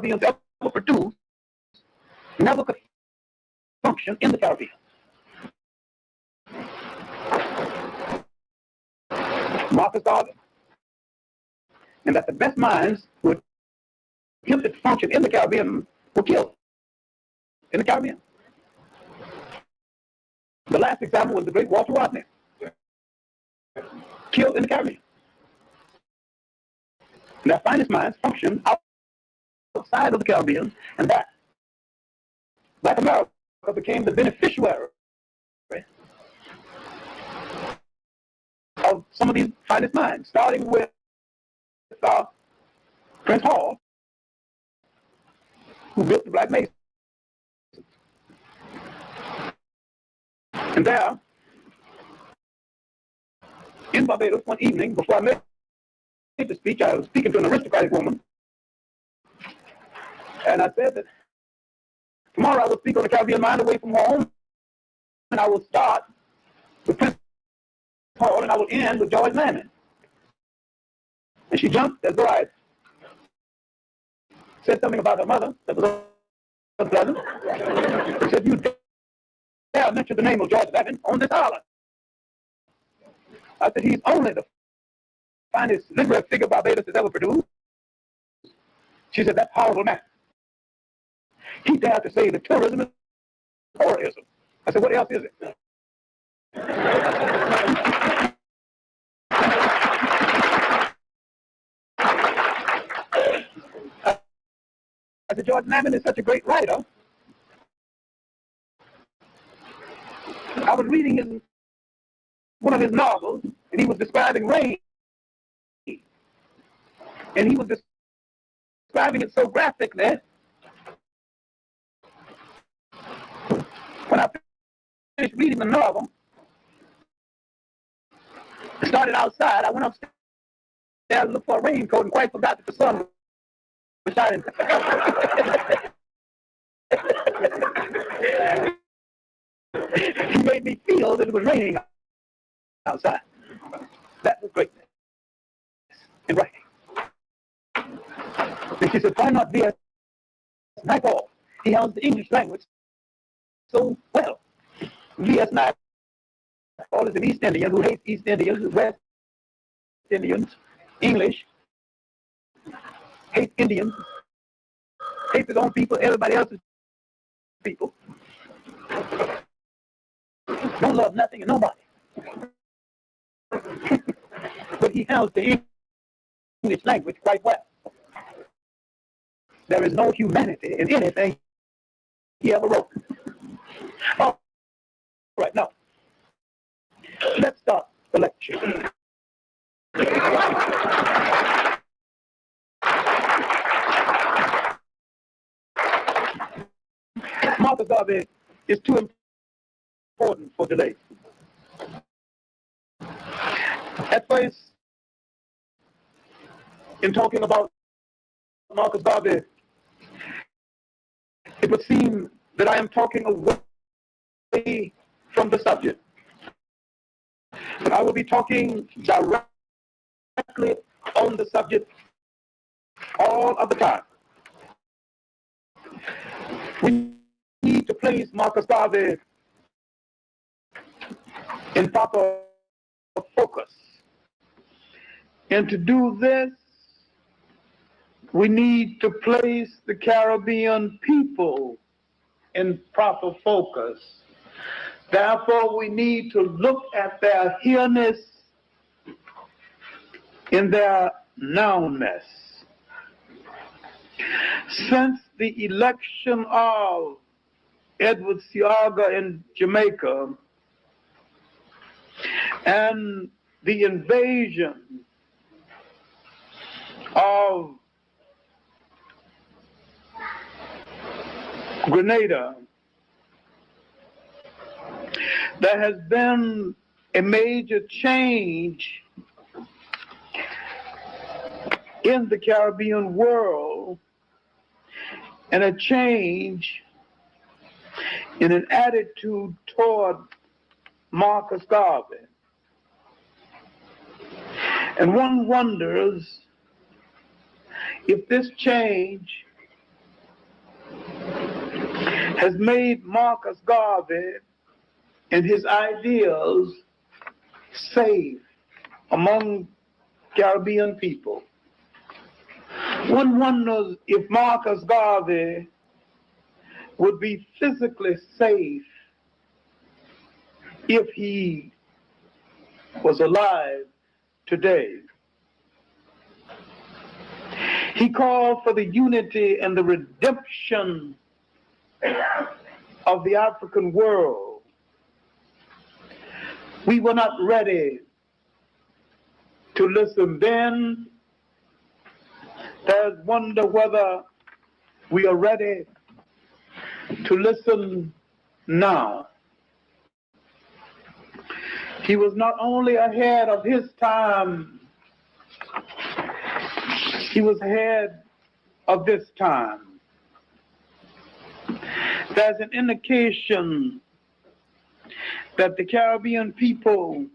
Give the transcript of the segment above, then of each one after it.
Caribbeans ever produced never could function in the Caribbean. Marcus Garvey, and that the best minds who attempted to function in the Caribbean were killed in the Caribbean. The last example was the great Walter Rodney, killed in the Caribbean. And their finest minds functioned outside of the Caribbean, and that Black America became the beneficiary of some of these finest minds, starting with Prince Hall, who built the Black Mesa. And there, in Barbados, one evening, before I made the speech, I was speaking to an aristocratic woman, and I said that tomorrow I will speak on the Caribbean mind away from home, and I will start with Prince Hall, and I will end with George Landon. And she jumped as though I said something about her mother that was unpleasant. She said, "You dare mention the name of George Landon on this island?" I said, "He's only the finest literary figure Barbados has ever produced." She said, "That's horrible, man. He dared to say that tourism is tourism." I said, "What else is it?" I said, "George Landon is such a great writer. I was reading one of his novels, and he was describing rain. And he was describing it so graphically. When I finished reading the novel, I started outside. I went upstairs to look for a raincoat and quite forgot that the sun was shining." He made me feel that it was raining outside. That was greatness in writing. And she said, "Why not be as Naipaul? He handles the English language so well." V.S. Naipaul is an East Indian who hates East Indians, West Indians, English, hates Indians, hates his own people, everybody else's people. Don't love nothing and nobody. But he handles the English language quite well. There is no humanity in anything he ever wrote. All right, now, let's start the lecture. Marcus Garvey is too important for delay. At first, in talking about Marcus Garvey, it would seem that I am talking away from the subject. But I will be talking directly on the subject all of the time. We need to place Marcus Garvey in proper focus. And to do this, we need to place the Caribbean people in proper focus. Therefore, we need to look at their here-ness in their now-ness. Since the election of Edward Seaga in Jamaica and the invasion of Grenada, there has been a major change in the Caribbean world and a change in an attitude toward Marcus Garvey. And one wonders if this change has made Marcus Garvey and his ideals safe among Caribbean people. One wonders if Marcus Garvey would be physically safe if he was alive today. He called for the unity and the redemption of the African world. We were not ready to listen then. There's wonder whether we are ready to listen now. He was not only ahead of his time, he was ahead of this time. There's an indication that the Caribbean people,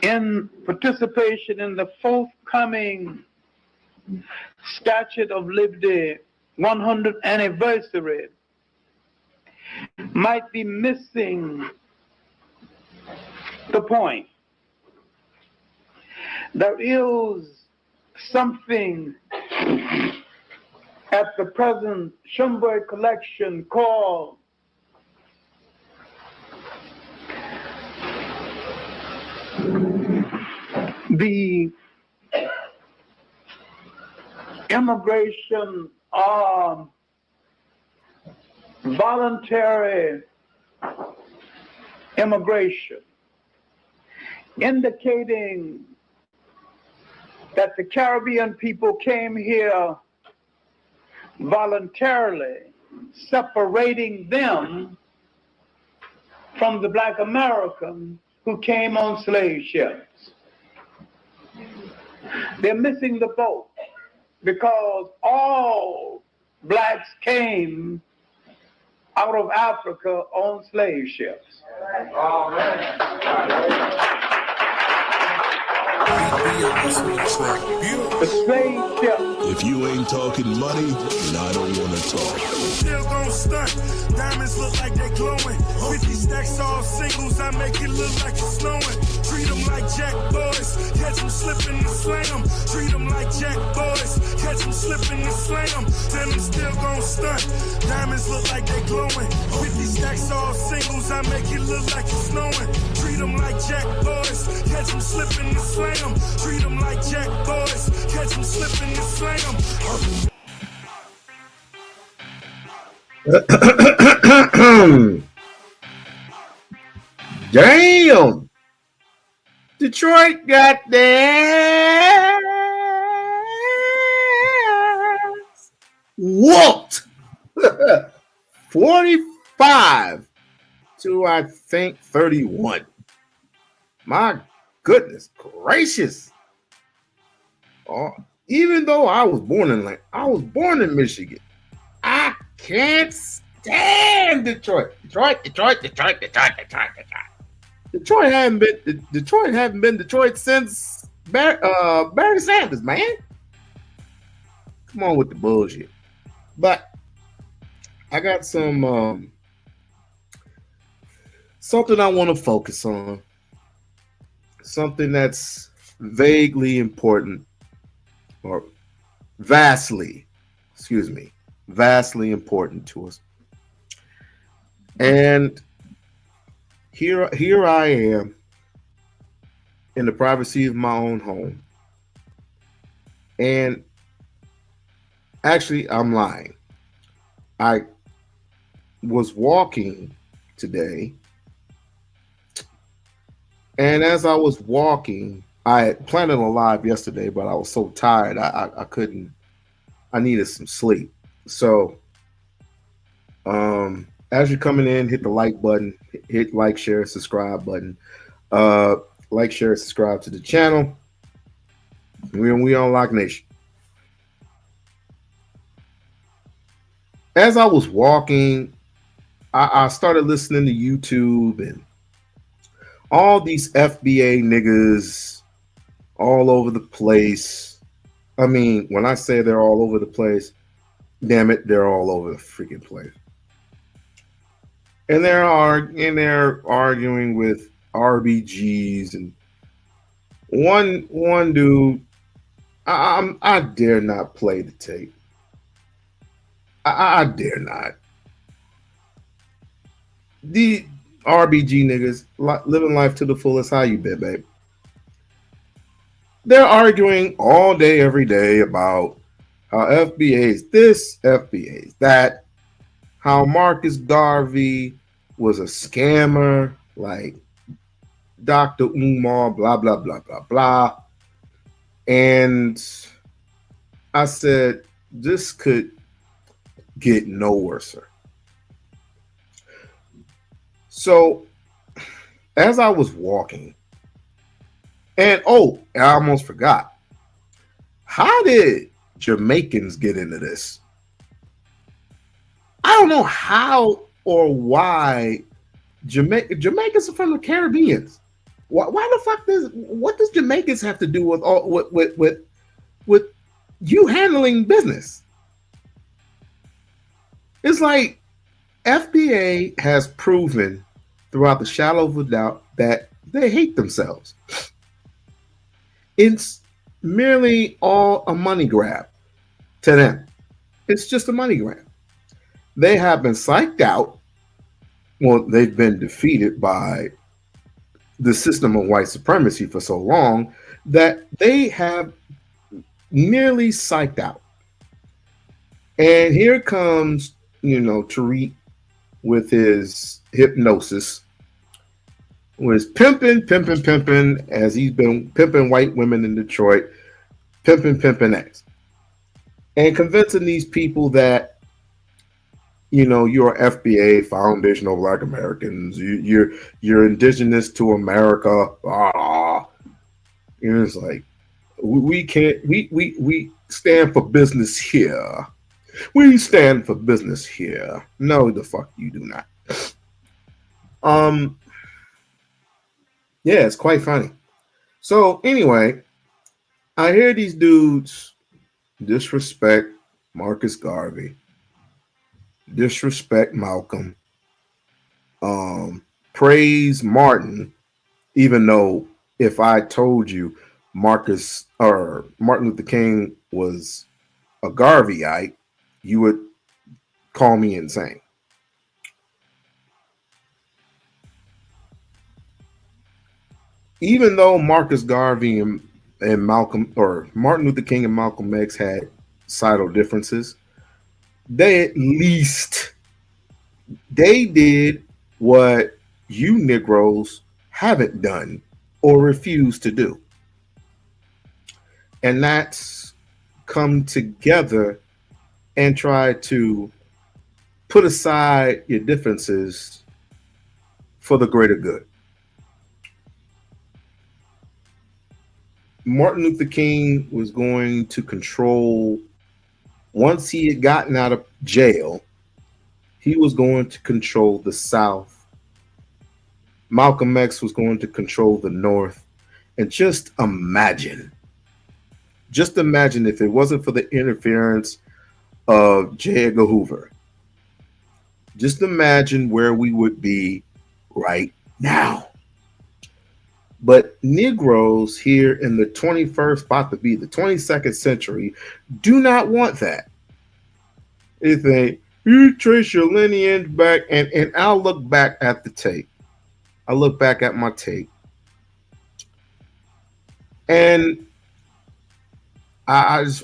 in participation in the forthcoming Statute of Liberty 100th anniversary, might be missing the point. There is something at the present Schomburg collection called the immigration voluntary immigration, indicating that the Caribbean people came here voluntarily, separating them from the Black Americans who came on slave ships. They're missing the boat because all blacks came out of Africa on slave ships. The slave ship. If you ain't talking money, then I don't want to talk. Still gon' stunt. Diamonds look like they glowing. 50 stacks all singles, I make it look like it's snowing. Treat them like jack boys, catch them slipping and slam them. Treat them like jack boys, catch them slipping and slam them. Tell them still gon' stunt. Diamonds look like they glowing. 50 stacks all singles, I make it look like it's snowing. Treat them like jack boys, catch them slipping and slam them. Treat them like jack boys, catch them slipping and slam them. Damn! Detroit got their whooped. 45 to, I think, 31. My goodness gracious. Oh, even though I was born in Michigan, I can't stand Detroit. Detroit haven't been Detroit since Barry Sanders, man. Come on with the bullshit. But I got some something I want to focus on. Something that's vaguely important, or vastly important to us. And here I am in the privacy of my own home. And actually, I'm lying. I was walking today, and as I was walking, I had planned a live yesterday, but I was so tired, I couldn't. I needed some sleep. So, as you're coming in, hit the like button, hit like, share, subscribe button. Like, share, subscribe to the channel. We're We-On-Loc Nation. As I was walking, I started listening to YouTube and all these FBA niggas all over the place. I mean, when I say they're all over the place, damn it, they're all over the freaking place. And they're arguing with RBGs, and one dude, I dare not play the tape. I dare not. The RBG niggas living life to the fullest. How you been, babe? They're arguing all day, every day about how FBA is this, FBA is that, how Marcus Garvey was a scammer, like Dr. Umar, blah, blah, blah, blah, blah. And I said, this could get no worse. So as I was walking, and I almost forgot. How did Jamaicans get into this? I don't know how or why Jamaicans are from the Caribbean. Why the fuck what does Jamaicans have to do with you handling business? It's like FBA has proven throughout the shadow of a doubt that they hate themselves. It's merely all a money grab to them. It's just a money grab. They have been psyched out. Well, they've been defeated by the system of white supremacy for so long that they have nearly psyched out. And here comes, Tariq with his hypnosis, was pimping, as he's been pimping white women in Detroit, pimping X, and convincing these people that, you're FBA, Foundation of Black Americans, you're indigenous to America. It's like, we stand for business here. We stand for business here. No, the fuck you do not. Yeah, it's quite funny. So anyway, I hear these dudes disrespect Marcus Garvey, disrespect Malcolm, praise Martin, even though if I told you Martin Luther King was a Garveyite, you would call me insane. Even though Marcus Garvey and Malcolm, or Martin Luther King and Malcolm X had societal differences, they did what you Negroes haven't done or refuse to do. And that's come together and try to put aside your differences for the greater good. Martin Luther King was going to control, once he had gotten out of jail, he was going to control the South. Malcolm X was going to control the North. And just imagine if it wasn't for the interference of J. Edgar Hoover, just imagine where we would be right now. But Negroes here in the 21st, about to be the 22nd century, do not want that. They think, you trace your lineage back, and I'll look back at the tape. I look back at my tape. And I'm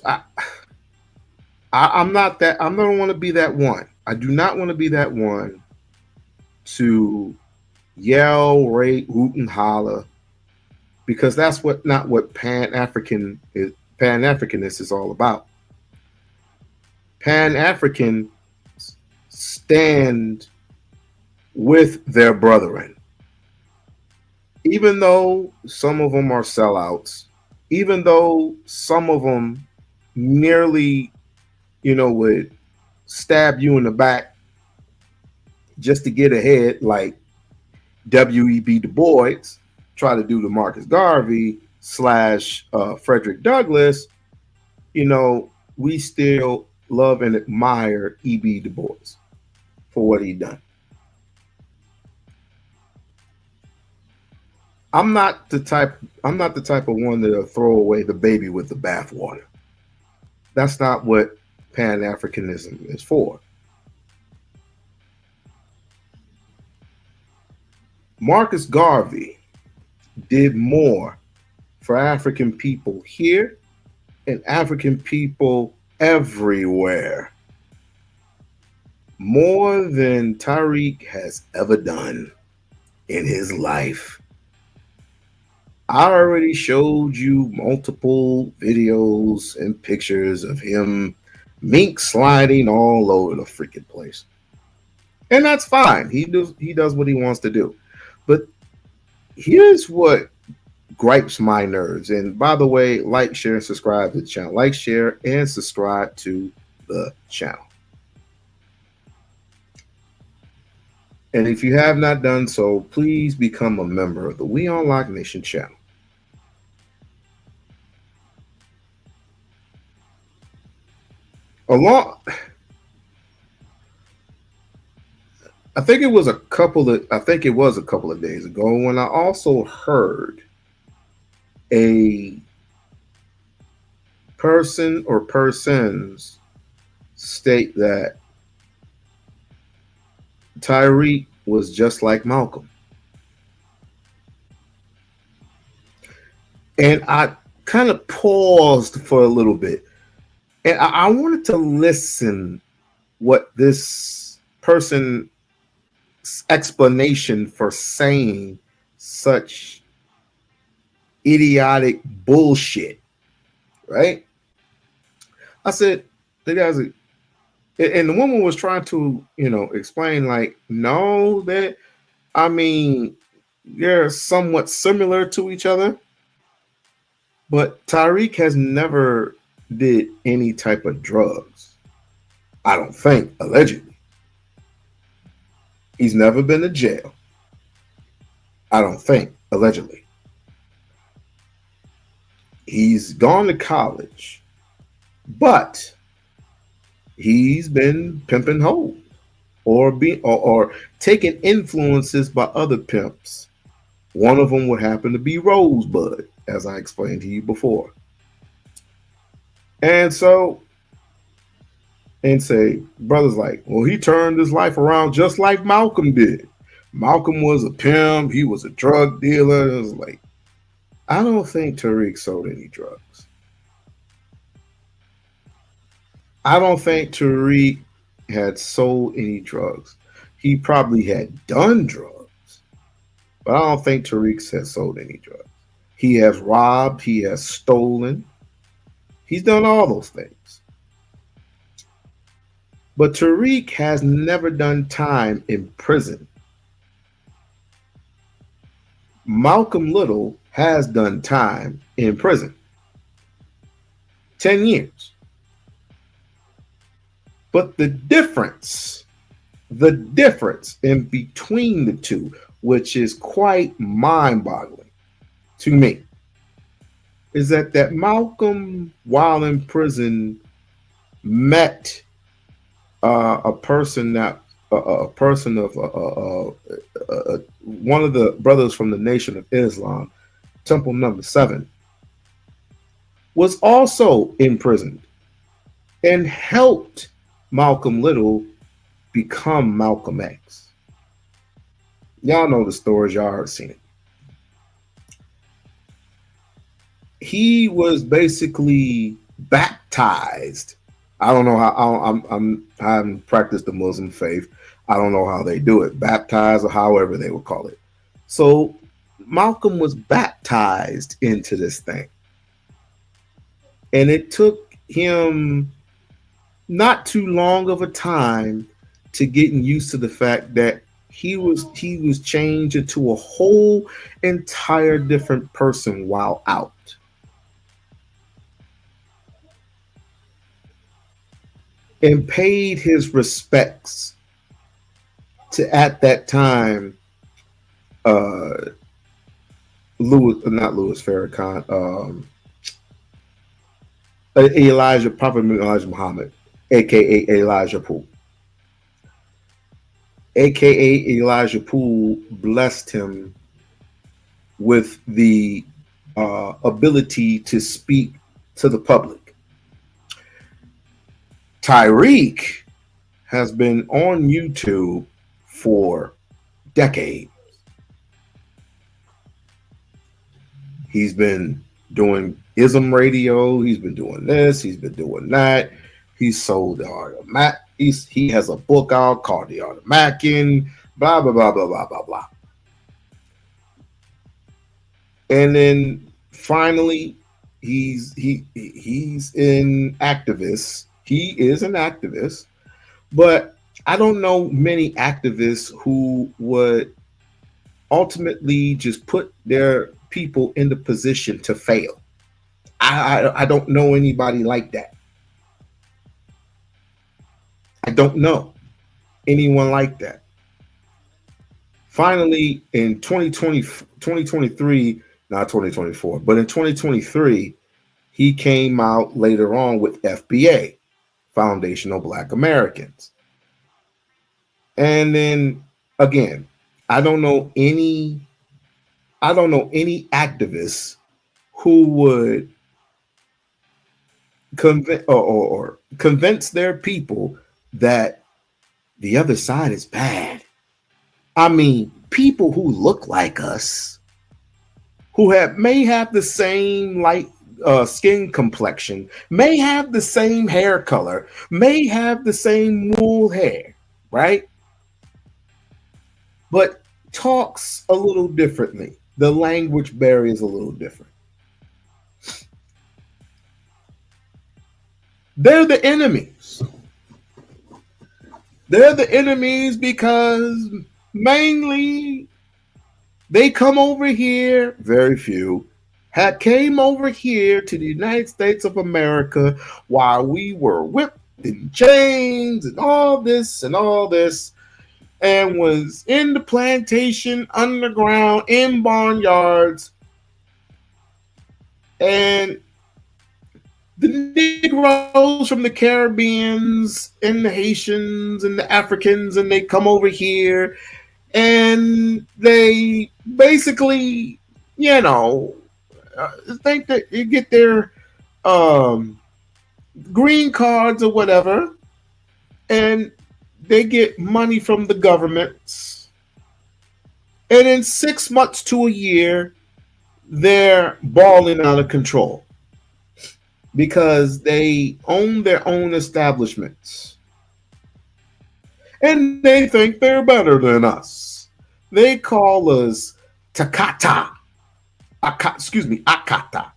not that, I don't want to be that one. I do not want to be that one to yell, rate, hoot, and holler, because that's not what Pan-Africanism is all about. Pan-African stand with their brethren. Even though some of them are sellouts, even though some of them nearly, would stab you in the back just to get ahead, like W.E.B. Du Bois try to do to Marcus Garvey / Frederick Douglass, we still love and admire E.B. Du Bois for what he done. I'm not the type of one that'll throw away the baby with the bathwater. That's not what Pan-Africanism is for. Marcus Garvey did more for African people here and African people everywhere, more than Tariq has ever done in his life. I already showed you multiple videos and pictures of him mink sliding all over the freaking place. And that's fine. He does what he wants to do. But here's what gripes my nerves. And by the way, like, share, and subscribe to the channel. Like, share, and subscribe to the channel. And if you have not done so, please become a member of the We-On-Loc Nation channel. I think it was a couple of days ago when I also heard a person or persons state that Tariq was just like Malcolm. And I kind of paused for a little bit. And I wanted to listen what this person's explanation for saying such idiotic bullshit, right? I said, the guys, and the woman was trying to, explain like, no, that, I mean, they're somewhat similar to each other, but Tariq has never did any type of drugs. I don't think, allegedly. He's never been to jail. I don't think, allegedly. He's gone to college, but he's been pimping hoes or taking influences by other pimps. One of them would happen to be Rosebud, as I explained to you before. And so, and say, brother's like, well, he turned his life around just like Malcolm did. Malcolm was a pimp. He was a drug dealer. It was like, I don't think Tariq sold any drugs. I don't think Tariq had sold any drugs. He probably had done drugs, but I don't think Tariq has sold any drugs. He has robbed. He has stolen. He's done all those things. But Tariq has never done time in prison. Malcolm Little has done time in prison. 10 years. But the difference in between the two, which is quite mind-boggling to me, is that Malcolm, while in prison, met a person of one of the brothers from the Nation of Islam, Temple Number 7, was also imprisoned and helped Malcolm Little become Malcolm X. Y'all know the stories, y'all already seen it. He was basically baptized. I don't know how. I haven't practiced the Muslim faith. I don't know how they do it, baptized or however they would call it. So Malcolm was baptized into this thing, and it took him not too long of a time to getting used to the fact that he was changed into a whole entire different person while out. And paid his respects to, at that time, Prophet Elijah Muhammad, aka Elijah Poole. AKA Elijah Poole blessed him with the ability to speak to the public. Tariq has been on YouTube for decades. He's been doing ism radio. He's been doing this. He's been doing that. He's sold the art of Mac. He has a book out called The Art of Mackin. Blah blah blah blah blah blah blah. And then finally, he's an activist. He is an activist, but I don't know many activists who would ultimately just put their people in the position to fail. I don't know anybody like that. I don't know anyone like that. Finally, in 2023, not 2024, but in 2023, he came out later on with FBA, Foundational Black Americans. And then again, I don't know any activists who would convince their people that the other side is bad. I mean, people who look like us, who may have the same light skin complexion, may have the same hair color, may have the same wool hair, right? But talks a little differently. The language barrier is a little different. They're the enemies. They're the enemies because mainly they come over here, very few, came over here to the United States of America while we were whipped in chains and all this, and was in the plantation, underground, in barnyards, and the Negroes from the Caribbeans and the Haitians and the Africans, and they come over here and they basically, think that you get their green cards or whatever, and they get money from the governments. And in 6 months to a year, they're balling out of control because they own their own establishments. And they think they're better than us. They call us Takata. Akata.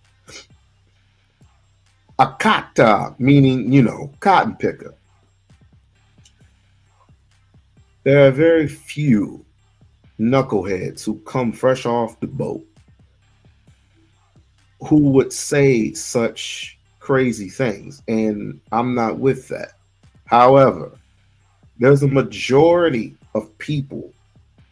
Akata, meaning, cotton picker. There are very few knuckleheads who come fresh off the boat who would say such crazy things, and I'm not with that. However, there's a majority of people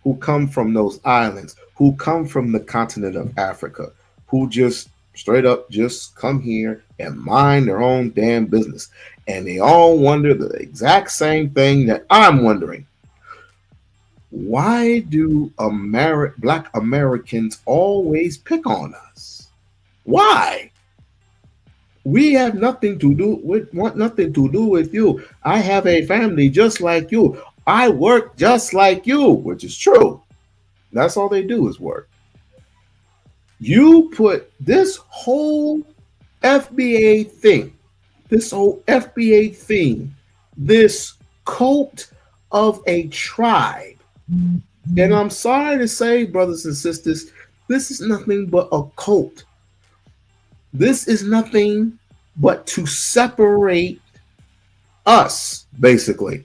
who come from those islands, who come from the continent of Africa, who just straight up just come here and mind their own damn business. And they all wonder the exact same thing that I'm wondering. Why do Black Americans always pick on us? Why? We have nothing to do with, want nothing to do with you. I have a family just like you. I work just like you, which is true. That's all they do is work. You put this whole FBA thing, this cult of a tribe. And I'm sorry to say, brothers and sisters, this is nothing but a cult. This is nothing but to separate us, basically.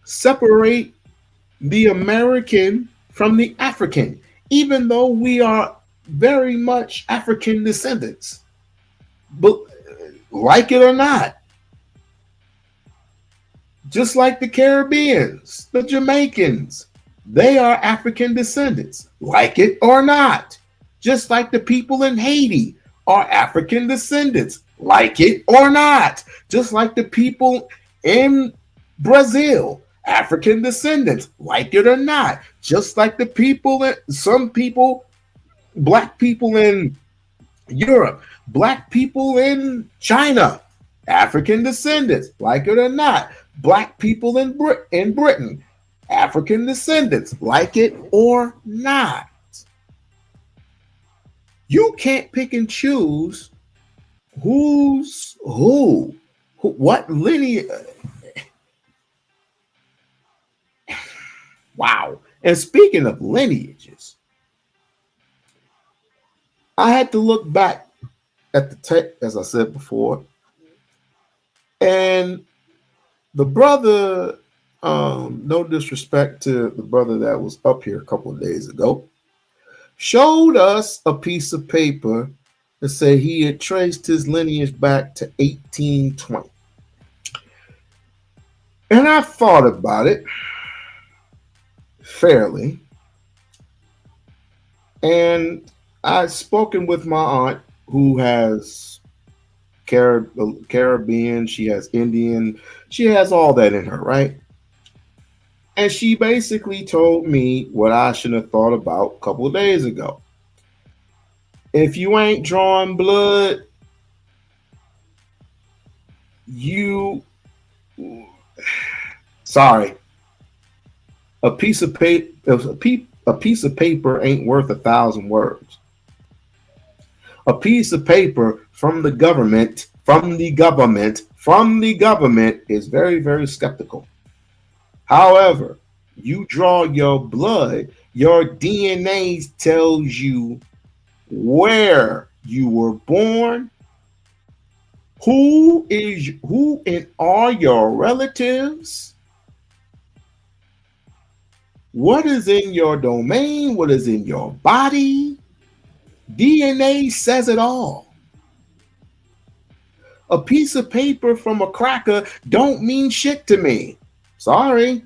Separate the American from the African, even though we are very much African descendants. But like it or not, just like the Caribbeans, the Jamaicans, they are African descendants, like it or not. Just like the people in Haiti are African descendants, like it or not. Just like the people in Brazil, African descendants, like it or not. Just like the people, some people, black people in Europe, black people in China, African descendants, like it or not. Black people in Britain, African descendants, like it or not. You can't pick and choose who's who, what lineage. Wow. And speaking of lineages, I had to look back at the text, as I said before, and the brother, no disrespect to the brother that was up here a couple of days ago, showed us a piece of paper that said he had traced his lineage back to 1820. And I thought about it fairly. And I'd spoken with my aunt who has Caribbean, she has Indian, she has all that in her, right? And she basically told me what I should have thought about a couple of days ago. If you ain't drawing blood, sorry. A piece of paper ain't worth 1,000 words. A piece of paper from the government is very, very skeptical. However, you draw your blood, your DNA tells you where you were born, who are your relatives, what is in your domain, what is in your body. DNA says it all. A piece of paper from a cracker don't mean shit to me. Sorry.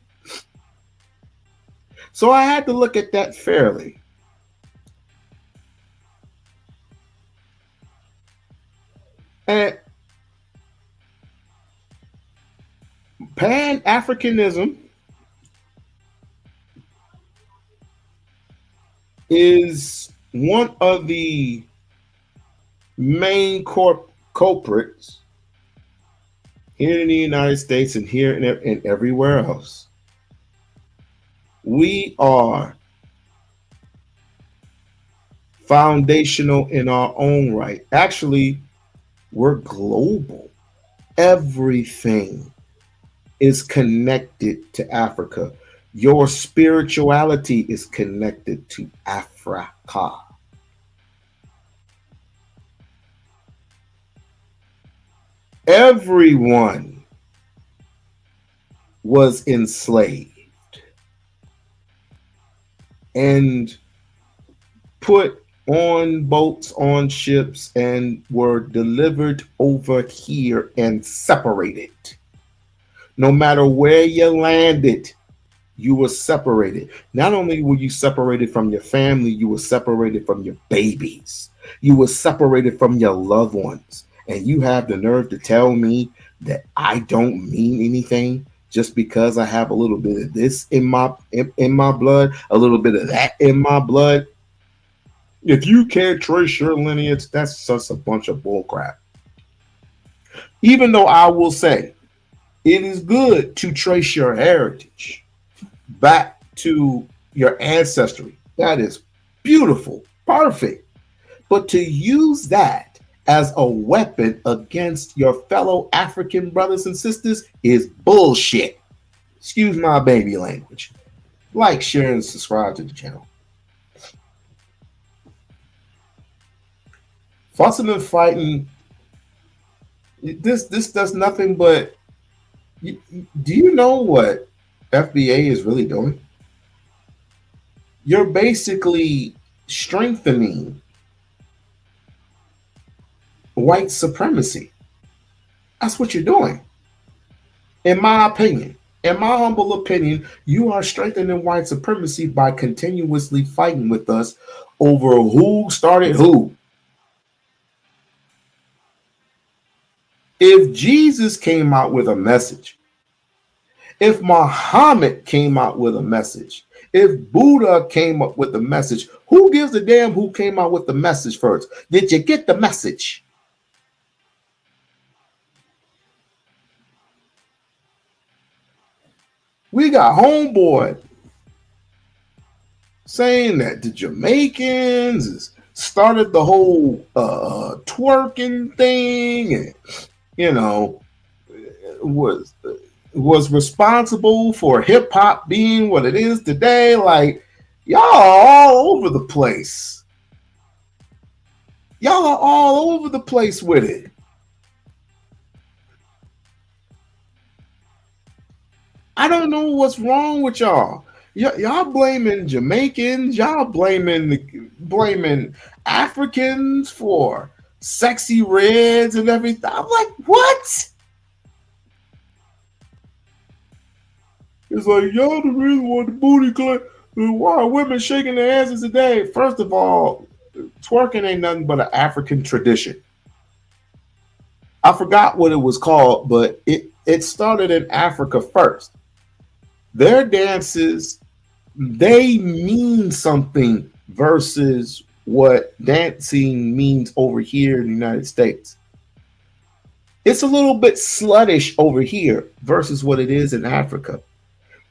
So I had to look at that fairly. And Pan-Africanism is one of the main culprits here in the United States and here and everywhere else. We are foundational in our own right. Actually, we're global. Everything is connected to Africa. Your spirituality is connected to Africa. Everyone was enslaved and put on boats, on ships, and were delivered over here and separated. No matter where you landed, you were separated. Not only were you separated from your family, you were separated from your babies. You were separated from your loved ones. And you have the nerve to tell me that I don't mean anything just because I have a little bit of this in my blood, a little bit of that in my blood. If you can't trace your lineage, that's just a bunch of bullcrap. Even though I will say it is good to trace your heritage back to your ancestry. That is beautiful, perfect. But to use that as a weapon against your fellow African brothers and sisters is bullshit. Excuse my baby language. Like, share, and subscribe to the channel. Fussing and fighting, this does nothing but, do you know what FBA is really doing? You're basically strengthening white supremacy. That's what you're doing. In my opinion, in my humble opinion, you are strengthening white supremacy by continuously fighting with us over who started who. If Jesus came out with a message, if Muhammad came out with a message, if Buddha came up with a message, who gives a damn who came out with the message first? Did you get the message? We got homeboy saying that the Jamaicans started the whole twerking thing, and you know, was responsible for hip hop being what it is today. Like, y'all are all over the place. Y'all are all over the place with it. I don't know what's wrong with y'all. Y'all blaming Jamaicans. Y'all blaming Africans for sexy reds and everything. I'm like, what? It's like, y'all the reason why the booty clap. Why are women shaking their asses today? First of all, twerking ain't nothing but an African tradition. I forgot what it was called, but it started in Africa first. Their dances, they mean something versus what dancing means over here in the United States. It's a little bit sluttish over here versus what it is in Africa.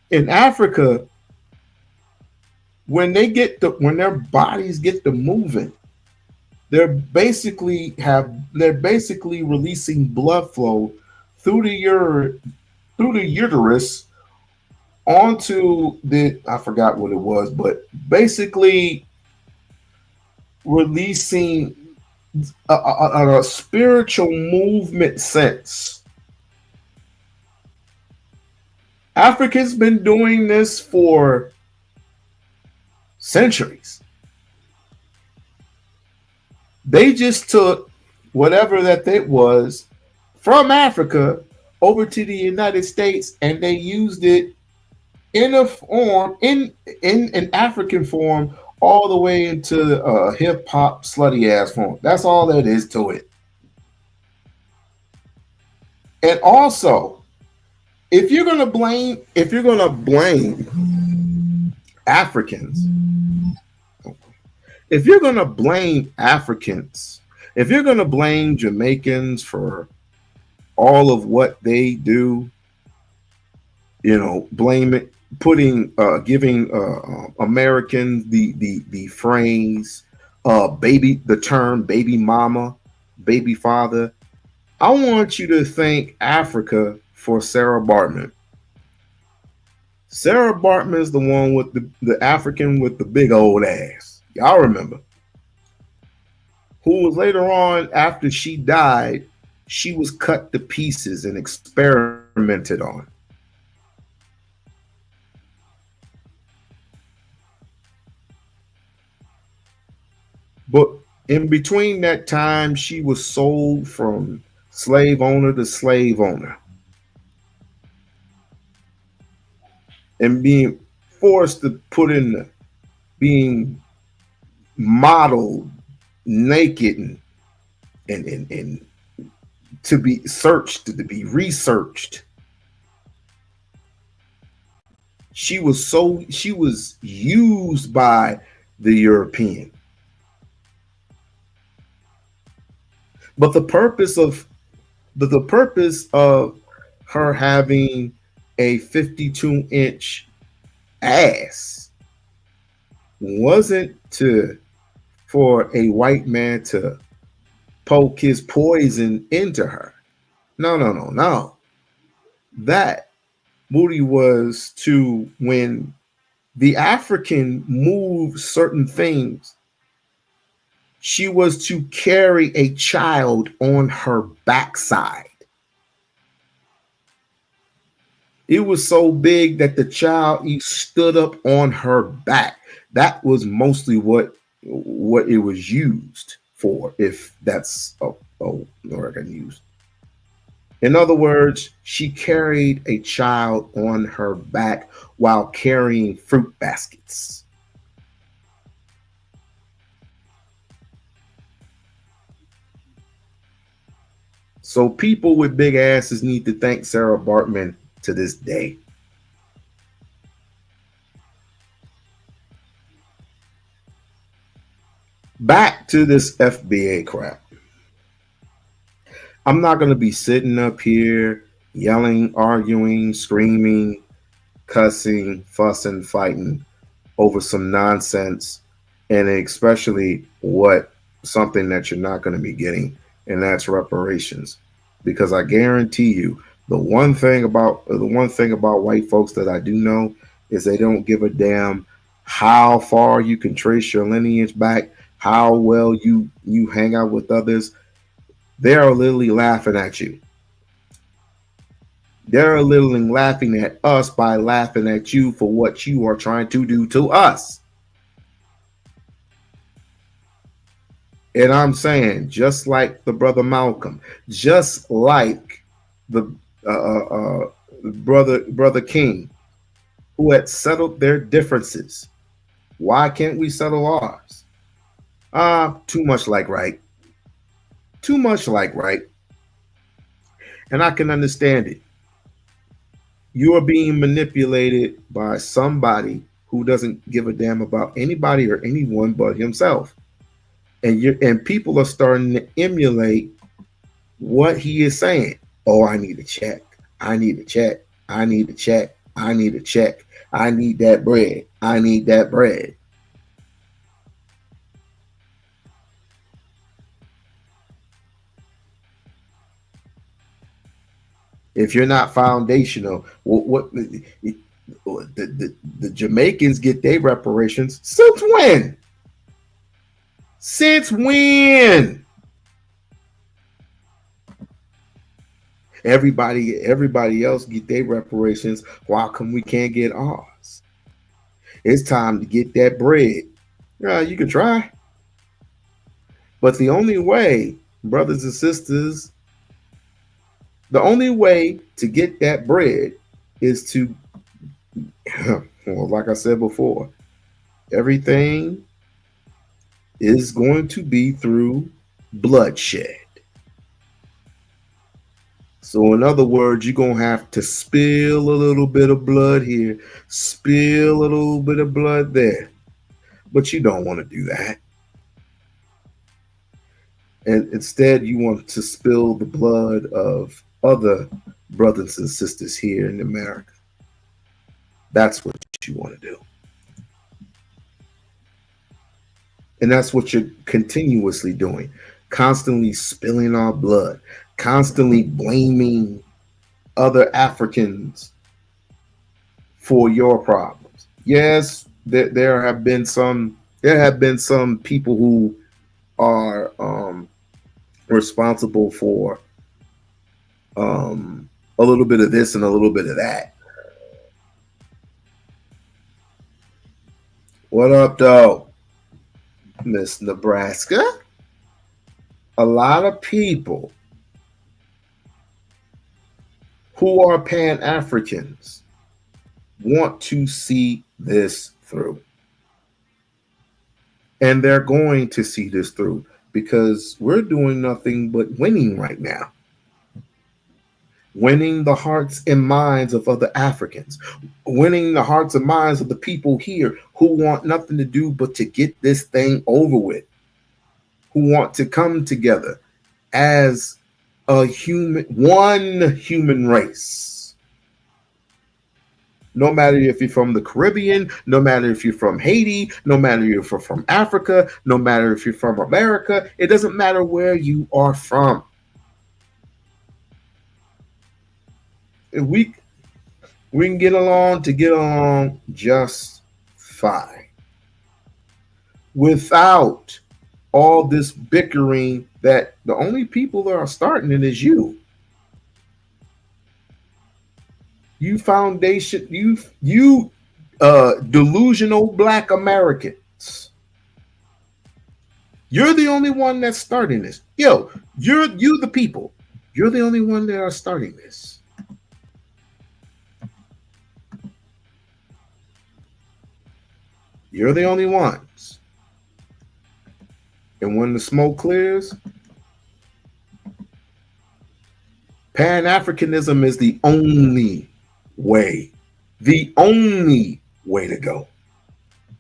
In Africa, when their bodies get to moving, they're basically releasing blood flow through the uterus onto I forgot what it was, but basically releasing a spiritual movement sense. Africa's been doing this for centuries. They just took whatever that it was from Africa over to the United States, and they used it in a form, in an African form, all the way into hip hop slutty ass form. That's all that is to it. And also, if you're gonna blame Africans, if you're gonna blame Africans, if you're gonna blame Jamaicans for all of what they do, you know, blame it, giving Americans the phrase the term baby mama, baby father. I want you to thank Africa for Sarah Bartman. Sarah Bartman is the one with the African with the big old ass. Y'all remember? Who was later on, after she died, she was cut to pieces and experimented on. But in between that time, she was sold from slave owner to slave owner, and being forced to being modeled naked and to be searched, to be researched. She was used by the European. But the purpose of her having a 52-inch ass wasn't for a white man to poke his poison into her. No. That booty was to, when the African moved certain things, she was to carry a child on her backside. It was so big that the child stood up on her back. That was mostly what it was used for, if that's a word I can use. In other words, she carried a child on her back while carrying fruit baskets. So people with big asses need to thank Sarah Bartman to this day. Back to this FBA crap. I'm not going to be sitting up here yelling, arguing, screaming, cussing, fussing, fighting over some nonsense, and especially something that you're not going to be getting, and that's reparations. Because I guarantee you, the one thing about white folks that I do know is they don't give a damn how far you can trace your lineage back, how well you hang out with others. They are literally laughing at you. They're literally laughing at us by laughing at you for what you are trying to do to us. And I'm saying, just like the brother Malcolm, just like the brother King, who had settled their differences. Why can't we settle ours? Too much like right. Too much like right. And I can understand it. You are being manipulated by somebody who doesn't give a damn about anybody or anyone but himself. And people are starting to emulate what he is saying. Oh, I need a check. I need a check. I need a check. I need a check. I need that bread. I need that bread. If you're not foundational, what the Jamaicans get their reparations since when? Since when? Everybody else get their reparations. Why come we can't get ours? It's time to get that bread. Yeah, you can try. But the only way, brothers and sisters, the only way to get that bread is to, well, like I said before, everything is going to be through bloodshed. So in other words, you're going to have to spill a little bit of blood here, spill a little bit of blood there. But you don't want to do that. And instead, you want to spill the blood of other brothers and sisters here in America. That's what you want to do. And that's what you're continuously doing, constantly spilling our blood, constantly blaming other Africans for your problems. Yes, there have been some people who are responsible for a little bit of this and a little bit of that. What up, though, Miss Nebraska? A lot of people who are Pan-Africans want to see this through. And they're going to see this through because we're doing nothing but winning right now. Winning the hearts and minds of other Africans, winning the hearts and minds of the people here who want nothing to do but to get this thing over with, who want to come together as one human race. No matter if you're from the Caribbean, no matter if you're from Haiti, no matter if you're from Africa, no matter if you're from America, it doesn't matter where you are from. If we can get along just fine without all this bickering that the only people that are starting it is you. You foundation, you delusional Black Americans. You're the only one that's starting this. Yo, you're the people. You're the only one that are starting this. You're the only ones. And when the smoke clears, Pan-Africanism is the only way to go.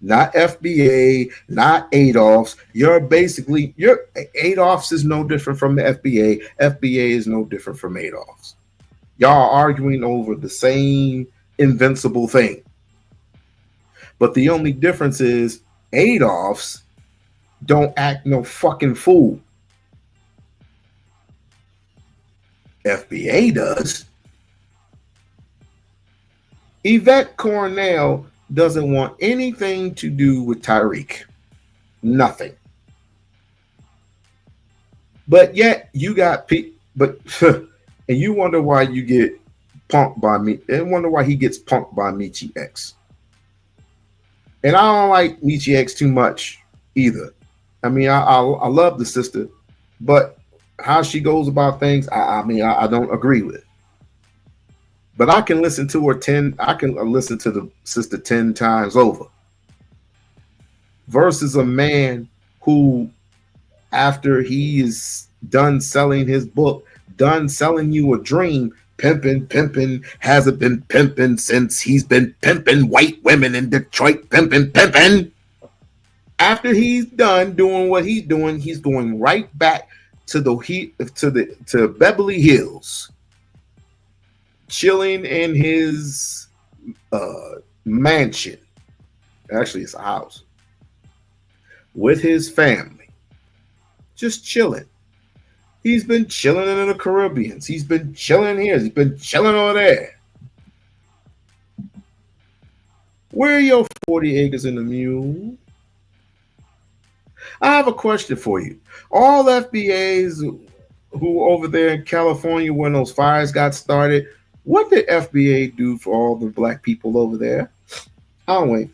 Not FBA, not Adolph's. Your Adolph's is no different from the FBA. FBA is no different from Adolph's. Y'all are arguing over the same invincible thing. But the only difference is Adolph's don't act no fucking fool. FBA does. Yvette Cornell doesn't want anything to do with Tariq. Nothing. But yet you got and you wonder why you get punked by me. And wonder why he gets punked by Michi X. And I don't like Michi X too much either. I mean, I love the sister, but how she goes about things, I don't agree with. But I can listen to her I can listen to the sister 10 times over. Versus a man who, after he is done selling his book, done selling you a dream, pimping, hasn't been pimping since he's been pimping white women in Detroit, pimping. After he's done doing what he's doing, he's going right back to Beverly Hills, chilling in his mansion. Actually, it's a house with his family, just chilling. He's been chilling in the Caribbean. He's been chilling here. He's been chilling over there. Where are your 40 acres and a mule? I have a question for you. All FBAs who over there in California when those fires got started, what did FBA do for all the black people over there? I'll wait.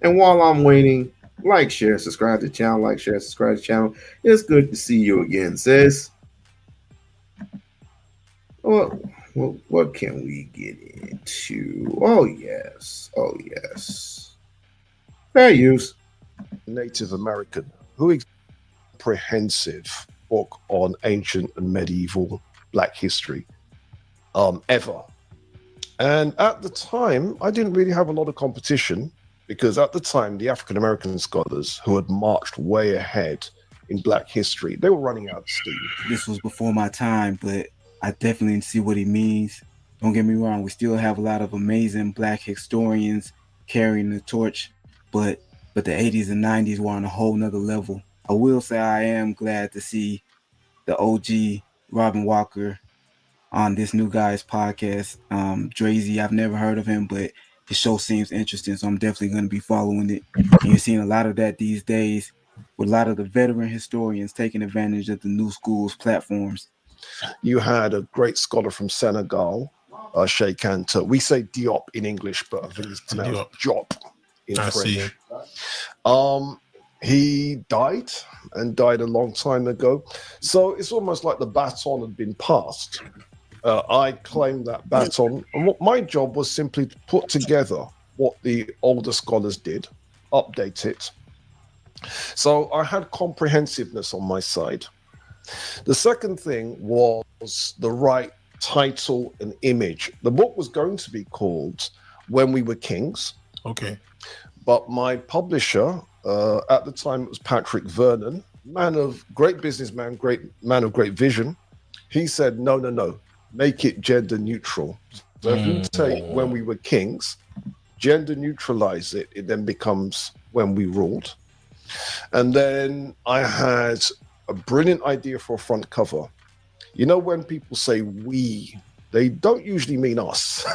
And while I'm waiting, like, share, subscribe to the channel. Like, share, subscribe to the channel. It's good to see you again, sis. What can we get into? Oh, yes. Fair use. Native American, who is a comprehensive book on ancient and medieval black history ever. And at the time, I didn't really have a lot of competition, because at the time, the African American scholars who had marched way ahead in black history, they were running out of steam. This was before my time, but I definitely see what he means. Don't get me wrong, we still have a lot of amazing black historians carrying the torch, but the 80s and 90s were on a whole nother level. I will say I am glad to see the OG Robin Walker on this new guy's podcast. Drazy, I've never heard of him, but his show seems interesting, so I'm definitely going to be following it. And you're seeing a lot of that these days with a lot of the veteran historians taking advantage of the new school's platforms. You had a great scholar from Senegal, Sheikh Anta. We say Diop in English, but I think it's pronounced Diop in French. He died a long time ago. So it's almost like the baton had been passed. I claimed that baton. And what my job was simply to put together what the older scholars did, update it. So I had comprehensiveness on my side. The second thing was the right title and image. The book was going to be called When We Were Kings. Okay. But my publisher, at the time it was Patrick Vernon, great businessman, great man of great vision. He said, no, make it gender neutral. So if you take When We Were Kings, gender neutralize it, it then becomes When We Ruled. And then I had a brilliant idea for a front cover. You know, when people say we, they don't usually mean us.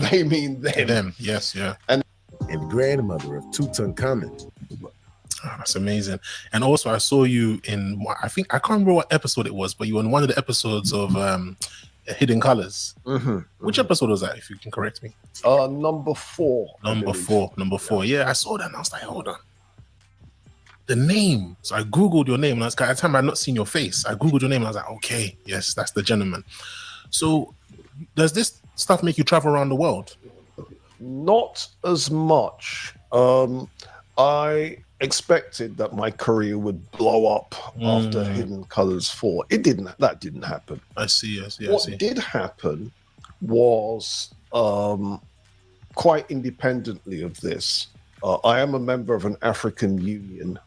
They mean them. Yes, yeah. And grandmother of Tutankhamun. Oh, that's amazing. And also, I saw you in, I can't remember what episode it was, but you were in one of the episodes of Hidden Colors. Which episode was that, if you can correct me? Number 4. Number four. Yeah, I saw that and I was like, hold on. The name. So I Googled your name, and at the time I had not seen your face. I Googled your name and I was like, okay, yes, that's the gentleman. So does this stuff make you travel around the world? Not as much. I expected that my career would blow up after Hidden Colors 4. It didn't. That didn't happen. I see. What did happen was quite independently of this. I am a member of an African Union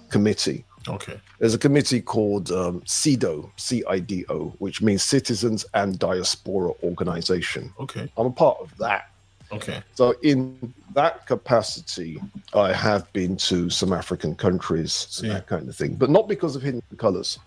committee. Okay. There's a committee called CIDO, C-I-D-O, which means Citizens and Diaspora Organization. Okay. I'm a part of that. Okay. So in that capacity, I have been to some African countries and that kind of thing, but not because of Hidden Colors.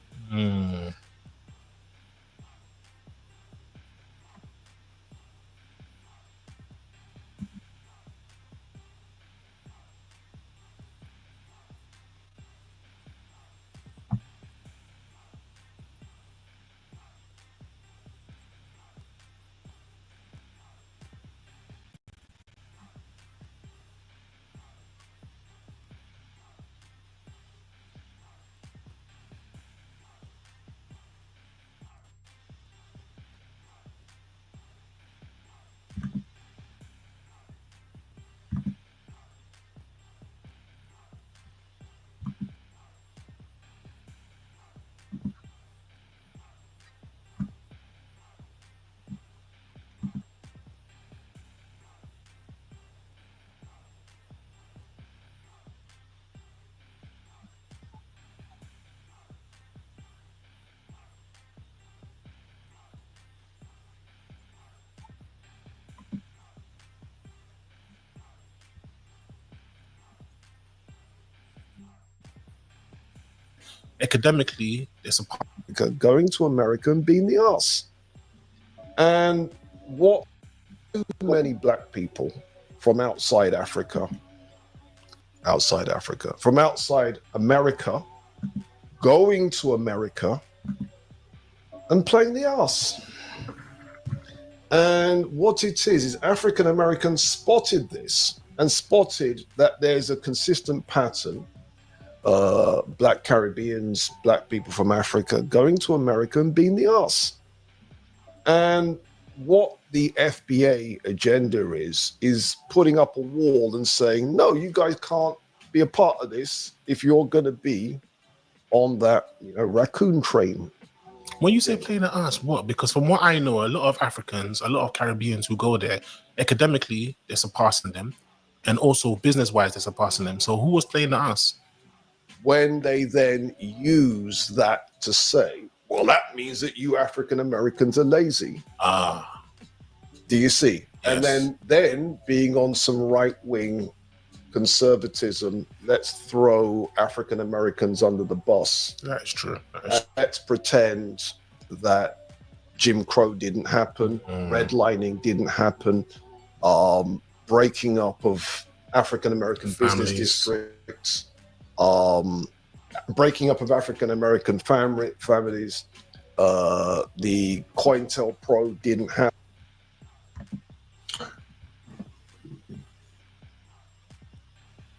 Academically, there's a going to America and being the arse. And what too many black people from outside Africa, from outside America, going to America and playing the arse. And what it is African Americans spotted this and spotted that there's a consistent pattern. Black Caribbeans, black people from Africa going to America and being the arse. And what the FBA agenda is putting up a wall and saying, no, you guys can't be a part of this if you're going to be on that raccoon train. When you say playing the arse, what? Because from what I know, a lot of Africans, a lot of Caribbeans who go there, academically, they're surpassing them. And also business-wise, they're surpassing them. So who was playing the arse? When they then use that to say, well, that means that you African Americans are lazy. Do you see? Yes. And then being on some right-wing conservatism, let's throw African Americans under the bus. That is true. Let's pretend that Jim Crow didn't happen, redlining didn't happen, breaking up of African American business districts, breaking up of African American families, the COINTELPRO didn't happen.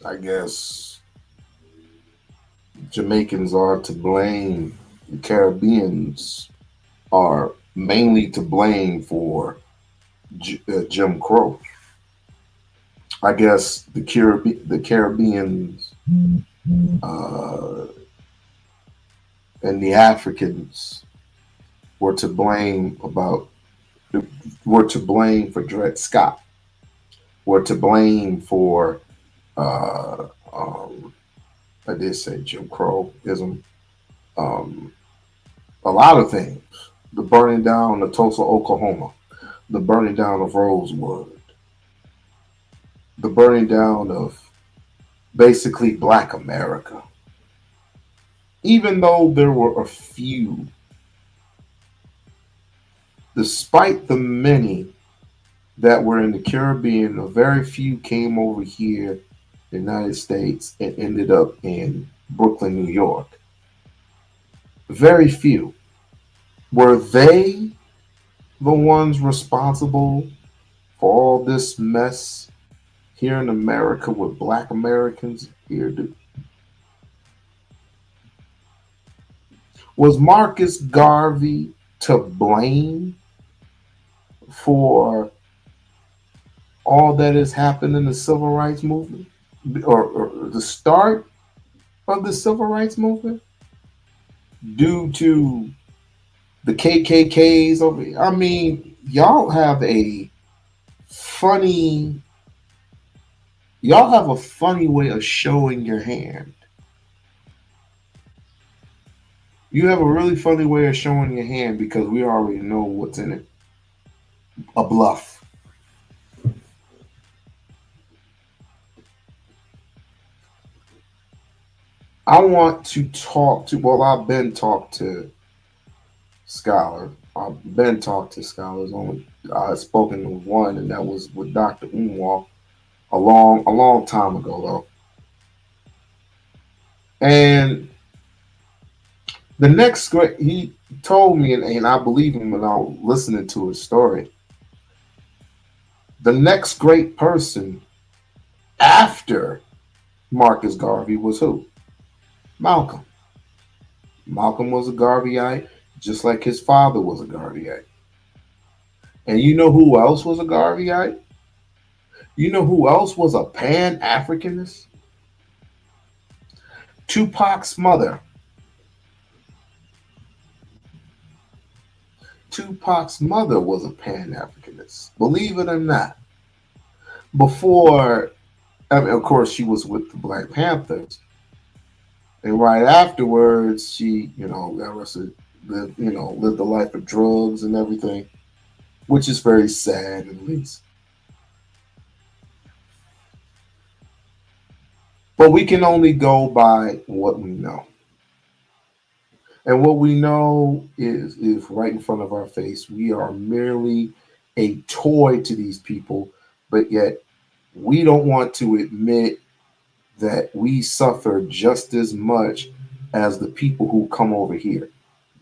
I guess Jamaicans are to blame. The Caribbeans are mainly to blame for Jim Crow. I guess the Caribbeans and the Africans were to blame for Dred Scott. Were to blame for I did say Jim Crowism. A lot of things. The burning down of Tulsa, Oklahoma. The burning down of Rosewood. The burning down of basically Black America. Even though there were a few, despite the many that were in the Caribbean, a very few came over here, the United States, and ended up in Brooklyn, New York. Very few. Were they the ones responsible for all this mess here in America with Black Americans here? Was Marcus Garvey to blame for all that has happened in the civil rights movement? or the start of the civil rights movement due to the KKKs over. I mean, funny y'all have a funny way of showing your hand. You have a really funny way of showing your hand because we already know what's in it. A bluff. I want to talk to, well, I've been talked to scholars. I've been talked to scholars. Only I've spoken to one, and that was with Dr. Umar a long time ago, though. And the next great, he told me, and I believe him when I was listening to his story. The next great person after Marcus Garvey was who? Malcolm. Malcolm was a Garveyite, just like his father was a Garveyite. And you know who else was a Garveyite? You know who else was a Pan-Africanist? Tupac's mother. Tupac's mother was a Pan-Africanist, believe it or not. Before, I mean, of course, she was with the Black Panthers. And right afterwards, she, lived the life of drugs and everything, which is very sad, at least. But we can only go by what we know. And what we know is right in front of our face. We are merely a toy to these people, but yet we don't want to admit that we suffer just as much as the people who come over here.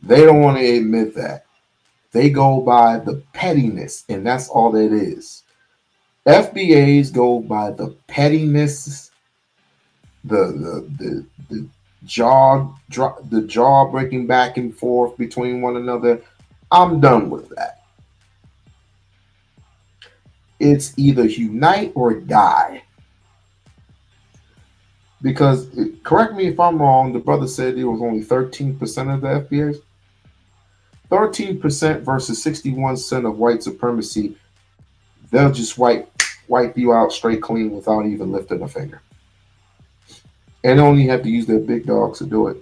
They don't want to admit that. They go by the pettiness, and that's all that is. FBAs go by the pettiness, the jaw breaking back and forth between one another. I'm done with that. It's either unite or die. Because, correct me if I'm wrong, the brother said it was only 13% of the FBAs. 13% versus 61% of white supremacy. They'll just wipe you out straight clean without even lifting a finger. And only have to use their big dogs to do it.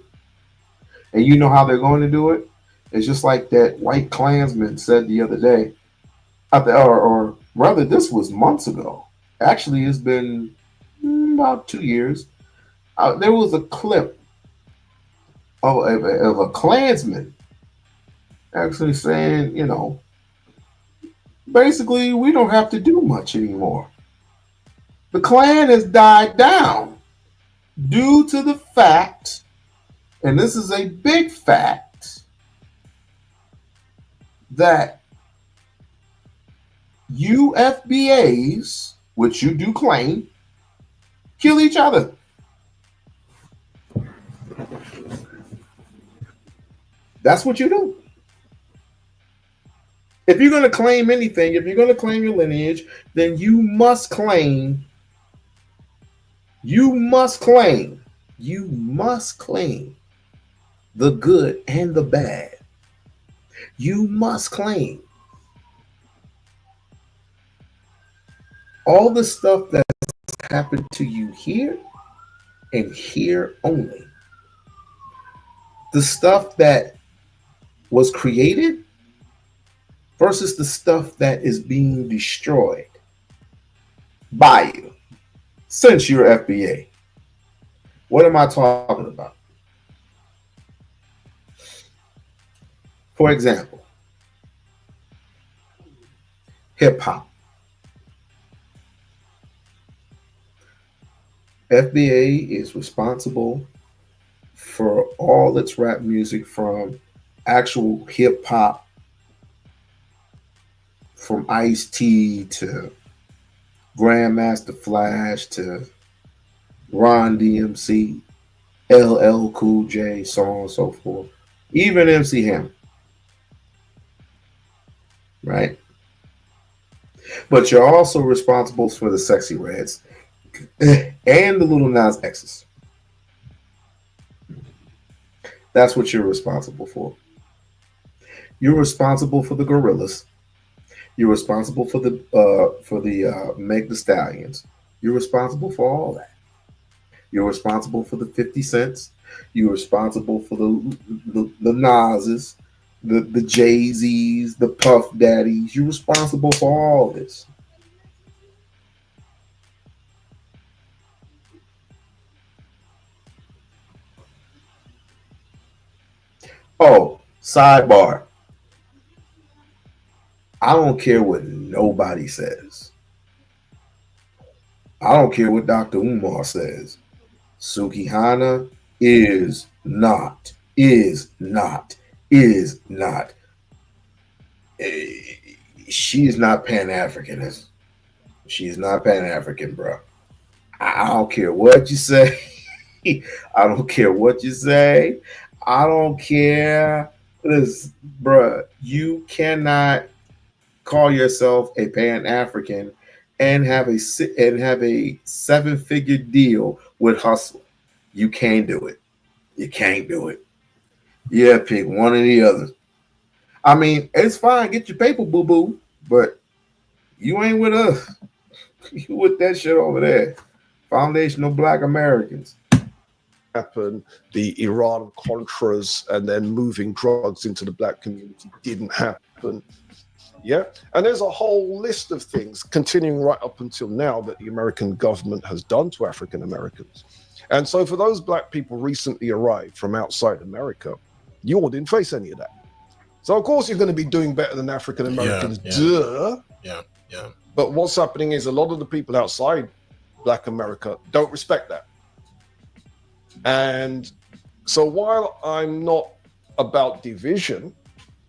And you know how they're going to do it? It's just like that white Klansman said the other day, or rather, this was months ago. Actually, it's been about 2 years. There was a clip of a Klansman actually saying, basically, we don't have to do much anymore. The Klan has died down due to the fact, and this is a big fact, that you FBAs, which you do claim, kill each other. That's what you do. If you're going to claim anything, if you're going to claim your lineage, then you must claim the good and the bad. You must claim all the stuff that's happened to you here and here only. The stuff that was created versus the stuff that is being destroyed by you since you're FBA. What am I talking about? For example, hip hop. FBA is responsible for all its rap music, from actual hip hop, from Ice-T to Grandmaster Flash to Ron DMC, LL Cool J, so on and so forth. Even MC Hammer. Right? But you're also responsible for the Sexy Reds, and the Little Nas X's. That's what you're responsible for. You're responsible for the gorillas. You're responsible for the Meg the Stallions. You're responsible for all that. You're responsible for the 50 cents. You're responsible for the Nas's, the Jay-Z's, the Puff Daddies. You're responsible for all this. Oh, sidebar. I don't care what nobody says. I don't care what Dr. Umar says. Suki Hana is not. She is not Pan-Africanist. She is not Pan-African, bro. I don't care what you say. I don't care what you say. I don't care. Listen, bro, you cannot call yourself a Pan-African and have a 7-figure deal with Hustle. You can't do it. You can't do it. Yeah, pick one or the other. I mean, it's fine. Get your paper, boo-boo, but you ain't with us. You with that shit over there. Foundational Black Americans. Happen, the Iran Contras and then moving drugs into the black community didn't happen. Yeah, and there's a whole list of things continuing right up until now that the American government has done to African Americans. And so for those black people recently arrived from outside America, you all didn't face any of that. So of course you're going to be doing better than African Americans. Duh. Yeah. But what's happening is a lot of the people outside Black America don't respect that. And so while I'm not about division,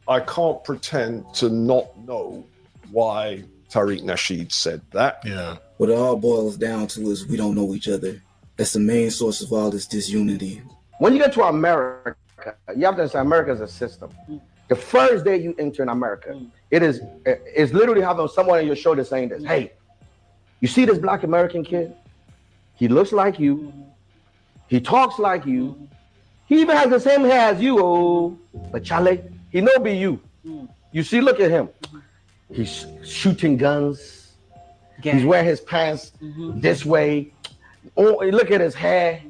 I can't pretend to not know why Tariq Nasheed said that. Yeah. What it all boils down to is we don't know each other. That's the main source of all this disunity. When you get to America, you have to understand America is a system. The first day you enter in America, it's literally having someone on your shoulder saying this, hey, you see this Black American kid? He looks like you. He talks like you. He even has the same hair as you, oh, but Charlie, he no be you. You see, look at him. He's shooting guns. He's wearing his pants this way. Oh, look at his hair.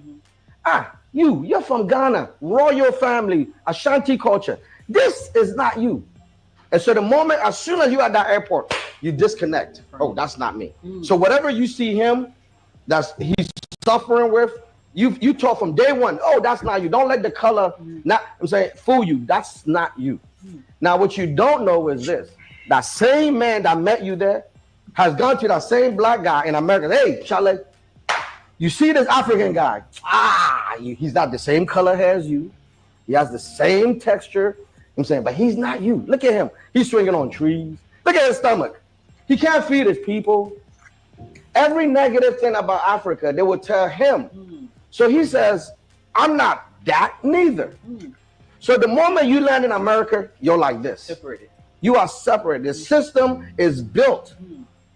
You're from Ghana, royal family, Ashanti culture. This is not you. And so the moment, as soon as you're at that airport, you disconnect. Oh, that's not me. So whatever you see him, he's suffering with, you taught from day one, oh, that's not you. Don't let the color, fool you. That's not you. Now, what you don't know is this. That same man that met you there has gone to that same Black guy in America. Hey, Charlie, you see this African guy? He's not the same color hair as you. He has the same texture. But he's not you. Look at him. He's swinging on trees. Look at his stomach. He can't feed his people. Every negative thing about Africa, they will tell him. So he says, I'm not that neither. So the moment you land in America, you're like this. Separated. You are separated. The system is built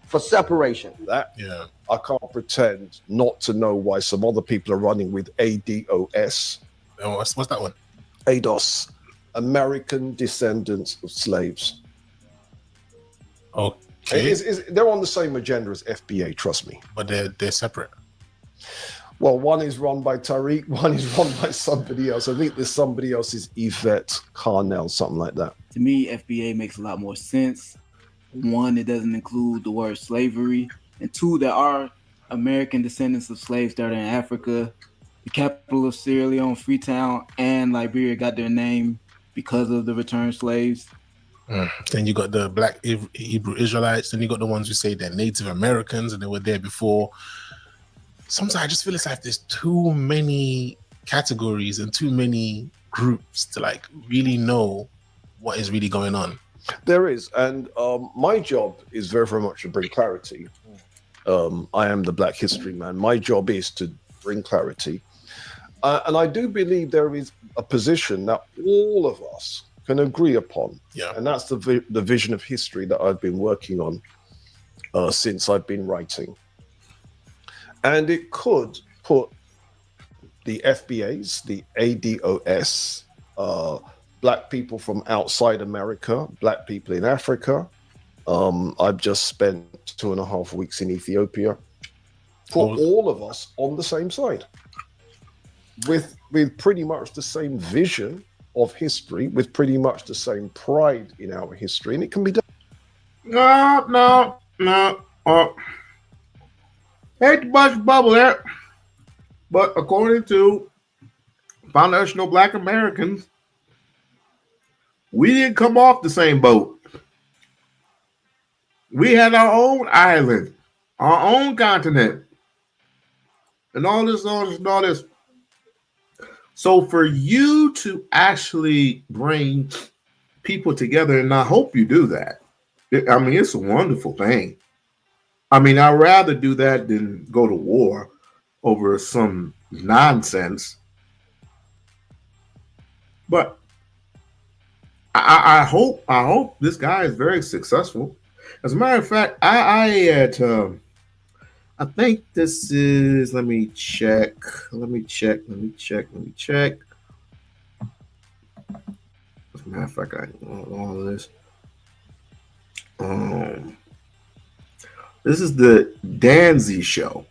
for separation. I can't pretend not to know why some other people are running with ADOS. What's that one? ADOS. American Descendants of Slaves. Okay. They're on the same agenda as FBA, trust me. But they're separate. Well, one is run by Tariq, one is run by somebody else. I think there's somebody else is Yvette Carnell, something like that. To me, FBA makes a lot more sense. One, it doesn't include the word slavery. And two, there are American descendants of slaves that are in Africa. The capital of Sierra Leone, Freetown, and Liberia got their name because of the returned slaves. Then you got the Black Hebrew Israelites. Then you got the ones who say they're Native Americans and they were there before. Sometimes I just feel it's like there's too many categories and too many groups to like really know what is really going on. There is, and my job is very, very much to bring clarity. I am the Black History Man. My job is to bring clarity. And I do believe there is a position that all of us can agree upon. Yeah. And that's the vision of history that I've been working on since I've been writing. And it could put the FBAs, the ADOS, black people from outside America, black people in Africa. I've just spent 2.5 weeks in Ethiopia. Put all of us on the same side with pretty much the same vision of history, with pretty much the same pride in our history, and it can be done. No. Hate to bust your bubble there, but according to foundational Black Americans, we didn't come off the same boat. We had our own island, our own continent, and all this. So for you to actually bring people together, and I hope you do that. I mean, it's a wonderful thing. I mean, I'd rather do that than go to war over some nonsense. But I hope this guy is very successful. As a matter of fact, I think this is. Let me check. As a matter of fact, I know all of this. This is the Danzy show.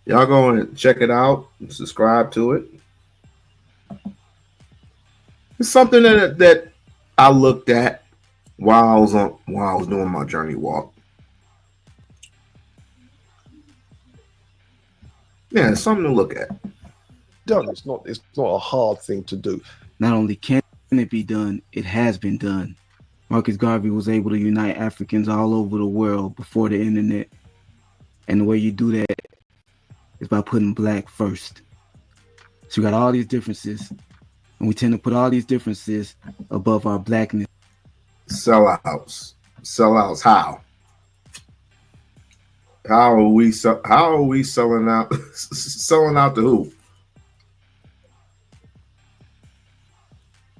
Y'all go and check it out and subscribe to it. It's something that I looked at while I was doing my journey walk. Yeah, it's something to look at. Done. It's not a hard thing to do. Not only can it be done, it has been done. Marcus Garvey was able to unite Africans all over the world before the internet. And the way you do that is by putting black first. So you got all these differences, and we tend to put all these differences above our blackness. Sellouts. How? How are we selling out? Selling out to who?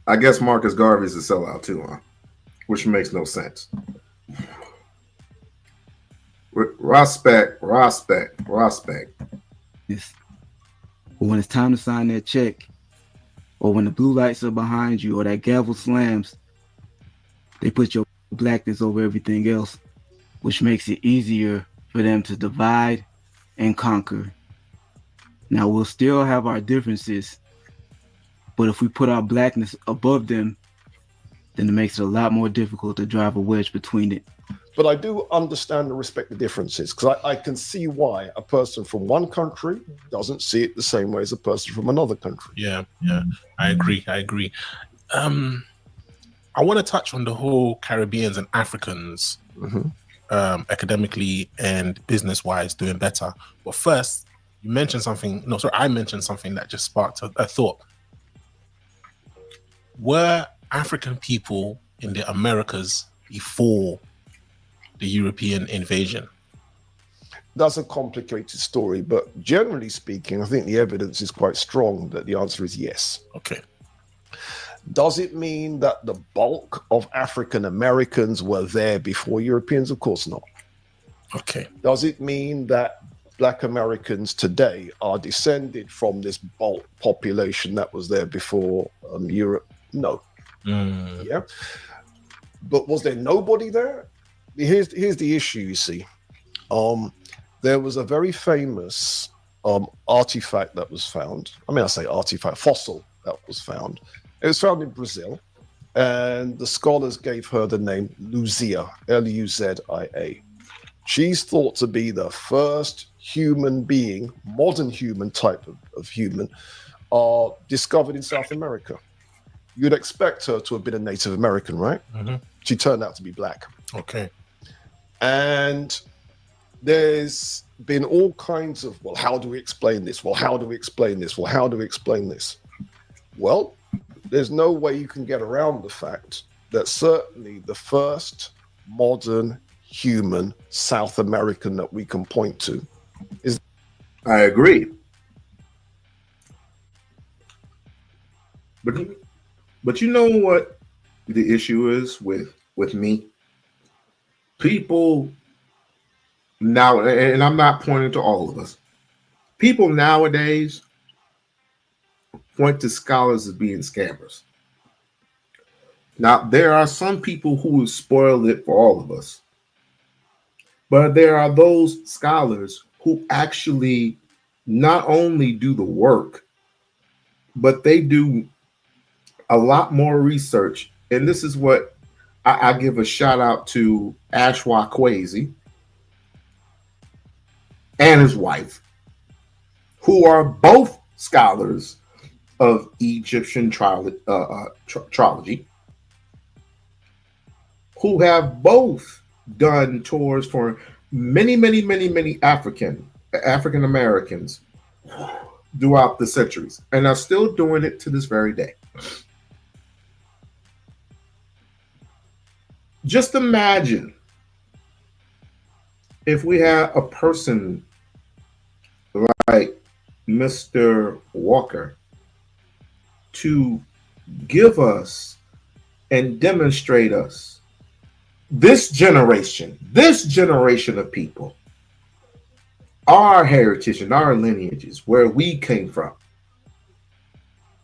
I guess Marcus Garvey is a sellout too, huh? Which makes no sense. Respect. Yes. But when it's time to sign that check, or when the blue lights are behind you, or that gavel slams, they put your blackness over everything else, which makes it easier for them to divide and conquer. Now, we'll still have our differences, but if we put our blackness above them, then it makes it a lot more difficult to drive a wedge between it. But I do understand and respect the differences, because I can see why a person from one country doesn't see it the same way as a person from another country. Yeah, I agree. I want to touch on the whole Caribbeans and Africans, academically and business-wise doing better. But first, I mentioned something that just sparked a thought. Were African people in the Americas before the European invasion? That's a complicated story, but generally speaking, I think the evidence is quite strong that the answer is yes. Okay. Does it mean that the bulk of African Americans were there before Europeans? Of course not. Okay. Does it mean that Black Americans today are descended from this bulk population that was there before Europe? No. Yeah. But was there nobody there? Here's the issue, you see. There was a very famous artifact that was found. I mean, I say artifact, fossil that was found. It was found in Brazil, and the scholars gave her the name Luzia, Luzia. She's thought to be the first human being, modern human type of human, discovered in South America. You'd expect her to have been a Native American, right? She turned out to be black. Okay. And there's been all kinds of, well, how do we explain this? Well, how do we explain this? Well, how do we explain this? Well, there's no way you can get around the fact that certainly the first modern human South American that we can point to is. I agree. But you know what the issue is with me? People now, and I'm not pointing to all of us, people nowadays point to scholars as being scammers. Now, there are some people who will spoil it for all of us, but there are those scholars who actually not only do the work, but they do a lot more research. And this is what I give a shout out to Ashwa Kwesi and his wife, who are both scholars of Egyptian trilogy, who have both done tours for many African Americans throughout the centuries, and are still doing it to this very day. Just imagine if we had a person like Mr. Walker to give us and demonstrate us, this generation of people, our heritage and our lineages, where we came from.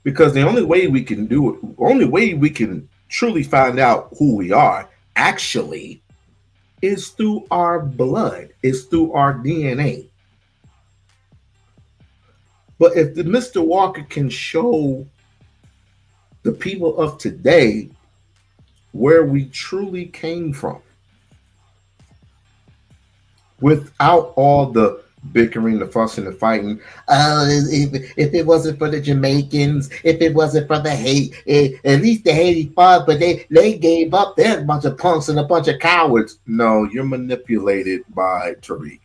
Because the only way we can do it, only way we can truly find out who we are actually is through our blood, is through our DNA. But if the Mr. Walker can show the people of today where we truly came from, without all the bickering, the fussing, the fighting. If it wasn't for the Jamaicans, if it wasn't for the hate, at least the Haiti fought, but they gave up. They're a bunch of punks and a bunch of cowards. No, you're manipulated by Tariq.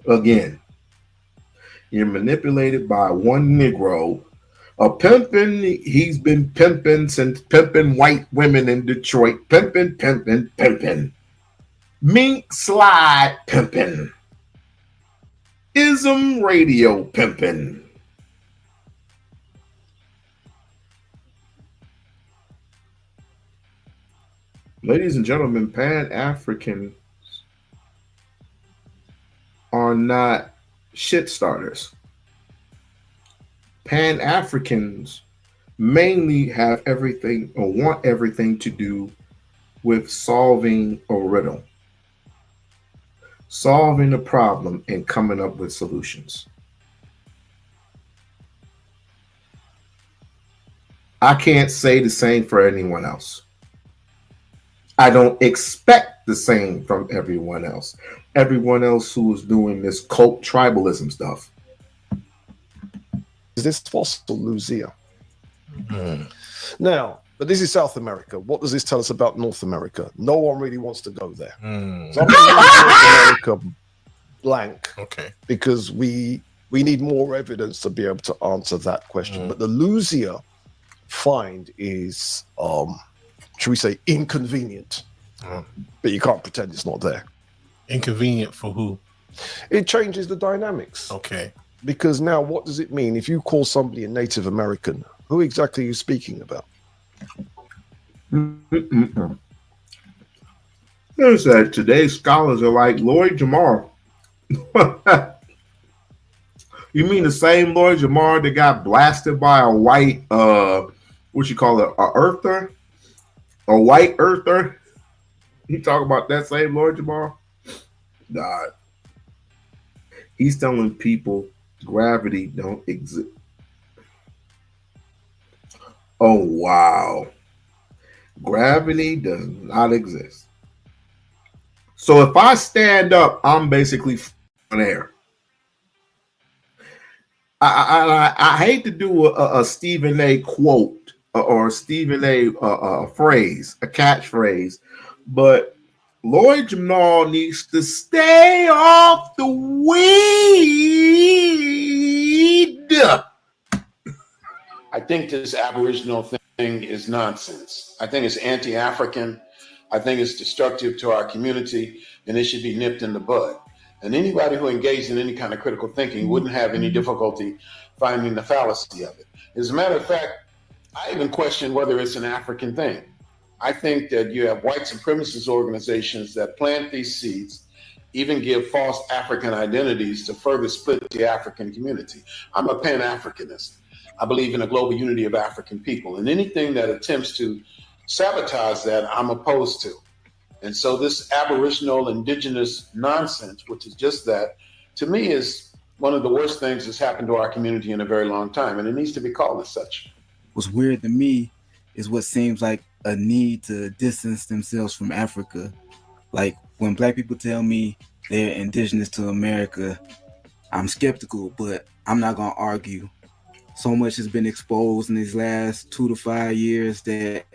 Again, you're manipulated by one Negro. A pimpin', he's been pimping since pimping white women in Detroit. Pimping. Mink slide pimping. Ism radio pimping. Ladies and gentlemen, Pan-Africans are not shit starters. Pan-Africans mainly have everything or want everything to do with solving a riddle, solving a problem, and coming up with solutions. I can't say the same for anyone else. I don't expect the same from everyone else. Everyone else who is doing this cult tribalism stuff. Is this fossil Lucia? Now, but this is South America. What does this tell us about North America? No one really wants to go there. So I'm going to leave North America blank. Okay. Because we need more evidence to be able to answer that question. But the Lucia find is, should we say, inconvenient. But you can't pretend it's not there. Inconvenient for who? It changes the dynamics. Okay. Because now what does it mean if you call somebody a Native American? Who exactly are you speaking about? There's that today's scholars are like Lloyd Jamar. You mean the same Lloyd Jamar that got blasted by a white, what you call it, a earther? A white earther? You talk about that same Lloyd Jamar? God. He's telling people gravity don't exist. Oh, wow. Gravity does not exist. So if I stand up, I'm basically on air. I hate to do a Stephen A quote or Stephen A phrase, a catchphrase, but Lloyd Jamar needs to stay off the weed. I think this Aboriginal thing is nonsense. I think it's anti-African. I think it's destructive to our community, and it should be nipped in the bud. And anybody who engaged in any kind of critical thinking wouldn't have any difficulty finding the fallacy of it. As a matter of fact, I even question whether it's an African thing. I think that you have white supremacist organizations that plant these seeds even give false African identities to further split the African community. I'm a Pan-Africanist. I believe in a global unity of African people, and anything that attempts to sabotage that, I'm opposed to. And so this aboriginal indigenous nonsense, which is just that, to me is one of the worst things that's happened to our community in a very long time, and it needs to be called as such. What's weird to me is what seems like a need to distance themselves from Africa. Like when Black people tell me they're indigenous to America, I'm skeptical, but I'm not gonna argue. So much has been exposed in these last 2 to 5 years that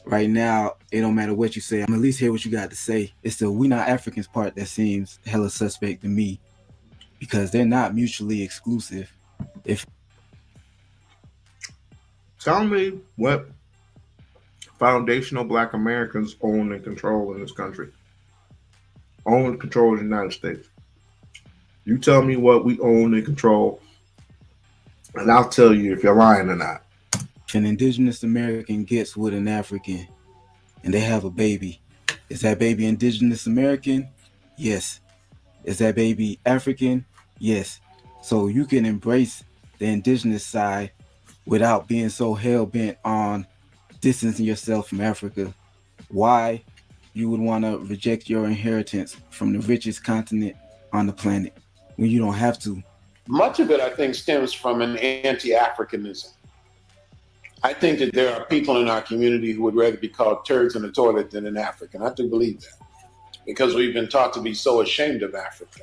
right now, it don't matter what you say. I'm at least hear what you got to say. It's the we not Africans part that seems hella suspect to me, because they're not mutually exclusive. Tell me what foundational Black Americans own and control in this country. Own and control the United States. You tell me what we own and control, and I'll tell you if you're lying or not. If an indigenous American gets with an African and they have a baby, is that baby indigenous American? Yes. Is that baby African? Yes. So you can embrace the indigenous side without being so hell-bent on distancing yourself from Africa. Why you would want to reject your inheritance from the richest continent on the planet when you don't have to? Much of it, I think, stems from an anti-Africanism. I think that there are people in our community who would rather be called turds in the toilet than an African. I do believe that, because we've been taught to be so ashamed of Africa.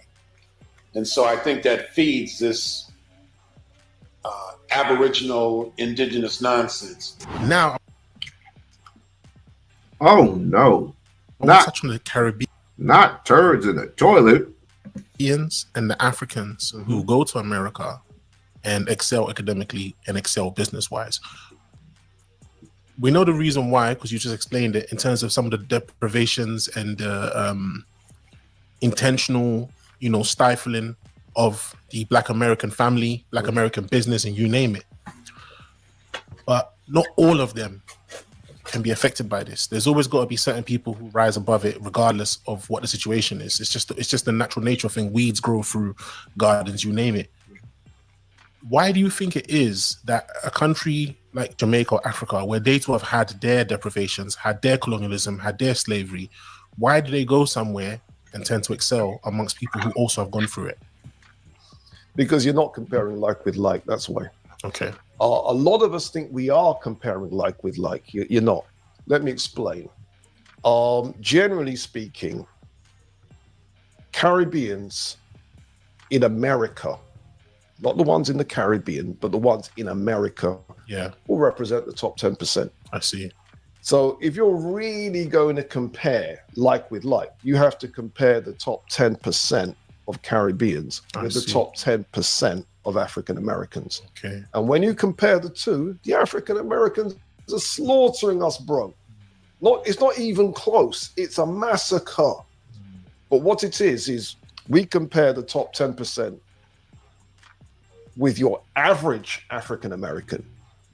And so I think that feeds this aboriginal indigenous nonsense. Now, oh no, not touching the Caribbean, not turds in the toilet. And the Africans who go to America and excel academically and excel business-wise. We know the reason why, because you just explained it, in terms of some of the deprivations and the intentional, stifling of the Black American family, Black American business, and you name it. But not all of them can be affected by this. There's always got to be certain people who rise above it, regardless of what the situation is. It's just the natural nature thing. Weeds grow through gardens, you name it. Why do you think it is that a country like Jamaica or Africa, where they too have had their deprivations, had their colonialism, had their slavery, why do they go somewhere and tend to excel amongst people who also have gone through it? Because you're not comparing like with like, that's why. Okay. A lot of us think we are comparing like with like. You're not. Let me explain. Generally speaking, Caribbeans in America, not the ones in the Caribbean, but the ones in America, will represent the top 10%. I see. So if you're really going to compare like with like, you have to compare the top 10% of Caribbeans with the top 10% of African Americans. Okay. And when you compare the two, the African Americans are slaughtering us, bro. It's not even close. It's a massacre. But what it is we compare the top 10% with your average African American.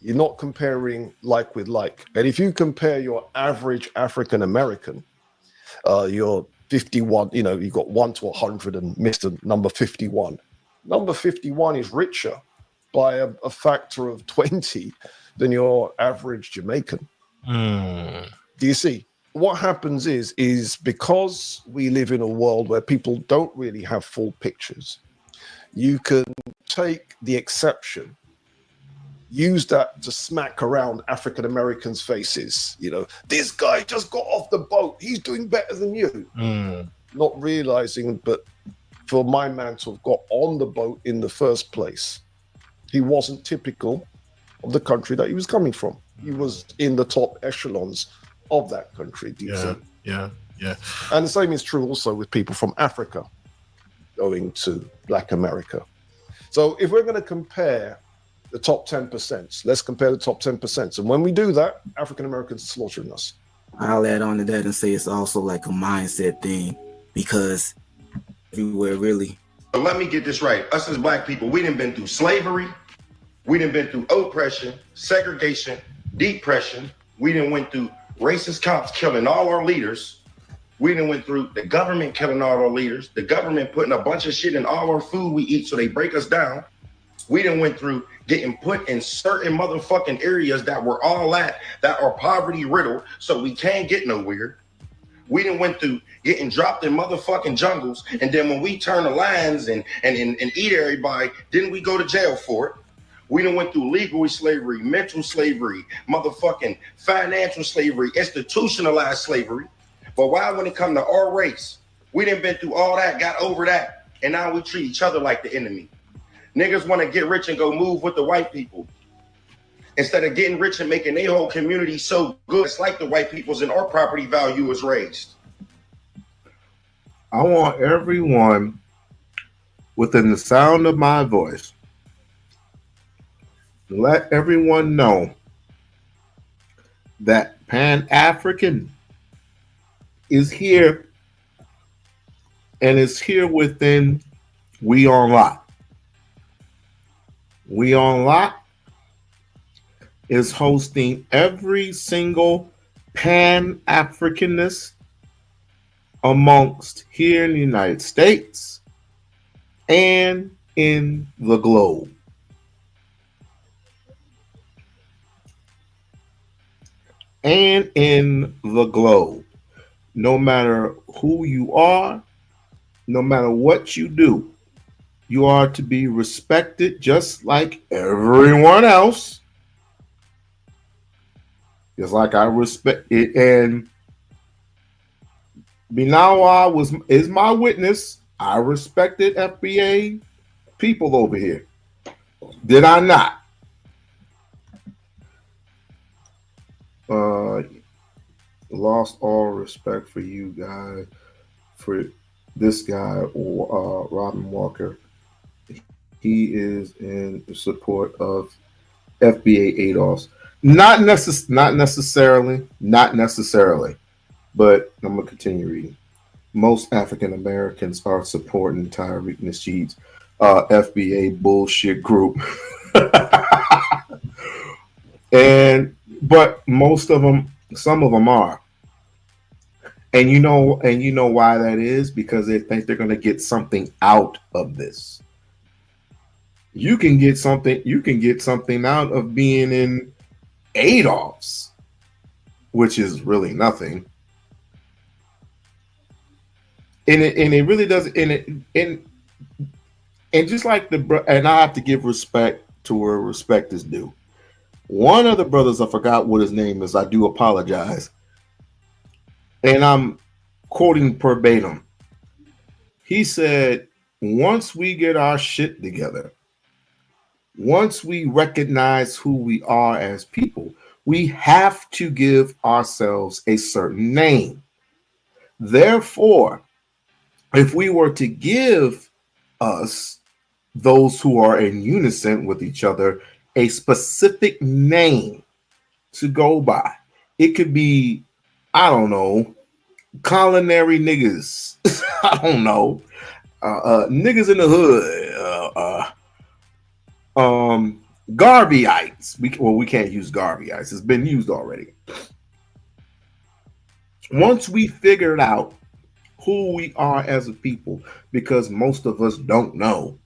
You're not comparing like with like. And if you compare your average African American, you're 51, you got 1 to 100 and Mr. number 51. Number 51 is richer by a factor of 20 than your average Jamaican. Do you see? What happens is because we live in a world where people don't really have full pictures, you can take the exception, use that to smack around African Americans' faces. This guy just got off the boat. He's doing better than you. Not realizing, but for my man to have got on the boat in the first place, he wasn't typical of the country that he was coming from. He was in the top echelons of that country. Yeah. And the same is true also with people from Africa going to Black America. So if we're going to compare the top 10%, let's compare the top 10%. And when we do that, African Americans are slaughtering us. I'll add on to that and say it's also like a mindset thing, because everywhere really. But let me get this right. Us as Black people, we done been through slavery. We done been through oppression, segregation, depression. We done went through racist cops killing all our leaders. We done went through the government killing all our leaders, the government putting a bunch of shit in all our food we eat so they break us down. We done went through getting put in certain motherfucking areas that we're all at that are poverty riddled, so we can't get nowhere. We done went through getting dropped in motherfucking jungles, and then when we turn the lions and eat everybody, didn't we go to jail for it? We done went through legal slavery, mental slavery, motherfucking financial slavery, institutionalized slavery. But why, when it come to our race, we done been through all that, got over that, and now we treat each other like the enemy. Niggas want to get rich and go move with the white people. Instead of getting rich and making their whole community so good, it's like the white people's and our property value is raised. I want everyone within the sound of my voice, let everyone know that Pan-African is here and is here within We-On-Loc. We-On-Loc is hosting every single Pan-Africanist amongst here in the United States and in the globe. And in the globe. No matter who you are, no matter what you do, you are to be respected just like everyone else. Just like I respect it. And Binawa is my witness. I respected FBA people over here. Did I not? Lost all respect for you guys, for this guy or Robin Walker. He is in support of FBA ADOS. Not necessarily, but I'm gonna continue reading. Most African Americans are supporting Tariq Nasheed's FBA bullshit group. But most of them, some of them are. And you know why that is? Because they think they're going to get something out of this. You can get something out of being in ADOS, which is really nothing. And it really does. And just like and I have to give respect to where respect is due. One of the brothers, I forgot what his name is. I do apologize. And I'm quoting verbatim. He said, once we get our shit together, once we recognize who we are as people, we have to give ourselves a certain name. Therefore, if we were to give us, those who are in unison with each other, a specific name to go by, it could be, I don't know, culinary niggas. I don't know, niggas in the hood. Garveyites. We can't use Garveyites. It's been used already. Once we figured out who we are as a people, because most of us don't know.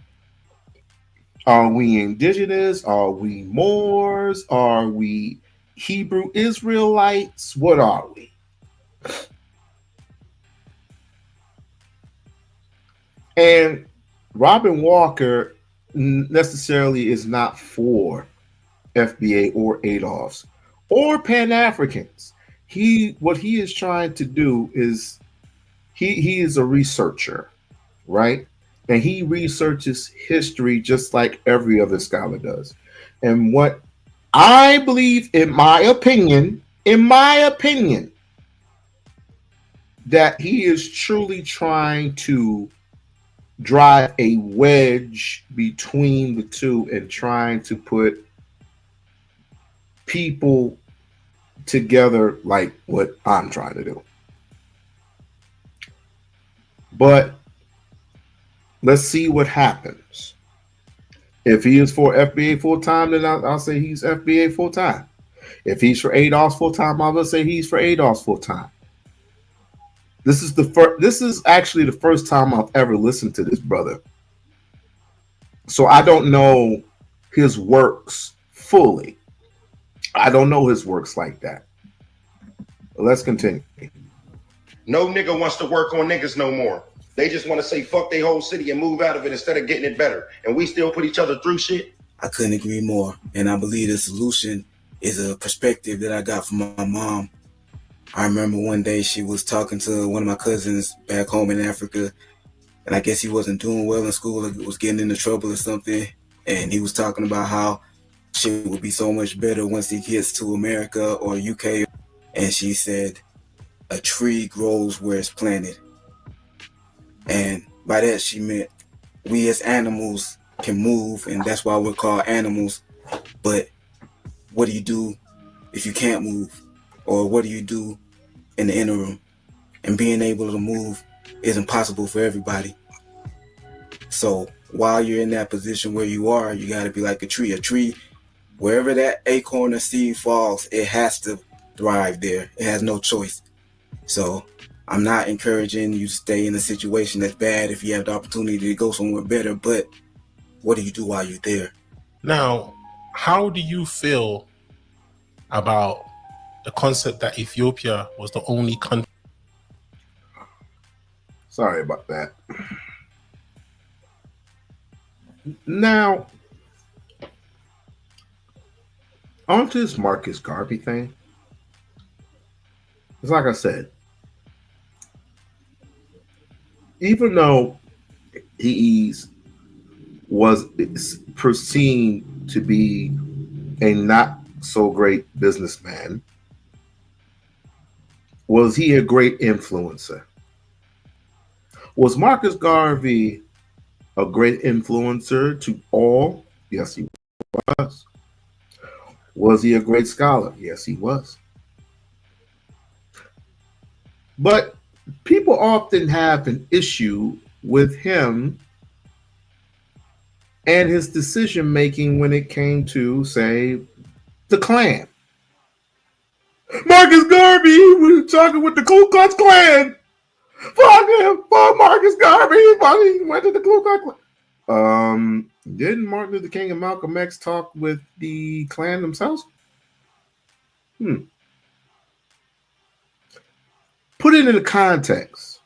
Are we indigenous? Are we Moors? Are we Hebrew Israelites? What are we? And Robin Walker necessarily is not for FBA or ADOS or Pan-Africans. What he is trying to do is he is a researcher, right? And he researches history just like every other scholar does. And what I believe, in my opinion, that he is truly trying to drive a wedge between the two and trying to put people together like what I'm trying to do. But let's see what happens. If he is for FBA full-time, then I'll say he's FBA full-time. If he's for ADOS full-time, I will say he's for ADOS full-time. This is the first. This is actually the first time I've ever listened to this brother. So I don't know his works fully. I don't know his works like that. But let's continue. No nigga wants to work on niggas no more. They just want to say fuck their whole city and move out of it instead of getting it better. And we still put each other through shit. I couldn't agree more. And I believe the solution is a perspective that I got from my mom. I remember one day she was talking to one of my cousins back home in Africa, and I guess he wasn't doing well in school, or was getting into trouble or something. And he was talking about how shit would be so much better once he gets to America or UK. And she said, a tree grows where it's planted. And by that she meant we as animals can move, and that's why we're called animals. But what do you do if you can't move? Or what do you do in the interim? And being able to move is impossible for everybody. So while you're in that position where you are, you got to be like a tree. A tree, wherever that acorn or seed falls, it has to thrive there. It has no choice. So I'm not encouraging you to stay in a situation that's bad if you have the opportunity to go somewhere better, but what do you do while you're there? Now, how do you feel about the concept that Ethiopia was the only country? Sorry about that. Now, on to this Marcus Garvey thing. It's like I said, even though he was perceived to be a not so great businessman, was he a great influencer? Was Marcus Garvey a great influencer to all? Yes, he was. Was he a great scholar? Yes, he was. But people often have an issue with him and his decision making when it came to, say, the Klan. Marcus Garvey was talking with the Ku Klux Klan. Fuck him. Fuck Marcus Garvey. He went to the Ku Klux Klan. Didn't Martin Luther King and Malcolm X talk with the Klan themselves? Put it in the context,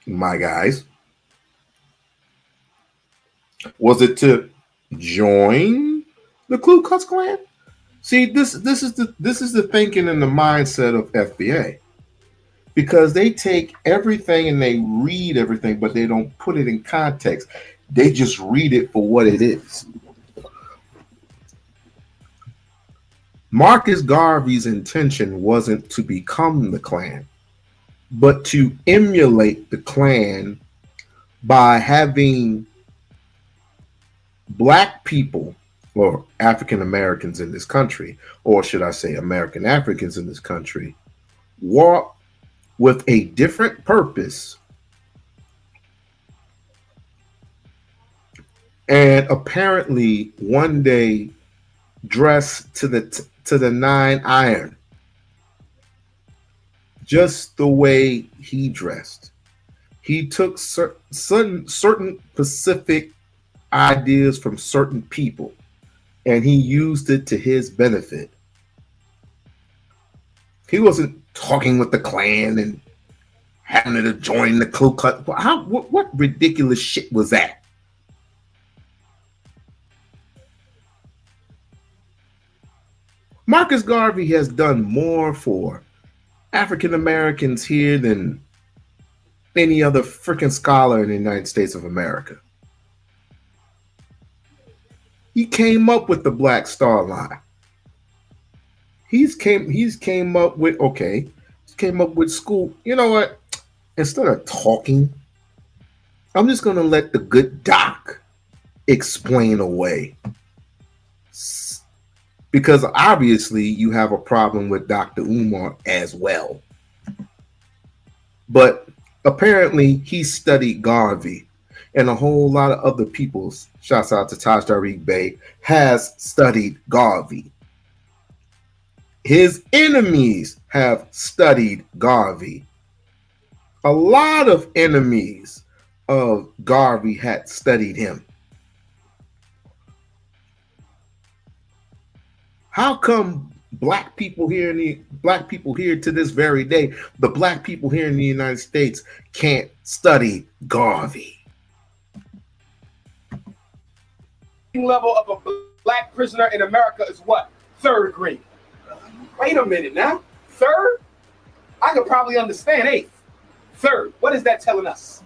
my guys. Was it to join the Ku Klux Klan? See, this is the thinking and the mindset of FBA, because they take everything and they read everything, but they don't put it in context. They just read it for what it is. Marcus Garvey's intention wasn't to become the Klan, but to emulate the Klan by having Black people, or African Americans in this country, or should I say American Africans in this country, walk with a different purpose and apparently one day dress to the 9 iron, just the way he dressed. He took certain specific ideas from certain people and he used it to his benefit. He wasn't talking with the Klan and having to join the Ku Klux. What ridiculous shit was that? Marcus Garvey has done more for African Americans here than any other freaking scholar in the United States of America. He came up with the Black Star Line. He's came up with school. You know what? Instead of talking, I'm just gonna let the good doc explain away. Because obviously you have a problem with Dr. Umar as well. But apparently he studied Garvey, and a whole lot of other people, shouts out to Taj Tariq Bey, has studied Garvey. His enemies have studied Garvey. A lot of enemies of Garvey had studied him. How come black people here to this very day, the black people here in the United States can't study Garvey? Level of a black prisoner in America is what? 3rd grade. Wait a minute now. 3rd? I could probably understand 8th. 3rd. What is that telling us?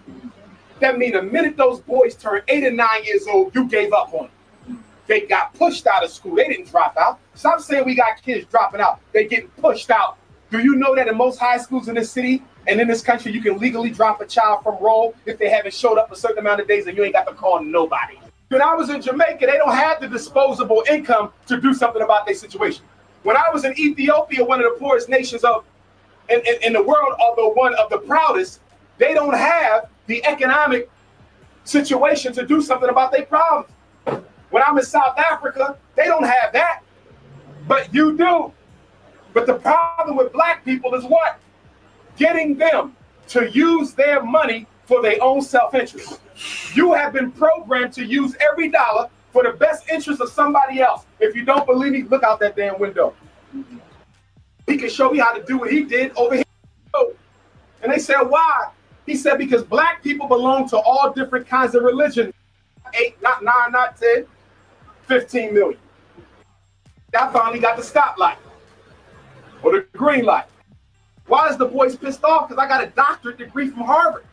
That means the minute those boys turn 8 and 9 years old, you gave up on them. They got pushed out of school. They didn't drop out. Stop saying we got kids dropping out. They're getting pushed out. Do you know that in most high schools in this city and in this country, you can legally drop a child from roll if they haven't showed up a certain amount of days and you ain't got to call nobody? When I was in Jamaica, they don't have the disposable income to do something about their situation. When I was in Ethiopia, one of the poorest nations in the world, although one of the proudest, they don't have the economic situation to do something about their problems. When I'm in South Africa, they don't have that, but you do. But the problem with black people is what? Getting them to use their money for their own self-interest. You have been programmed to use every dollar for the best interest of somebody else. If you don't believe me, look out that damn window. He can show you how to do what he did over here. And they said, why? He said, because black people belong to all different kinds of religions. 8, not 9, not 10, 15 million. I finally got the stoplight or the green light. Why is the boys pissed off? Because I got a doctorate degree from Harvard.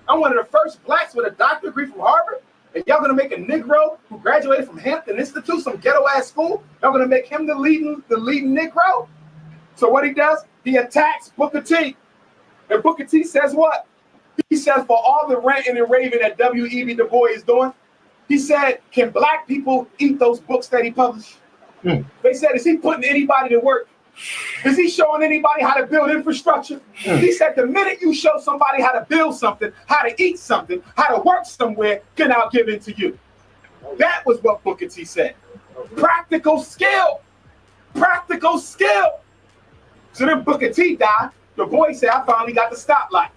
I'm one of the first blacks with a doctorate degree from Harvard. And y'all gonna make a Negro who graduated from Hampton Institute, some ghetto ass school, y'all gonna make him the leading Negro? So what he does, he attacks Booker T. And Booker T says what? He says, for all the ranting and raving that W.E.B. Du Bois is doing, he said, can black people eat those books that he published? They said, is he putting anybody to work? Is he showing anybody how to build infrastructure? He said, the minute you show somebody how to build something, how to eat something, how to work somewhere, can I give it to you? That was what Booker T said. Practical skill. Practical skill. So then Booker T died. The boy said, I finally got the stoplight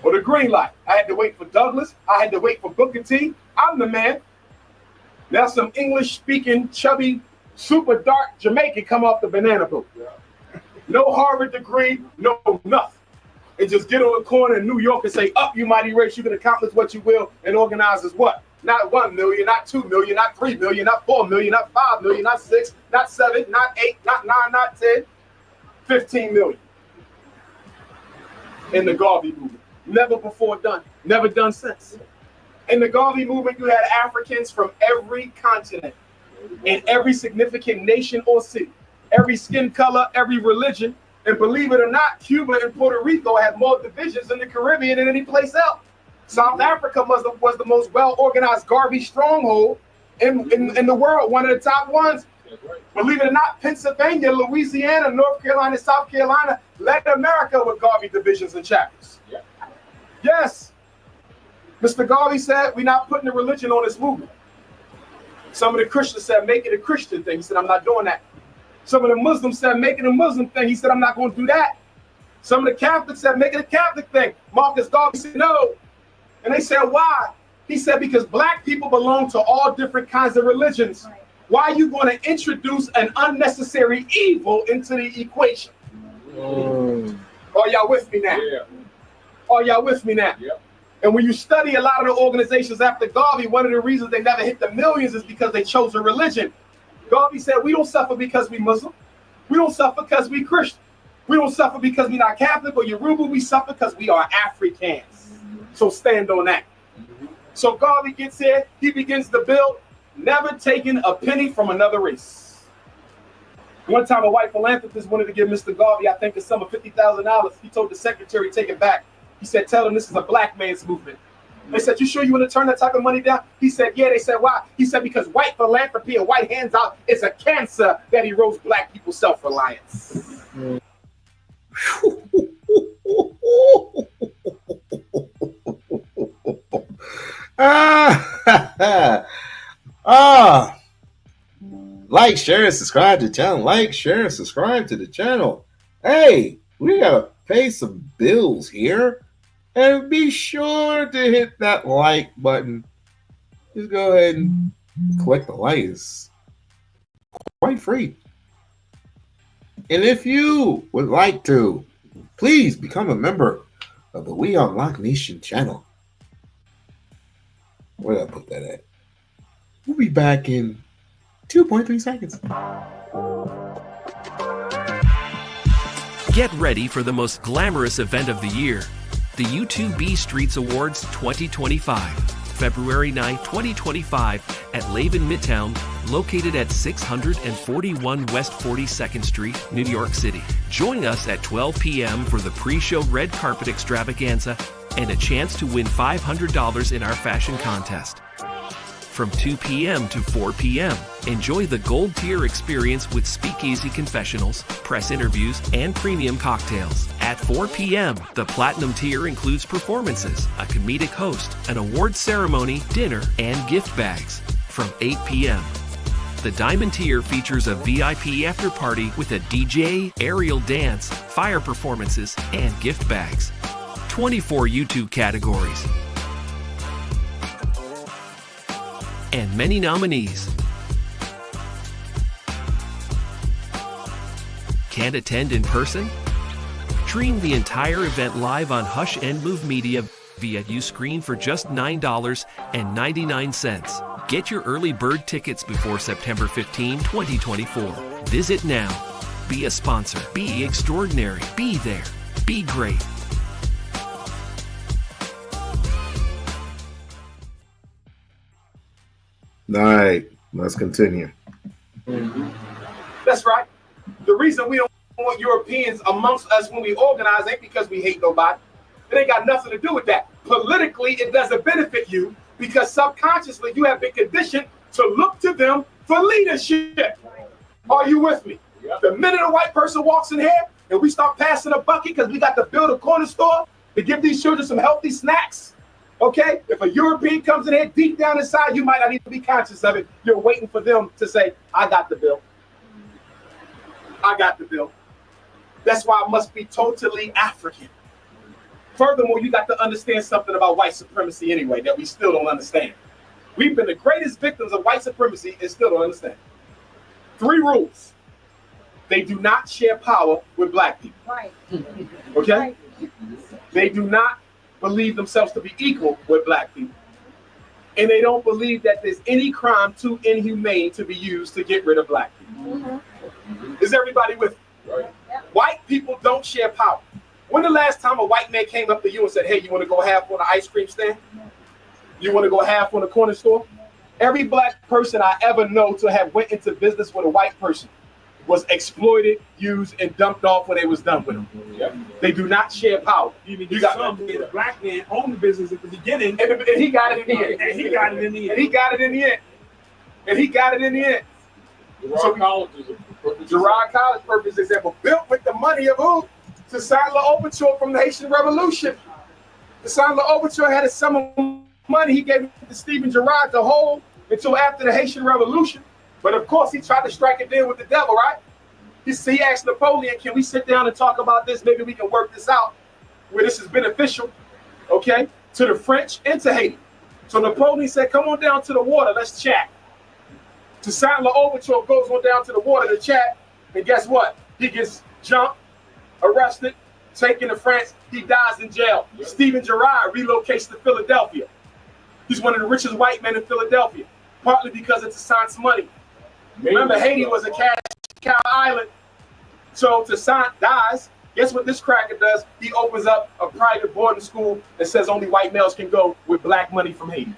or the green light. I had to wait for Douglas. I had to wait for Booker T. I'm the man. Now some English-speaking, chubby, super dark Jamaican come off the banana boat. No Harvard degree, no nothing. And just get on the corner in New York and say, up, you mighty race, you can accomplish what you will and organize as what? Not 1 million, not 2 million, not 3 million, not 4 million, not 5 million, not 6, not 7, not 8, not 9, not 10, 15 million. In the Garvey movement. Never before done, never done since. In the Garvey movement, you had Africans from every continent, in every significant nation or city, every skin color, every religion, and believe it or not, Cuba and Puerto Rico had more divisions in the Caribbean than any place else. South Africa was the most well-organized Garvey stronghold in the world, one of the top ones. Believe it or not, Pennsylvania, Louisiana, North Carolina, South Carolina led America with Garvey divisions and chapters. Yes. Mr. Garvey said, we're not putting a religion on this movement. Some of the Christians said, make it a Christian thing. He said, I'm not doing that. Some of the Muslims said, make it a Muslim thing. He said, I'm not going to do that. Some of the Catholics said, make it a Catholic thing. Marcus Garvey said, no. And they said, why? He said, because black people belong to all different kinds of religions. Why are you going to introduce an unnecessary evil into the equation? Are y'all with me now? Yeah. Are y'all with me now? Yep. And when you study a lot of the organizations after Garvey, one of the reasons they never hit the millions is because they chose a religion. Garvey said, we don't suffer because we Muslim. We don't suffer because we Christian. We don't suffer because we not Catholic or Yoruba. We suffer because we are Africans. So stand on that. So Garvey gets here. He begins to build, never taking a penny from another race. One time a white philanthropist wanted to give Mr. Garvey, I think, a sum of $50,000. He told the secretary, take it back. He said, tell them this is a black man's movement. They said, you sure you want to turn that type of money down? He said, yeah. They said, why? He said, because white philanthropy and white hands out is a cancer that erodes black people's self-reliance. Like, share, and subscribe to the channel. Like, share, and subscribe to the channel. Hey, we gotta pay some bills here. And be sure to hit that like button. Just go ahead and click the like. It's quite free. And if you would like to, please become a member of the We-On-Loc Nation channel. Where did I put that at? We'll be back in 2.3 seconds. Get ready for the most glamorous event of the year, the U2B Streets Awards 2025. February 9, 2025 at Laven Midtown, located at 641 West 42nd Street, New York City. Join us at 12 p.m. for the pre-show red carpet extravaganza and a chance to win $500 in our fashion contest. From 2 p.m. to 4 p.m., enjoy the gold tier experience with speakeasy confessionals, press interviews, and premium cocktails. At 4 p.m., the platinum tier includes performances, a comedic host, an award ceremony, dinner, and gift bags. From 8 p.m., the diamond tier features a VIP after party with a DJ, aerial dance, fire performances, and gift bags. 24 YouTube categories. And many nominees. Can't attend in person? Stream the entire event live on Hush and Move Media via Uscreen for just $9.99. Get your early bird tickets before September 15, 2024. Visit now. Be a sponsor. Be extraordinary. Be there. Be great. All right, let's continue. That's right. The reason we don't want Europeans amongst us when we organize ain't because we hate nobody. It ain't got nothing to do with that. Politically, it doesn't benefit you because subconsciously you have been conditioned to look to them for leadership. Are you with me? Yep. The minute a white person walks in here and we start passing a bucket because we got to build a corner store to give these children some healthy snacks, okay? If a European comes in here, deep down inside, you might not even be conscious of it. You're waiting for them to say, I got the bill. I got the bill. That's why I must be totally African. Furthermore, you got to understand something about white supremacy anyway that we still don't understand. We've been the greatest victims of white supremacy and still don't understand. 3 rules. They do not share power with black people. Right. Okay? Right. They do not believe themselves to be equal with black people. And they don't believe that there's any crime too inhumane to be used to get rid of black people. Mm-hmm. Is everybody with me? Right. Yep. White people don't share power. When the last time a white man came up to you and said, hey, you want to go half on the ice cream stand? You want to go half on the corner store? Every black person I ever know to have went into business with a white person was exploited, used, and dumped off when they was done with them. Yep. They do not share power. Even you got some the black man owned the business at the beginning, and he got it in the end. And he got it in the end. And he got it in the end. And he got it in the end. Gerard College, perfect example, built with the money of who? Toussaint L'Ouverture from the Haitian Revolution. Toussaint L'Ouverture had a sum of money he gave to Stephen Girard to hold until after the Haitian Revolution. But of course, he tried to strike a deal with the devil, right? He asked Napoleon, can we sit down and talk about this? Maybe we can work this out where this is beneficial, okay, to the French and to Haiti. So Napoleon said, come on down to the water, let's chat. Toussaint L'Ouverture goes on down to the water to chat, and guess what? He gets jumped, arrested, taken to France. He dies in jail. Yep. Stephen Girard relocates to Philadelphia. He's one of the richest white men in Philadelphia, partly because of Toussaint's money. Remember, Haiti was a cash cow island. So Toussaint dies. Guess what this cracker does? He opens up a private boarding school and says only white males can go with black money from Haiti.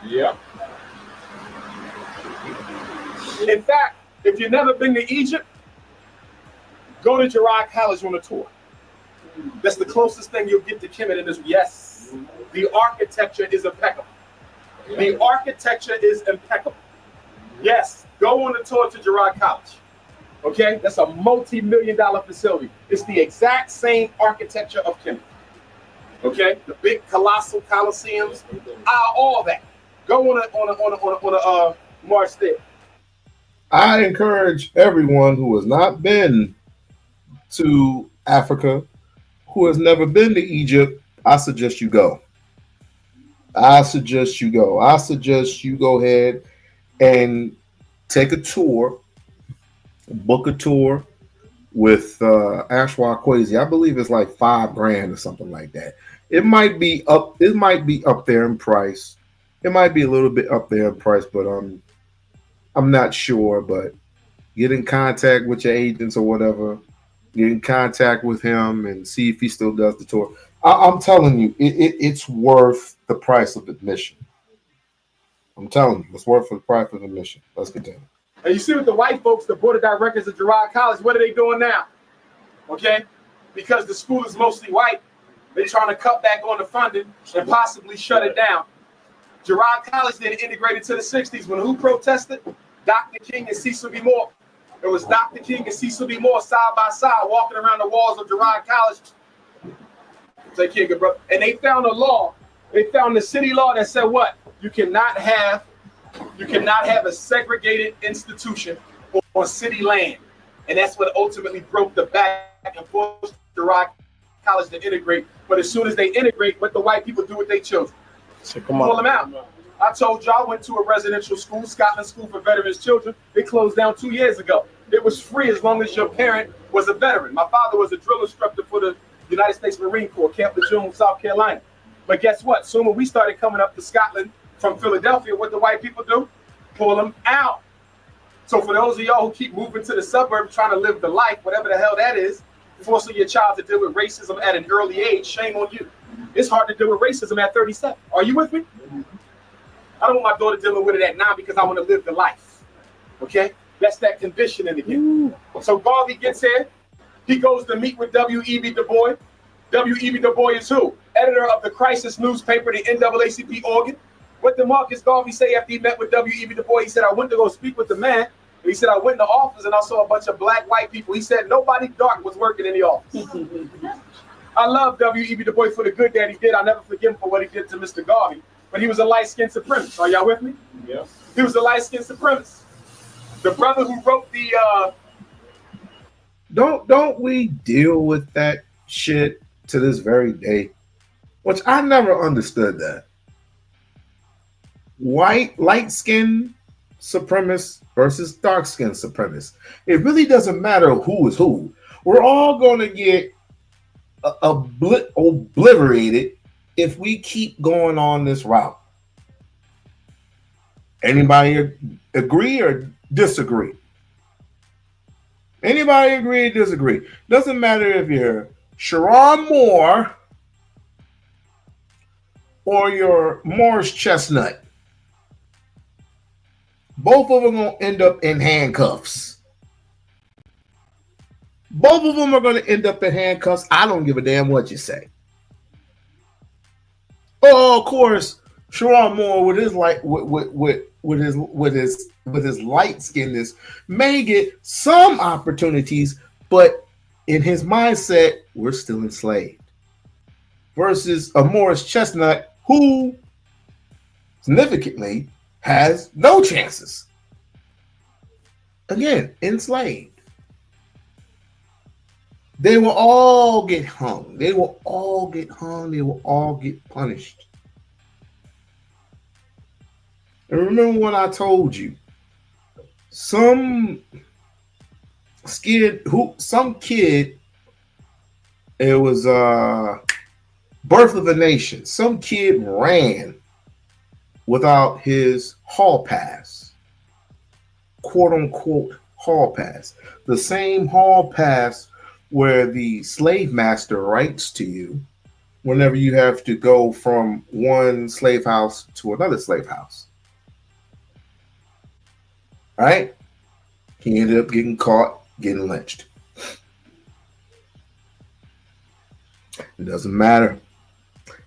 Yeah. In fact, if you've never been to Egypt, go to Gerard College on a tour. That's the closest thing you'll get to Kemet in this. Yes, the architecture is impeccable. The architecture is impeccable. Yes, go on a tour to Gerard College. Okay, that's a multi-million-dollar facility. It's the exact same architecture of Kemet. Okay, the big colossal coliseums, all that. Go on a march there. I encourage everyone who has not been to Africa, who has never been to Egypt, I suggest you go. I suggest you go. I suggest you go ahead and take a tour, book a tour with Ashwa Kwesi. I believe it's like $5,000 or something like that. It might be up. It might be up there in price. It might be a little bit up there in price, but I'm not sure. But get in contact with your agents or whatever. Get in contact with him and see if he still does the tour. I'm telling you, it's worth the price of admission. I'm telling you, it's worth the price of admission. Let's continue. And you see with the white folks, the board of directors of Girard College, what are they doing now? Okay? Because the school is mostly white, they're trying to cut back on the funding and possibly shut it down. Girard College didn't integrate into the 60s. When who protested? Dr. King and Cecil B. Moore. It was Dr. King and Cecil B. Moore side by side walking around the walls of Girard College. Say, King, bro. And they found a law. They found the city law that said what? You cannot have a segregated institution on city land. And that's what ultimately broke the back and forced Girard College to integrate. But as soon as they integrate, what the white people do with their children? Pull them out. I told you I went to a residential school, Scotland School for Veterans Children. It closed down 2 years ago. It was free as long as your parent was a veteran. My father was a drill instructor for the United States Marine Corps, Camp Lejeune, South Carolina. But guess what? Soon when we started coming up to Scotland from Philadelphia, what the white people do? Pull them out. So for those of y'all who keep moving to the suburbs trying to live the life, whatever the hell that is, forcing your child to deal with racism at an early age, shame on you. It's hard to deal with racism at 37. Are you with me? I don't want my daughter dealing with it at 9 because I want to live the life. Okay? That's that conditioning again. So Garvey gets here. He goes to meet with W.E.B. Du Bois. W.E.B. Du Bois is who? Editor of the crisis newspaper, the NAACP organ. What did Marcus Garvey say after he met with W.E.B. Du Bois? He said, I went to go speak with the man. He said, I went in the office and I saw a bunch of black, white people. He said, nobody dark was working in the office. I love W.E.B. Du Bois for the good that he did. I'll never forgive him for what he did to Mr. Garvey. But he was a light-skinned supremacist. Are y'all with me? Yeah. He was a light-skinned supremacist. The brother who wrote the... Don't we deal with that shit to this very day? Which I never understood that. Light-skinned supremacists versus dark-skinned supremacists. It really doesn't matter who is who. We're all going to get obliterated if we keep going on this route. Anybody agree or disagree? Anybody agree or disagree? Doesn't matter if you're Sharon Moore or you're Morris Chestnut. Both of them are going to end up in handcuffs. Both of them are going to end up in handcuffs. I don't give a damn what you say. Oh, of course, Sharon Moore with his light with his light skinness may get some opportunities, but in his mindset, we're still enslaved. Versus a Morris Chestnut who significantly has no chances. Again, enslaved. They will all get hung. They will all get hung. They will all get punished. And remember when I told you, some kid, it was Birth of a Nation. Some kid ran without his hall pass, quote unquote hall pass. The same hall pass where the slave master writes to you whenever you have to go from one slave house to another slave house. Right? He ended up getting caught, getting lynched. It doesn't matter.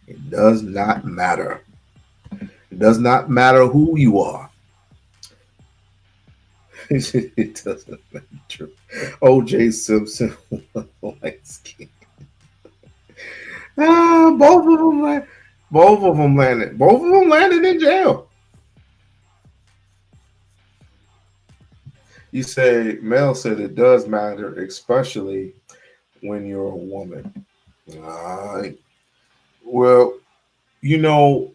It does not matter. It does not matter who you are. It doesn't matter. O.J. Simpson, light skin. Both of them landed in jail. You say, Mel said it does matter, especially when you're a woman. Well, you know,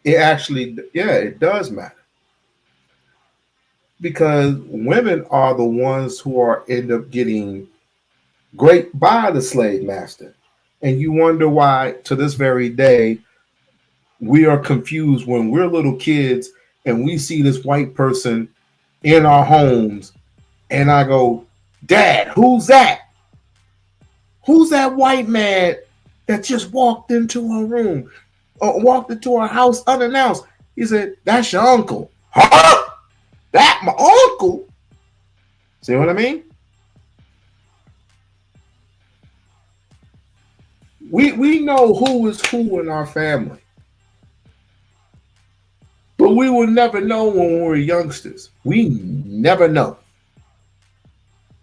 it actually, yeah, it does matter. Because women are the ones who are end up getting raped by the slave master. And you wonder why, to this very day, we are confused when we're little kids and we see this white person in our homes. And I go, Dad, who's that? Who's that white man that just walked into our room or walked into our house unannounced? He said, that's your uncle. Huh? That my uncle? See what I mean? We know who is who in our family. But we will never know when we were youngsters. We never know.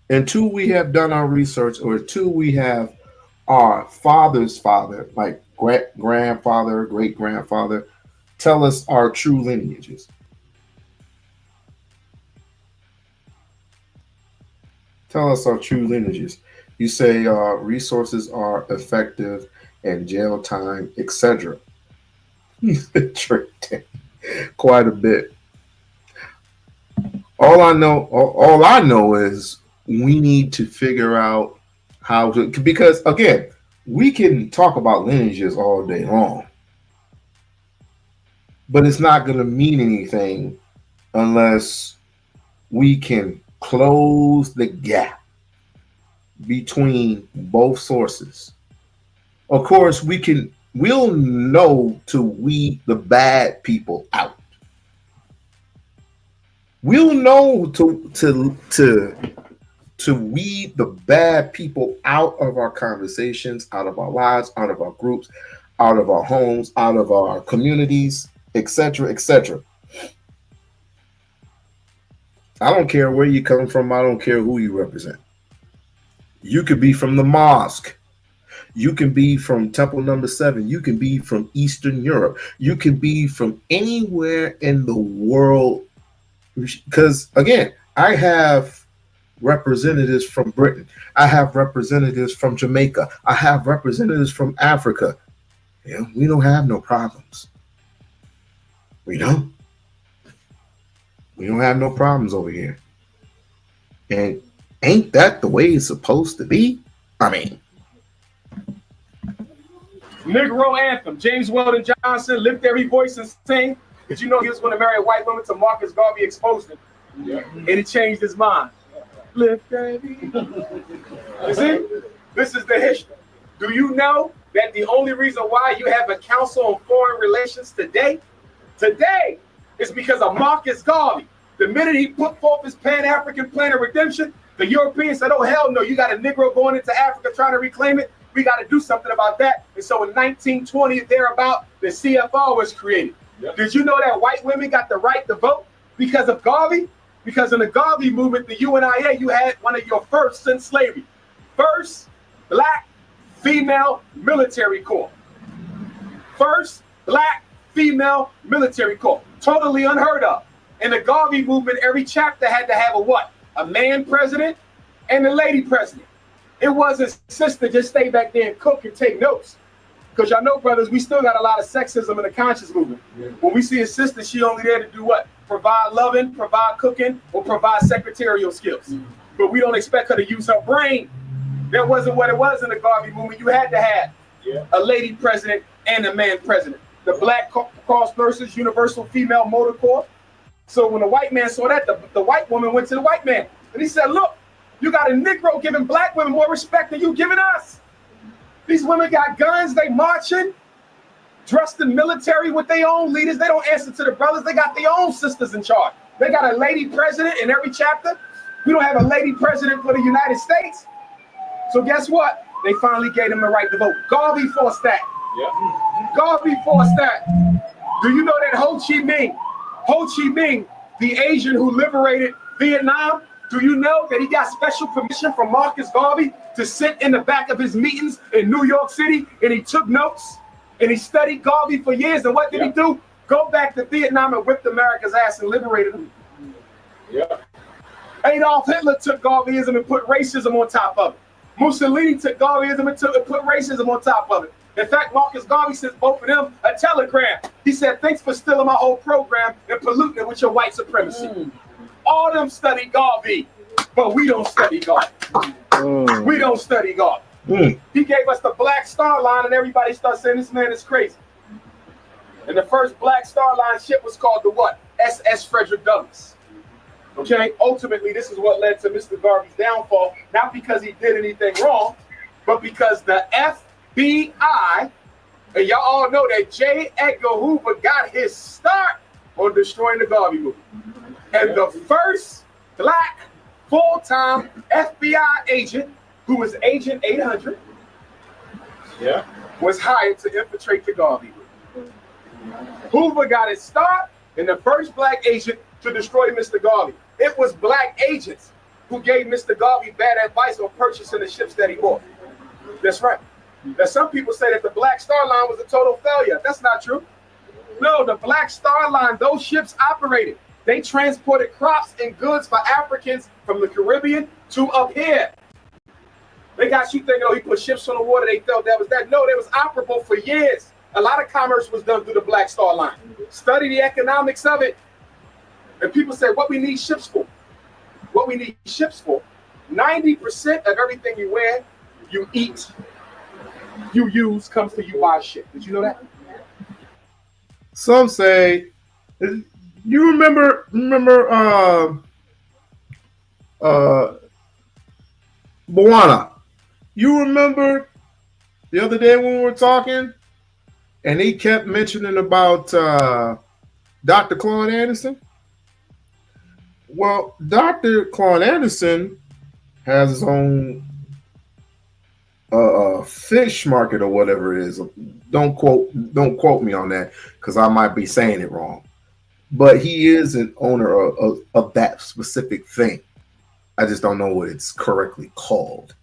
Until we have done our research or until we have our father's father, like grandfather, great-grandfather, tell us our true lineages. Tell us our true lineages. You say resources are effective and jail time, etc. Quite a bit. All I know is we need to figure out how to, because again, we can talk about lineages all day long, but it's not going to mean anything unless we can close the gap between both sources. Of course, we'll know to weed the bad people out. We'll know to weed the bad people out of our conversations, out of our lives, out of our groups, out of our homes, out of our communities, etc., etc. I don't care where you come from. I don't care who you represent. You could be from the mosque. You can be from Temple Number 7. You can be from Eastern Europe. You can be from anywhere in the world. Because, again, I have representatives from Britain. I have representatives from Jamaica. I have representatives from Africa. Yeah, we don't have no problems. We don't. We don't have no problems over here. And ain't that the way it's supposed to be? I mean, Negro anthem. James Weldon Johnson, lift every voice and sing. Did you know he was going to marry a white woman till Marcus Garvey exposed him? Yeah. And he changed his mind. Lift every. You see? This is the history. Do you know that the only reason why you have a council on foreign relations today is because of Marcus Garvey? The minute he put forth his Pan-African plan of redemption, the Europeans said, oh, hell no, you got a Negro going into Africa trying to reclaim it. We got to do something about that. And so in 1920, thereabout, the CFR was created. Yep. Did you know that white women got the right to vote because of Garvey? Because in the Garvey movement, the UNIA, you had one of your first since slavery. First black female military corps. First black female military corps. Totally unheard of. In the Garvey movement, every chapter had to have a what? A man president and a lady president. It wasn't sister just stay back there and cook and take notes. Because y'all know, brothers, we still got a lot of sexism in the conscious movement. Yeah. When we see a sister, she only there to do what? Provide loving, provide cooking, or provide secretarial skills. Mm-hmm. But we don't expect her to use her brain. That wasn't what it was in the Garvey movement. You had to have a lady president and a man president. The Black Cross Nurses Universal Female Motor Corps. So when the white man saw that, the white woman went to the white man. And he said, look, you got a Negro giving black women more respect than you giving us. These women got guns, they marching, dressed in military with their own leaders. They don't answer to the brothers. They got their own sisters in charge. They got a lady president in every chapter. We don't have a lady president for the United States. So guess what? They finally gave them the right to vote. Garvey forced that. Yeah. Garvey forced that. Do you know that Ho Chi Minh, the Asian who liberated Vietnam, do you know that he got special permission from Marcus Garvey to sit in the back of his meetings in New York City, and he took notes and he studied Garvey for years? And what did he do? Go back to Vietnam and whipped America's ass and liberated him. Yeah. Adolf Hitler took Garveyism and put racism on top of it. Mussolini took Garveyism and put racism on top of it. In fact, Marcus Garvey sent both of them a telegram. He said, thanks for stealing my whole program and polluting it with your white supremacy. All of them study Garvey, but we don't study Garvey. We don't study Garvey. He gave us the Black Star Line, and everybody starts saying this man is crazy. And the first Black Star Line ship was called the what? SS Frederick Douglass. Okay, ultimately, this is what led to Mr. Garvey's downfall, not because he did anything wrong, but because the FBI, and y'all all know that J. Edgar Hoover got his start on destroying the Garvey movement. And the first black full-time FBI agent, who was Agent 800, was hired to infiltrate the Garvey movement. Hoover got his start, and the first black agent to destroy Mr. Garvey. It was black agents who gave Mr. Garvey bad advice on purchasing the ships that he bought. That's right. Now, some people say that the Black Star Line was a total failure. That's not true. No, the Black Star Line, those ships operated. They transported crops and goods for Africans from the Caribbean to up here. They got you thinking, oh, he put ships on the water, they felt that was that. No, they was operable for years. A lot of commerce was done through the Black Star Line. Study the economics of it. And people say, what we need ships for? What we need ships for? 90% of everything you wear, you eat, you use, comes to you by ship. Did you know that? Some say, you remember Moana? You remember the other day when we were talking, and he kept mentioning about Dr. Claude Anderson? Well, Dr. Claude Anderson has his own fish market or whatever it is. Don't quote me on that because I might be saying it wrong. But he is an owner of that specific thing. I just don't know what it's correctly called.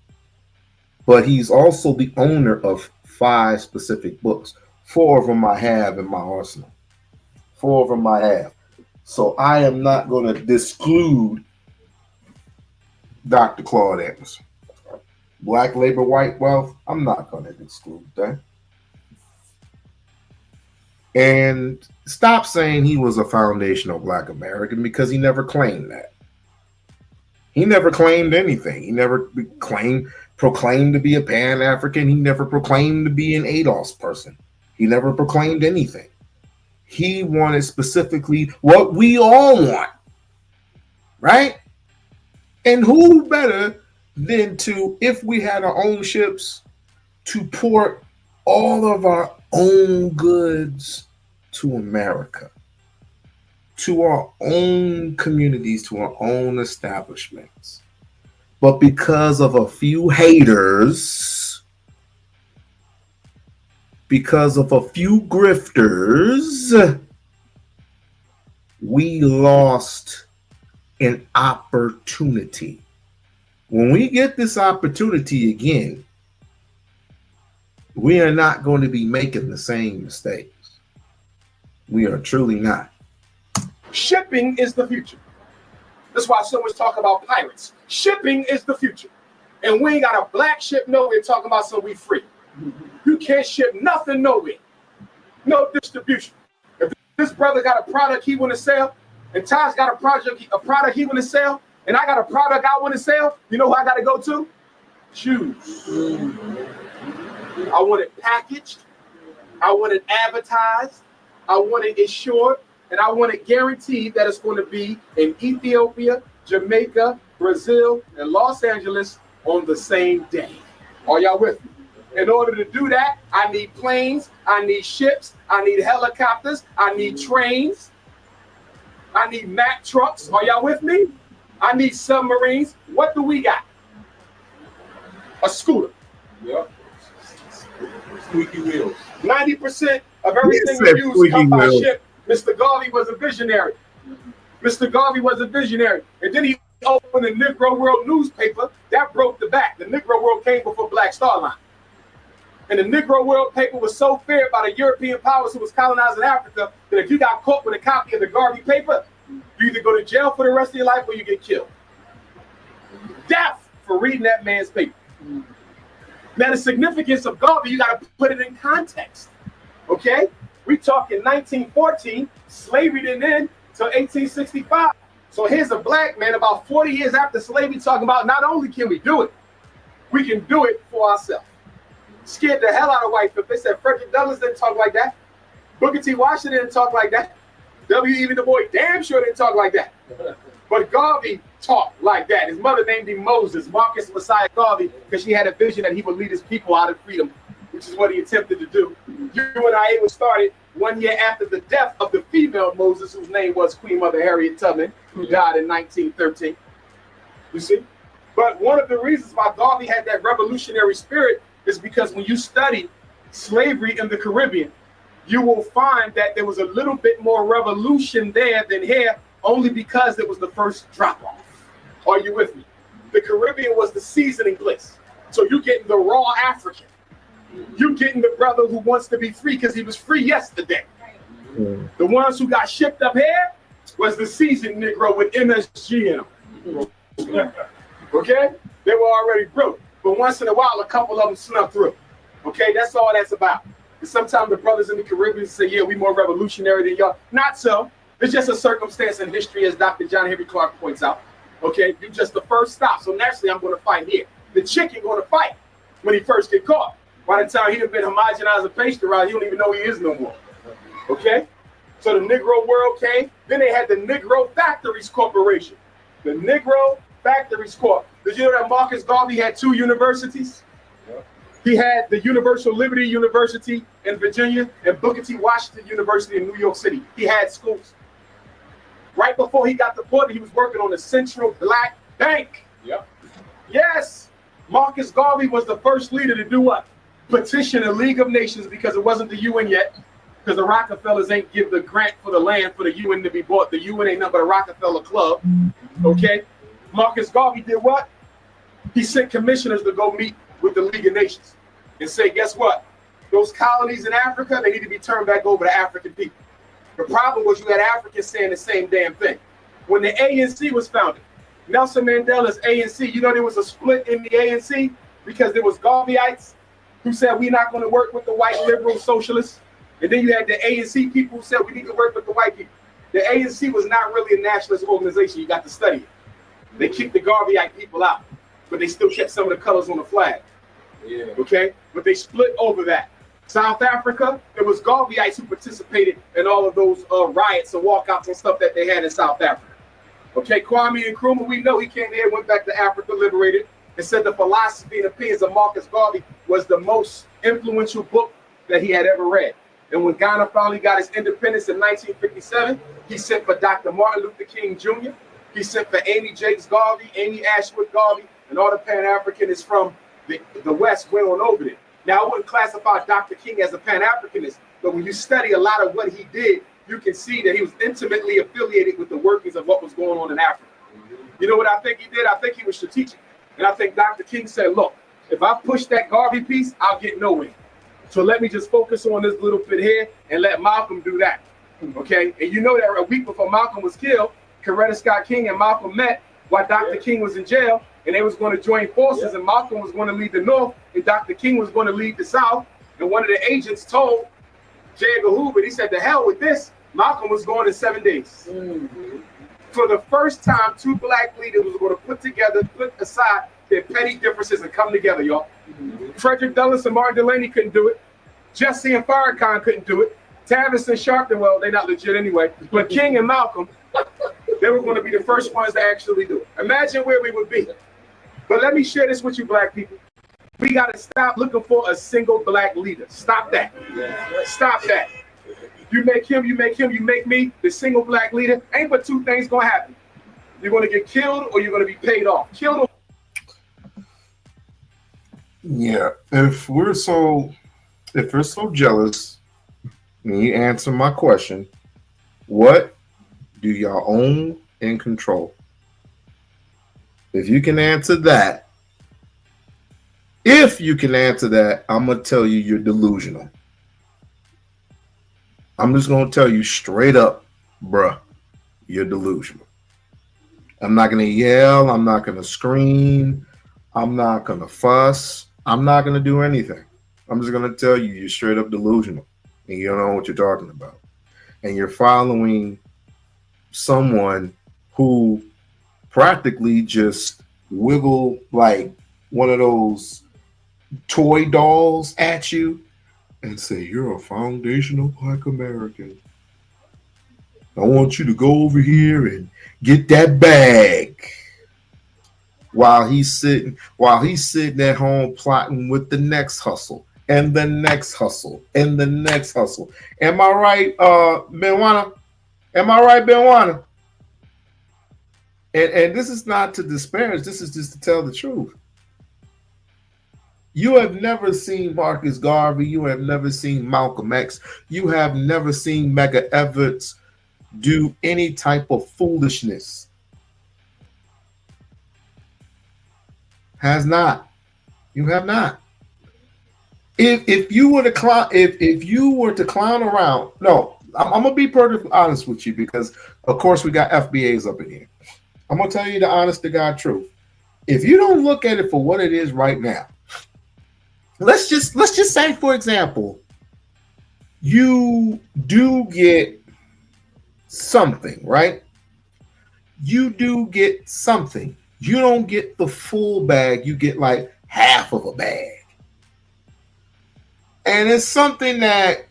But he's also the owner of 5 specific books. 4 of them I have in my arsenal. 4 of them I have. So I am not going to disclude Dr. Claude Anderson. Black labor, white wealth, I'm not going to exclude that. And stop saying he was a foundational Black American because he never claimed that. He never claimed anything. He never proclaimed to be a Pan-African. He never proclaimed to be an ADOS person. He never proclaimed anything. He wanted specifically what we all want, right? And who better than to, if we had our own ships, to port all of our own goods to America, to our own communities, to our own establishments. But because of a few haters, because of a few grifters, we lost an opportunity. When we get this opportunity again, we are not going to be making the same mistakes. We are truly not. Shipping is the future. That's why so much talk about pirates. Shipping is the future. And we ain't got a black ship nowhere talking about so we free. You can't ship nothing nowhere. No distribution. If this brother got a product he want to sell, and Taj got a product he want to sell, and I got a product I want to sell, you know who I got to go to? Shoes. I want it packaged. I want it advertised. I want it insured. And I want it guaranteed that it's going to be in Ethiopia, Jamaica, Brazil, and Los Angeles on the same day. Are y'all with me? In order to do that, I need planes, I need ships, I need helicopters, I need trains, I need Mack trucks. Are y'all with me? I need submarines. What do we got? A scooter. Yep. Squeaky wheels. 90% of everything we use comes by ship. Mr. Garvey was a visionary. Mr. Garvey was a visionary. And then he opened the Negro World newspaper. That broke the back. The Negro World came before Black Star Line. And the Negro World paper was so feared by the European powers who was colonizing Africa that if you got caught with a copy of the Garvey paper, you either go to jail for the rest of your life or you get killed. Death for reading that man's paper. Now, the significance of Garvey, you got to put it in context. Okay? We talk in 1914, slavery didn't end until 1865. So here's a black man about 40 years after slavery talking about not only can we do it, we can do it for ourselves. Scared the hell out of white people. They said Frederick Douglass didn't talk like that. Booker T. Washington didn't talk like that. W.E.B. Du Bois damn sure didn't talk like that. But Garvey talked like that. His mother named him Moses, Marcus Messiah Garvey, because she had a vision that he would lead his people out of freedom, which is what he attempted to do. UNIA was started 1 year after the death of the female Moses, whose name was Queen Mother Harriet Tubman, who died in 1913. You see? But one of the reasons why Garvey had that revolutionary spirit is because when you study slavery in the Caribbean, you will find that there was a little bit more revolution there than here, only because it was the first drop-off. Are you with me? The Caribbean was the seasoning place. So you're getting the raw African. You're getting the brother who wants to be free because he was free yesterday. The ones who got shipped up here was the seasoned Negro with MSG in them. Okay? They were already broke. But once in a while, a couple of them snuck through. Okay? That's all that's about. And sometimes the brothers in the Caribbean say, yeah, we more revolutionary than y'all. Not so. It's just a circumstance in history, as Dr. John Henry Clark points out. Okay? You're just the first stop. So naturally, I'm going to fight here. The chicken going to fight when he first get caught. By the time he'd have been homogenized and pasteurized, he don't even know he is no more. Okay? So the Negro world came. Then they had the Negro Factories Corporation. The Negro Factories Corp. Did you know that Marcus Garvey had 2 universities? He had the Universal Liberty University in Virginia and Booker T. Washington University in New York City. He had schools. Right before he got deported, he was working on the Central Black Bank. Yep. Yes. Marcus Garvey was the first leader to do what? Petition the League of Nations, because it wasn't the UN yet, because the Rockefellers ain't give the grant for the land for the UN to be bought. The UN ain't nothing but a Rockefeller club. Okay? Marcus Garvey did what? He sent commissioners to go meet with the League of Nations and say, guess what? Those colonies in Africa, they need to be turned back over to African people. The problem was you had Africans saying the same damn thing. When the ANC was founded, Nelson Mandela's ANC, you know there was a split in the ANC because there was Garveyites who said we're not going to work with the white liberal socialists. And then you had the ANC people who said we need to work with the white people. The ANC was not really a nationalist organization. You got to study it. They kicked the Garveyite people out, but they still kept some of the colors on the flag. Yeah. Okay? But they split over that. South Africa, it was Garveyites who participated in all of those riots and walkouts and stuff that they had in South Africa. Okay, Kwame Nkrumah, we know he came here, went back to Africa, liberated, and said the philosophy and opinions of Marcus Garvey was the most influential book that he had ever read. And when Ghana finally got its independence in 1957, he sent for Dr. Martin Luther King Jr., he sent for Amy Jakes Garvey, Amy Ashwood Garvey, and all the Pan-Africanists from the West went on over there. Now, I wouldn't classify Dr. King as a Pan-Africanist, but when you study a lot of what he did, you can see that he was intimately affiliated with the workings of what was going on in Africa. You know what I think he did? I think he was strategic. And I think Dr. King said, look, if I push that Garvey piece, I'll get nowhere. So let me just focus on this little bit here and let Malcolm do that. Okay? And you know that a week before Malcolm was killed, Coretta Scott King and Malcolm met while Dr. King was in jail, and they was going to join forces, and Malcolm was going to lead the North, and Dr. King was going to lead the South. And one of the agents told J. Edgar Hoover, he said, the hell with this. Malcolm was going in 7 days. For the first time, 2 black leaders was going to put aside their petty differences and come together, y'all. Frederick Douglass and Martin Delany couldn't do it. Jesse and Farrakhan couldn't do it. Tavis and Sharpton, well, they're not legit anyway. But King and Malcolm, they were going to be the first ones to actually do it. Imagine where we would be. But let me share this with you, black people. We got to stop looking for a single black leader. Stop that. Stop that. You make him, you make him, you make me the single black leader. Ain't but 2 things going to happen. You're going to get killed or you're going to be paid off. Killed or... Yeah, if we're so jealous, and you answer my question, what do y'all own and control? If you can answer that, I'm gonna tell you you're delusional. I'm just gonna tell you straight up, bruh, you're delusional. I'm not gonna yell, I'm not gonna scream, I'm not gonna fuss. I'm not going to do anything. I'm just going to tell you you're straight up delusional and you don't know what you're talking about. And you're following someone who practically just wiggle like one of those toy dolls at you and say, you're a foundational Black American. I want you to go over here and get that bag. While he's sitting at home plotting with the next hustle and the next hustle and the next hustle. Am I right, Benwana? Am I right, Benwana? And this is not to disparage, this is just to tell the truth. You have never seen Marcus Garvey, you have never seen Malcolm X, you have never seen Medgar Evers do any type of foolishness. Has not. You have not. If you were to clown, if you were to clown around, no, I'm gonna be perfectly honest with you because of course we got FBAs up in here. I'm gonna tell you the honest to God truth. If you don't look at it for what it is right now, let's just say, for example, you do get something, right? You do get something. You don't get the full bag, you get like half of a bag. And it's something that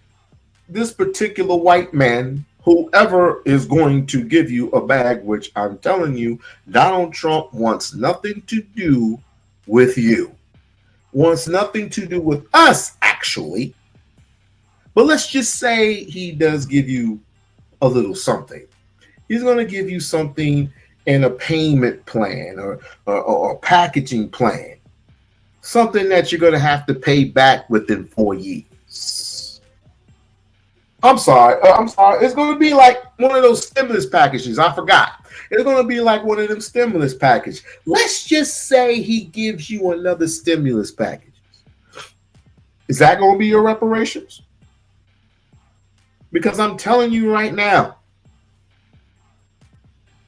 this particular white man, whoever is going to give you a bag, which I'm telling you, Donald Trump wants nothing to do with you. Wants nothing to do with us, actually. But let's just say he does give you a little something. He's going to give you something in a payment plan or packaging plan, something that you're going to have to pay back within 4 years. I'm sorry. It's going to be like one of those stimulus packages. I forgot. It's going to be like one of them stimulus packages. Let's just say he gives you another stimulus package. Is that going to be your reparations? Because I'm telling you right now,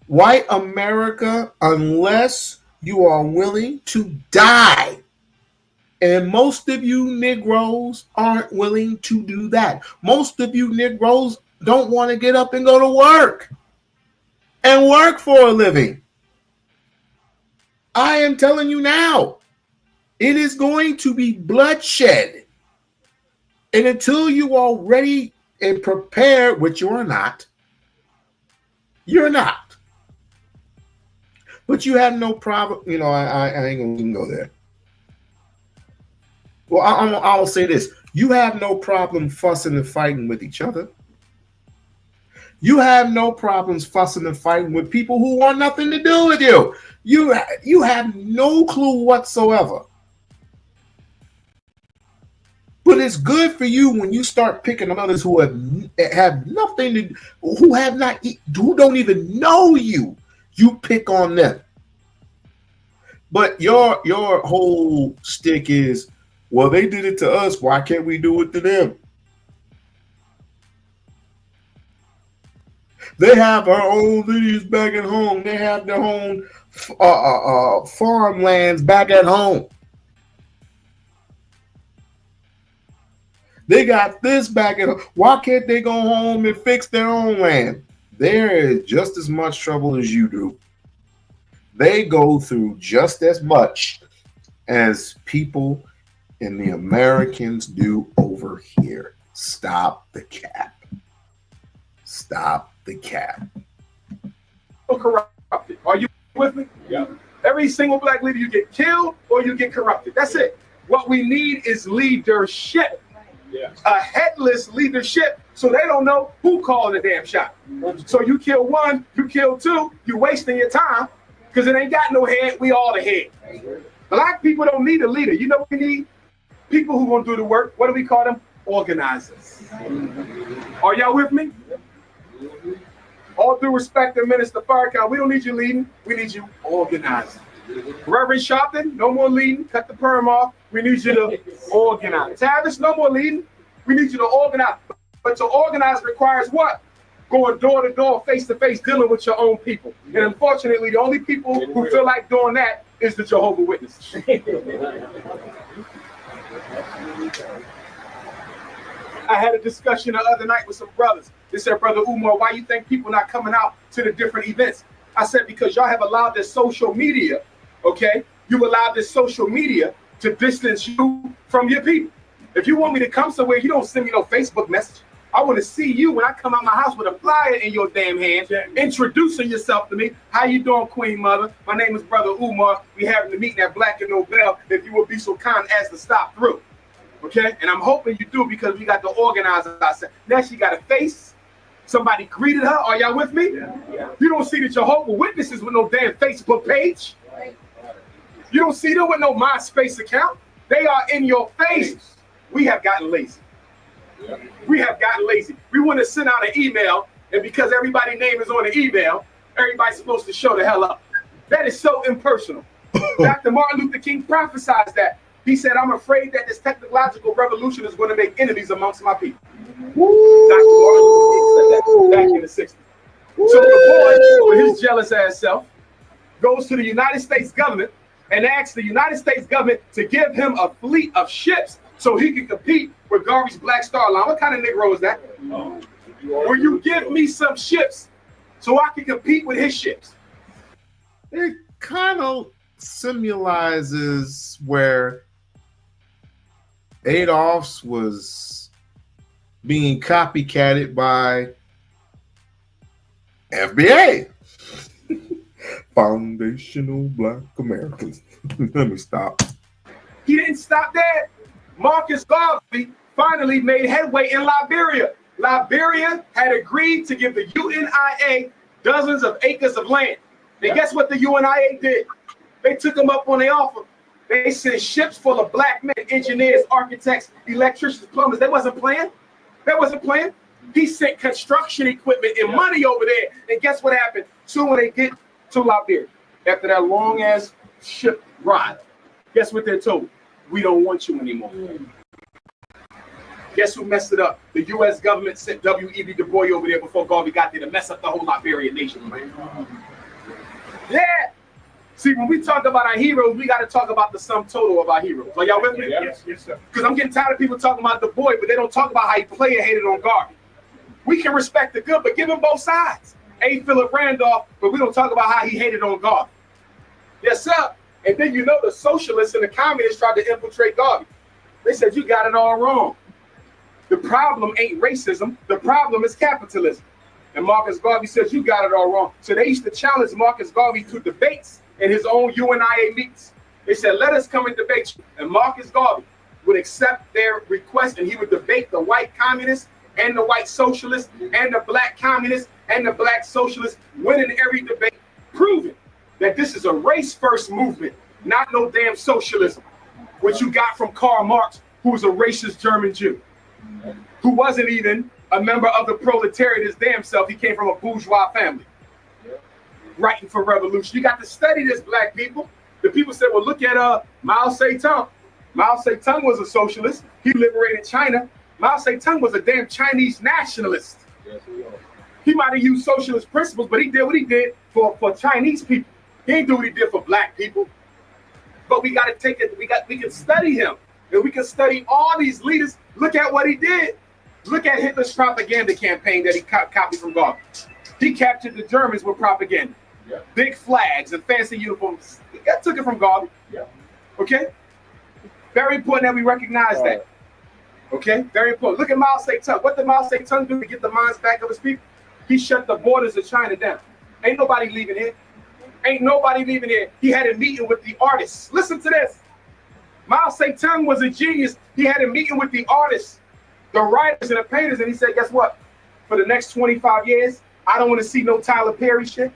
white America, unless you are willing to die, and most of you Negroes aren't willing to do that. Most of you Negroes don't want to get up and go to work and work for a living. I am telling you now, it is going to be bloodshed. And until you are ready and prepared, which you are not, you're not. But you have no problem. You know, I ain't gonna even go there. Well, I'll say this. You have no problem fussing and fighting with each other. You have no problems fussing and fighting with people who want nothing to do with you. You have no clue whatsoever. But it's good for you when you start picking on others who have nothing to, who don't even know you. You pick on them. But your whole stick is, well, they did it to us. Why can't we do it to them? They have our own lineage back at home. They have their own farmlands back at home. They got this back at home. Why can't they go home and fix their own land? There is just as much trouble as you do. They go through just as much as people and the Americans do over here. Stop the cap. Stop the cap. Corrupted. Are you with me? Yeah. Every single black leader, you get killed or you get corrupted. That's it. What we need is leadership. Yeah. A headless leadership, so they don't know who called the damn shot. So you kill one, you kill two, you wasting your time because it ain't got no head. We all the head. Black people don't need a leader. You know what we need? People who gonna do the work. What do we call them? Organizers. Are y'all with me? All due respect to Minister Farrakhan, we don't need you leading. We need you organizing. Reverend Sharpton, no more leading. Cut the perm off. We need you to organize. Tavis, no more leading. We need you to organize. But to organize requires what? Going door to door, face to face, dealing with your own people. And unfortunately, the only people who feel like doing that is the Jehovah's Witnesses. I had a discussion the other night with some brothers. They said, Brother Umar, why you think people not coming out to the different events? I said, because y'all have allowed this social media, okay? You allowed this social media to distance you from your people. If you want me to come somewhere, you don't send me no Facebook message. I want to see you when I come out my house with a flyer in your damn hand, introducing yourself to me. How you doing, Queen Mother? My name is Brother Umar. We having the meeting at Black and Nobel. If you would be so kind as to stop through, okay? And I'm hoping you do because we got to organize ourselves. Now she got a face. Somebody greeted her. Are y'all with me? Yeah. You don't see the Jehovah's Witnesses with no damn Facebook page. You don't see them with no MySpace account. They are in your face. We have gotten lazy. We have gotten lazy. We want to send out an email, and because everybody's name is on the email, everybody's supposed to show the hell up. That is so impersonal. Dr. Martin Luther King prophesied that. He said, I'm afraid that this technological revolution is going to make enemies amongst my people. Dr. Martin Luther King said that back in the 60s. So the boy, with his jealous ass self, goes to the United States government and asks the United States government to give him a fleet of ships so he can compete with Garvey's Black Star Line. What kind of Negro is that? Will you give me some ships so I can compete with his ships? It kind of symbolizes where Adolph's was being copycatted by FBA. Foundational Black Americans. Let me stop. He didn't stop there. Marcus Garvey finally made headway in Liberia. Liberia had agreed to give the UNIA dozens of acres of land. And guess what the UNIA did? They took them up on their offer. They sent ships full of black men, engineers, architects, electricians, plumbers. They wasn't playing. That wasn't playing. He sent construction equipment and money over there. And guess what happened? Soon when they get to Liberia, after that long ass ship ride, guess what they're told? We don't want you anymore. Guess who messed it up? The U.S. government sent W.E.B. Du Bois over there before Garvey got there to mess up the whole Liberian nation. Yeah. See, when we talk about our heroes, we got to talk about the sum total of our heroes. Are y'all with me? Yes, sir. Because I'm getting tired of people talking about Du Bois, but they don't talk about how he played and hated on Garvey. We can respect the good, but give him both sides. A. Philip Randolph, but we don't talk about how he hated on Garvey. Yes, sir. And then you know the socialists and the communists tried to infiltrate Garvey. They said, you got it all wrong. The problem ain't racism. The problem is capitalism. And Marcus Garvey says, you got it all wrong. So they used to challenge Marcus Garvey to debates in his own UNIA meetings. They said, let us come and debate you. And Marcus Garvey would accept their request, and he would debate the white communists and the white socialists and the black communists and the black socialists, winning every debate, proving that this is a race-first movement, not no damn socialism, which you got from Karl Marx, who was a racist German Jew, who wasn't even a member of the proletariat his damn self. He came from a bourgeois family, writing for revolution. You got to study this, black people. The people said, well, look at Mao Zedong. Mao Zedong was a socialist. He liberated China. Mao Zedong was a damn Chinese nationalist. He might have used socialist principles, but he did what he did for Chinese people. He didn't do what he did for black people. But we got to take it. We can study him, and we can study all these leaders. Look at what he did. Look at Hitler's propaganda campaign that he copied from Garvey. He captured the Germans with propaganda, big flags and fancy uniforms. He took it from Garvey. Okay, very important that we recognize that. Okay, very important. Look at Mao Zedong. What did Mao Zedong do to get the minds back of his people? He shut the borders of China down. Ain't nobody leaving here. Ain't nobody leaving here. He had a meeting with the artists. Listen to this. Mao Zedong was a genius. He had a meeting with the artists, the writers and the painters, and he said, guess what? For the next 25 years, I don't want to see no Tyler Perry shit.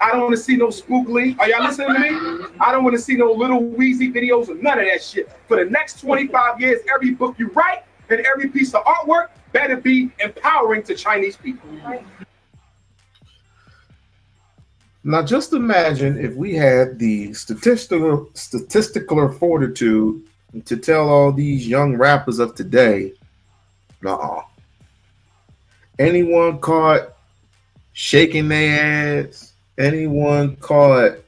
I don't want to see no Spook Lee. Are y'all listening to me? I don't want to see no Little Weezy videos or none of that shit. For the next 25 years, every book you write and every piece of artwork better be empowering to Chinese people. Now, just imagine if we had the statistical fortitude to tell all these young rappers of today, anyone caught shaking their ass, anyone caught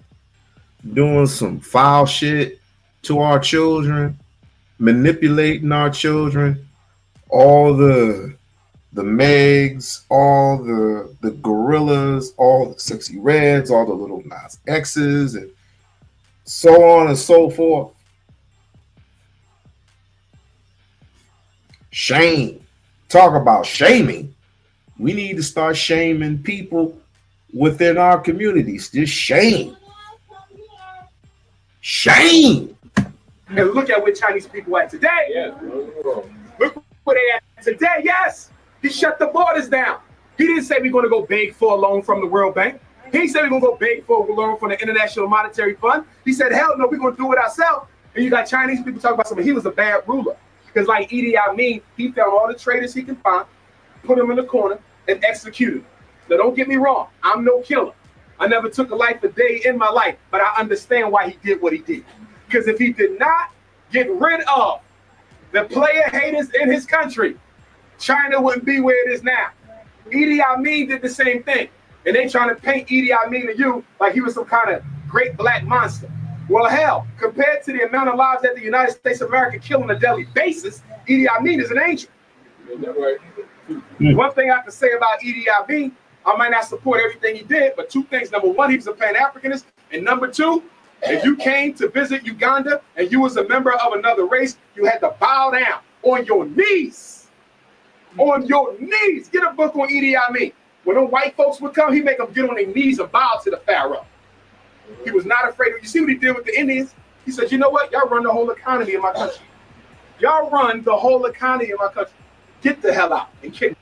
doing some foul shit to our children, manipulating our children, all the Megs, all the Gorillas, all the Sexy Reds, all the Little Nas X's, and so on and so forth. Shame. Talk about shaming. We need to start shaming people within our communities. Just shame. Shame. And look at where Chinese people at today. Yeah. Look where they at today. Yes. He shut the borders down. He didn't say we're going to go beg for a loan from the World Bank. He didn't say we're going to go beg for a loan from the International Monetary Fund. He said, hell no, we're going to do it ourselves. And you got Chinese people talking about something. He was a bad ruler. Because like Idi Amin, he found all the traitors he can find, put them in the corner, and executed them. Now, don't get me wrong. I'm no killer. I never took a life a day in my life, but I understand why he did what he did. Because if he did not get rid of the player haters in his country, China wouldn't be where it is now. Idi Amin did the same thing. And they trying to paint Idi Amin to you like he was some kind of great black monster. Well, hell, compared to the amount of lives that the United States of America kill on a daily basis, Idi Amin is an angel. One thing I can say about Idi Amin, I might not support everything he did, but two things. Number one, he was a Pan-Africanist. And number two, if you came to visit Uganda and you was a member of another race, you had to bow down on your knees. On your knees. Get a book on Idi Amin. When them white folks would come, he'd make them get on their knees and bow to the Pharaoh. He was not afraid of. You see what he did with the Indians? He said, you know what? Y'all run the whole economy in my country. Y'all run the whole economy in my country. Get the hell out and kick.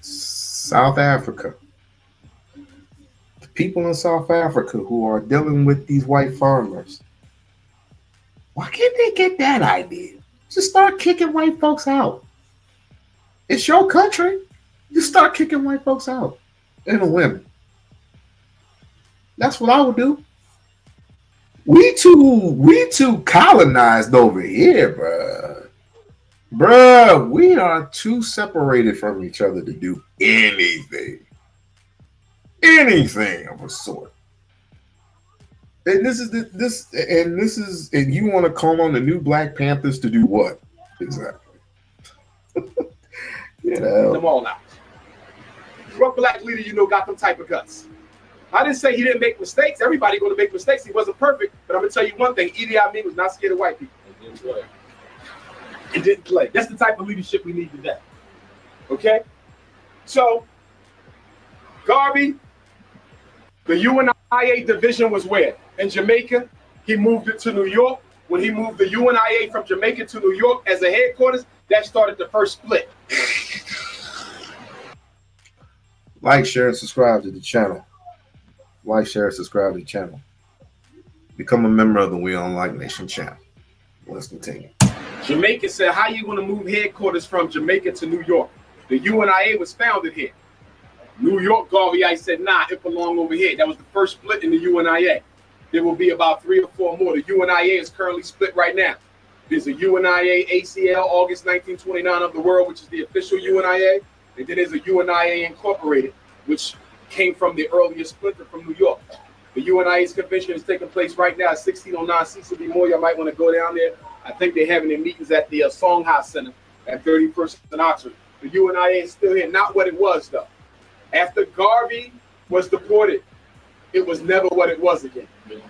South Africa. The people in South Africa who are dealing with these white farmers. Why can't they get that idea? Just start kicking white folks out. It's your country. Just start kicking white folks out. And the women. That's what I would do. We too colonized over here, bruh. Bruh, we are too separated from each other to do anything. Anything of a sort. And and you want to call on the new Black Panthers to do what? Exactly. You know. Them all out. What black leader you know got them type of guts? I didn't say he didn't make mistakes. Everybody going to make mistakes. He wasn't perfect. But I'm going to tell you one thing. Idi Amin was not scared of white people. It didn't play. That's the type of leadership we need today. Okay? So, Garvey, the UNIA division was where? In Jamaica. He moved it to New York. When he moved the UNIA from Jamaica to New York as a headquarters, that started the first split. Like, share, and subscribe to the channel. Like, share, and subscribe to the channel. Become a member of the We-On-Loc Nation channel. Let's continue. Jamaica said, how you going to move headquarters from Jamaica to New York? The UNIA was founded here. New York Garvey said, nah, it belongs over here. That was the first split in the UNIA. There will be about 3 or 4 more. The UNIA is currently split right now. There's a UNIA ACL August 1929 of the world, which is the official UNIA. And then there's a UNIA Incorporated, which came from the earlier splinter from New York. The UNIA's convention is taking place right now at 1609 Cecil B. Moore. You might want to go down there. I think they're having their meetings at the Songha Center at 31st and Oxford. The UNIA is still here. Not what it was, though. After Garvey was deported, it was never what it was again.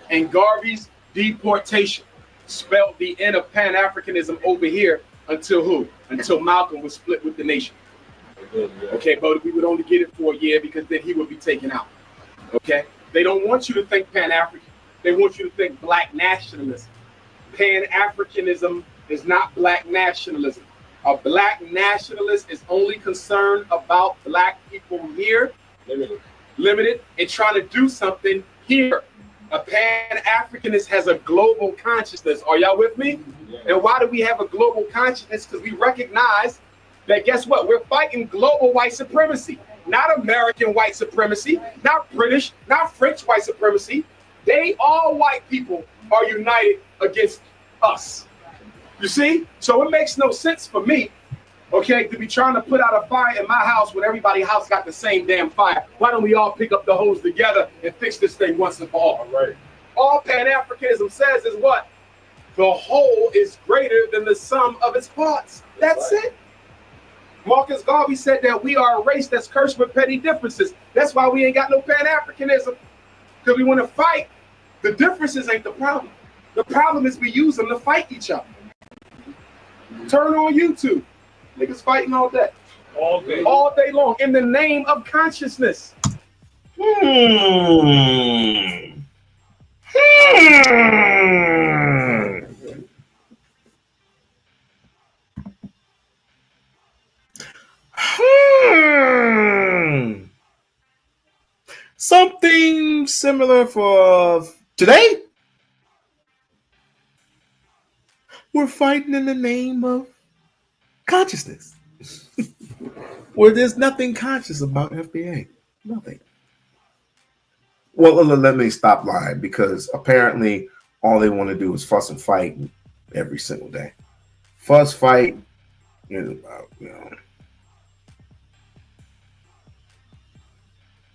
And Garvey's deportation spelled the end of Pan-Africanism over here until who? Until Malcolm was split with the nation. Okay, but we would only get it for a year because then he would be taken out. Okay? They don't want you to think Pan-African. They want you to think black nationalism. Pan-Africanism is not black nationalism. A black nationalist is only concerned about black people here, limited, and trying to do something here. A Pan-Africanist has a global consciousness. Are y'all with me? And why do we have a global consciousness? Because we recognize that, guess what? We're fighting global white supremacy, not American white supremacy, not British, not French white supremacy. They, all white people, are united against us. You see? So it makes no sense for me, okay, to be trying to put out a fire in my house when everybody's house got the same damn fire. Why don't we all pick up the hose together and fix this thing once and for all? All Pan-Africanism says is what? The whole is greater than the sum of its parts. That's it. Marcus Garvey said that we are a race that's cursed with petty differences. That's why we ain't got no Pan-Africanism. Because we want to fight. The differences ain't the problem. The problem is we use them to fight each other. Turn on YouTube. Niggas fighting all day. All day. All day long in the name of consciousness. Something similar for today. We're fighting in the name of consciousness. Where there's nothing conscious about FBA. Nothing. Well, let me stop lying, because apparently all they want to do is fuss and fight every single day. Fuss, fight,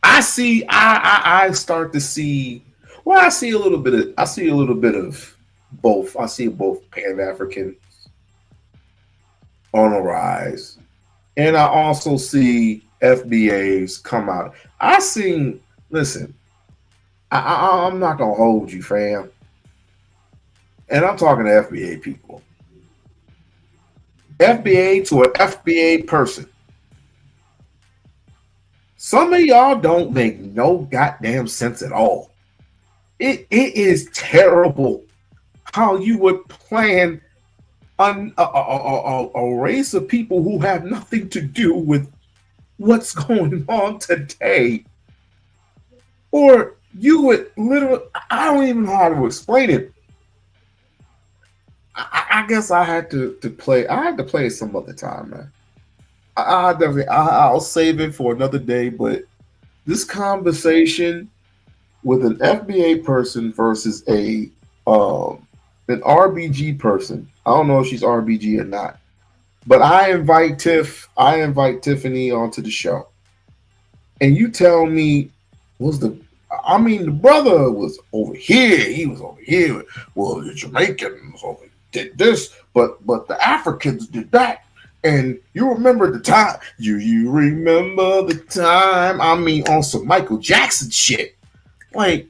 I start to see, well, I see a little bit of both. I see both Pan-Africans on a rise, and I also see FBAs come out. Listen, I'm not gonna hold you, fam, and I'm talking to FBA people. FBA to an FBA person. Some of y'all don't make no goddamn sense at all. It is terrible how you would plan a race of people who have nothing to do with what's going on today. Or you would literally, I don't even know how to explain it. I guess I had to play it some other time, man. I'll save it for another day, but this conversation with an FBA person versus an RBG person, I don't know if she's RBG or not, but I invite Tiffany onto the show, and you tell me the brother was over here, he was over here. Well, the Jamaicans did this, but the Africans did that. And you remember the time? You remember the time? I mean, on some Michael Jackson shit. Like,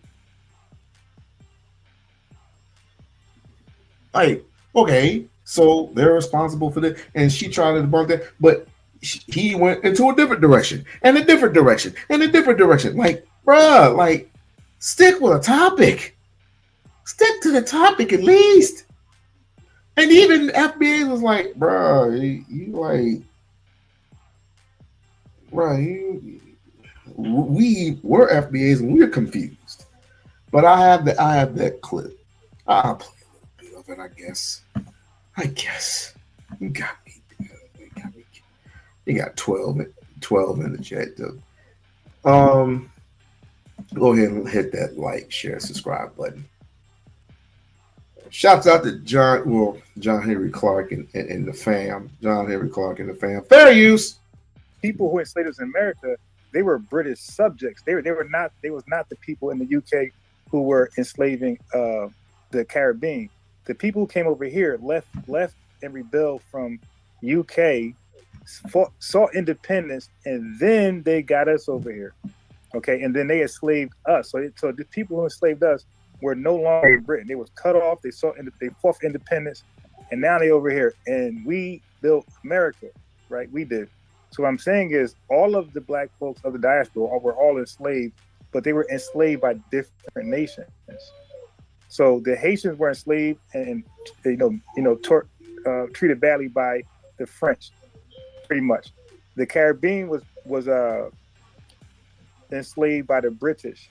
okay, so they're responsible for this, and she tried to debunk that, but he went into a different direction, and a different direction, and a different direction. Like, bruh, like, stick with a topic. Stick to the topic at least. And even FBA was like, bro, we're FBAs and we're confused. But I have that clip. I'll play a little bit of it, I guess. You got me. You got 12 in the chat, though. Go ahead and hit that like, share, subscribe button. Shouts out to John Henry Clark and the fam. John Henry Clark and the fam. Fair use. People who enslaved us in America, they were British subjects. They was not the people in the UK who were enslaving the Caribbean. The people who came over here left and rebelled from UK, saw independence, and then they got us over here. Okay, and then they enslaved us. So the people who enslaved us were no longer in Britain. They was cut off. They fought for independence, and now they over here. And we built America, right? We did. So what I'm saying is, all of the black folks of the diaspora were all enslaved, but they were enslaved by different nations. So the Haitians were enslaved and treated badly by the French, pretty much. The Caribbean was enslaved by the British,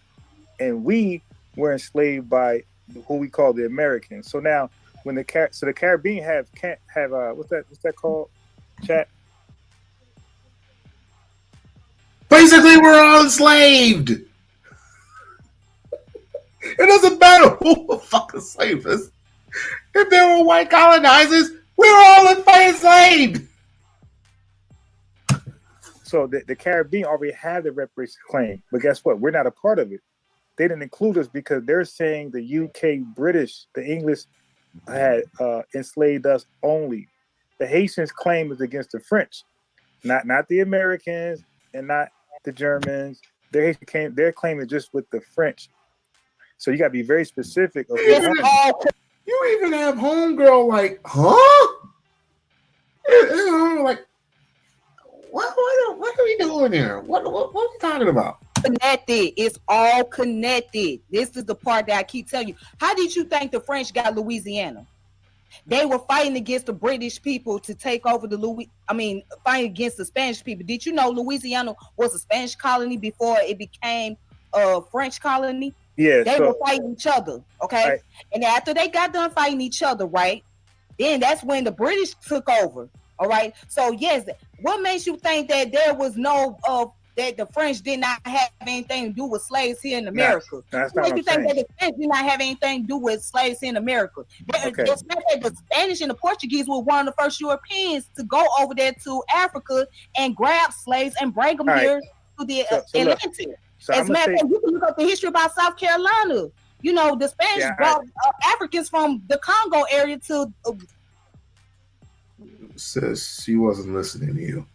and we were enslaved by who we call the Americans. So now, when the Caribbean have what's that called? Chat. Basically, we're all enslaved. It doesn't matter who the fuck enslaved us. If there were white colonizers, we were all enslaved. So the Caribbean already had the reparations claim, but guess what? We're not a part of it. They didn't include us because they're saying the UK, British, the English had enslaved us only. The Haitians' claim is against the French, not the Americans and not the Germans. Their claim is just with the French. So you got to be very specific. Of You even have homegirl like, huh? Like, what are we doing here? What are we talking about? Connected. It's all connected. This is the part that I keep telling you. How did you think the French got Louisiana? They were fighting against the British people to take over fighting against the Spanish people. Did you know Louisiana was a Spanish colony before it became a French colony? Yeah, they were fighting each other, okay? Right. And after they got done fighting each other, right, then that's when the British took over, all right? So, yes, what makes you think that there was that the French did not have anything to do with slaves here in America? That's what not makes you think that the French did not have anything to do with slaves here in America? Okay. It's not that the Spanish and the Portuguese were one of the first Europeans to go over there to Africa and grab slaves and bring them here to the Atlantic. As a matter of fact, you can look up the history about South Carolina. You know, the Spanish brought Africans from the Congo area to. Sis, he wasn't listening to you.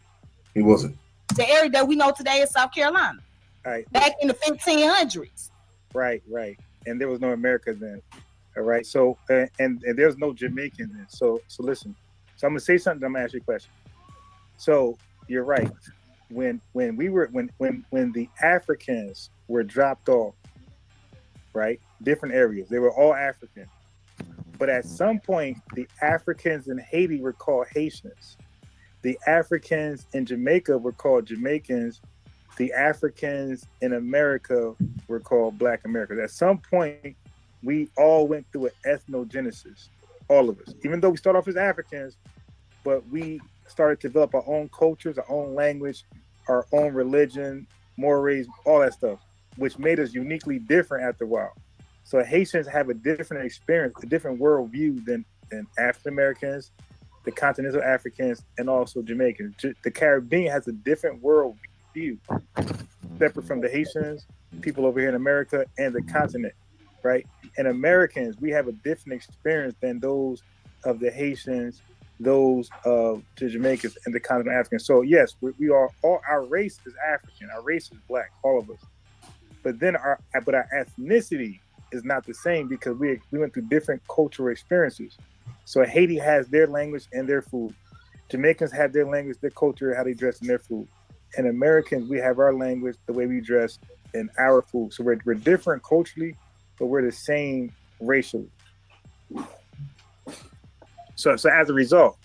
He wasn't. The area that we know today is South Carolina. Right. Back in the 1500s. Right. And there was no America then. All right. So and there's no Jamaican then. So listen. So I'm gonna say something. I'm gonna ask you a question. So you're right. When the Africans were dropped off, right, different areas, they were all African, but at some point the Africans in Haiti were called Haitians, the Africans in Jamaica were called Jamaicans, the Africans in America were called Black Americans. At some point we all went through an ethnogenesis, all of us, even though we start off as Africans, but we started to develop our own cultures, our own language, our own religion, mores, all that stuff, which made us uniquely different after a while. So Haitians have a different experience, a different worldview than African Americans, the continental Africans, and also Jamaicans. The Caribbean has a different worldview, separate from the Haitians, people over here in America, and the continent, right? And Americans, we have a different experience than those of the Haitians, those of the Jamaicans, and the continental Africans. So yes, we are all, our race is African, our race is Black, all of us. But then our ethnicity is not the same because we went through different cultural experiences. So Haiti has their language and their food. Jamaicans have their language, their culture, how they dress, and their food. And Americans, we have our language, the way we dress, and our food. So we're different culturally, but we're the same racially. So as a result,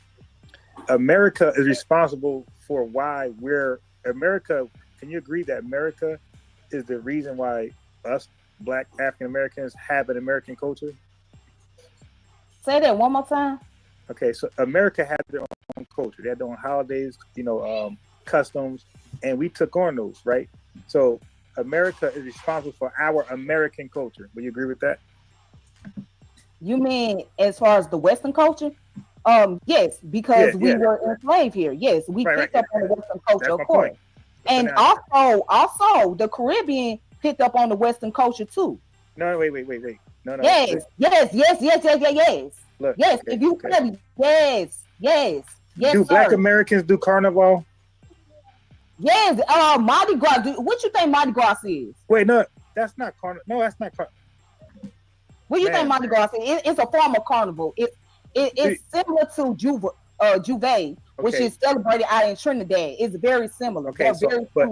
America is responsible for why America. Can you agree that America is the reason why us Black African Americans have an American culture? Say that one more time. Okay, so America had their own culture. They had their own holidays, customs, and we took on those, right? So America is responsible for our American culture. Will you agree with that? You mean as far as the Western culture? Yes, because we were enslaved here. Yes, we picked up on the Western culture, of course. And also the Caribbean picked up on the Western culture too. No, wait. No. Yes. Look, yes, if you study, yes. Do Black Americans do Carnival? Yes, Mardi Gras. What you think Mardi Gras is? Wait, no, that's not Carnival. No, that's not Carnival. What do you think Mardi Gras is? It's a form of carnival. It's similar to Juve, which is celebrated out in Trinidad. It's very similar. Okay, but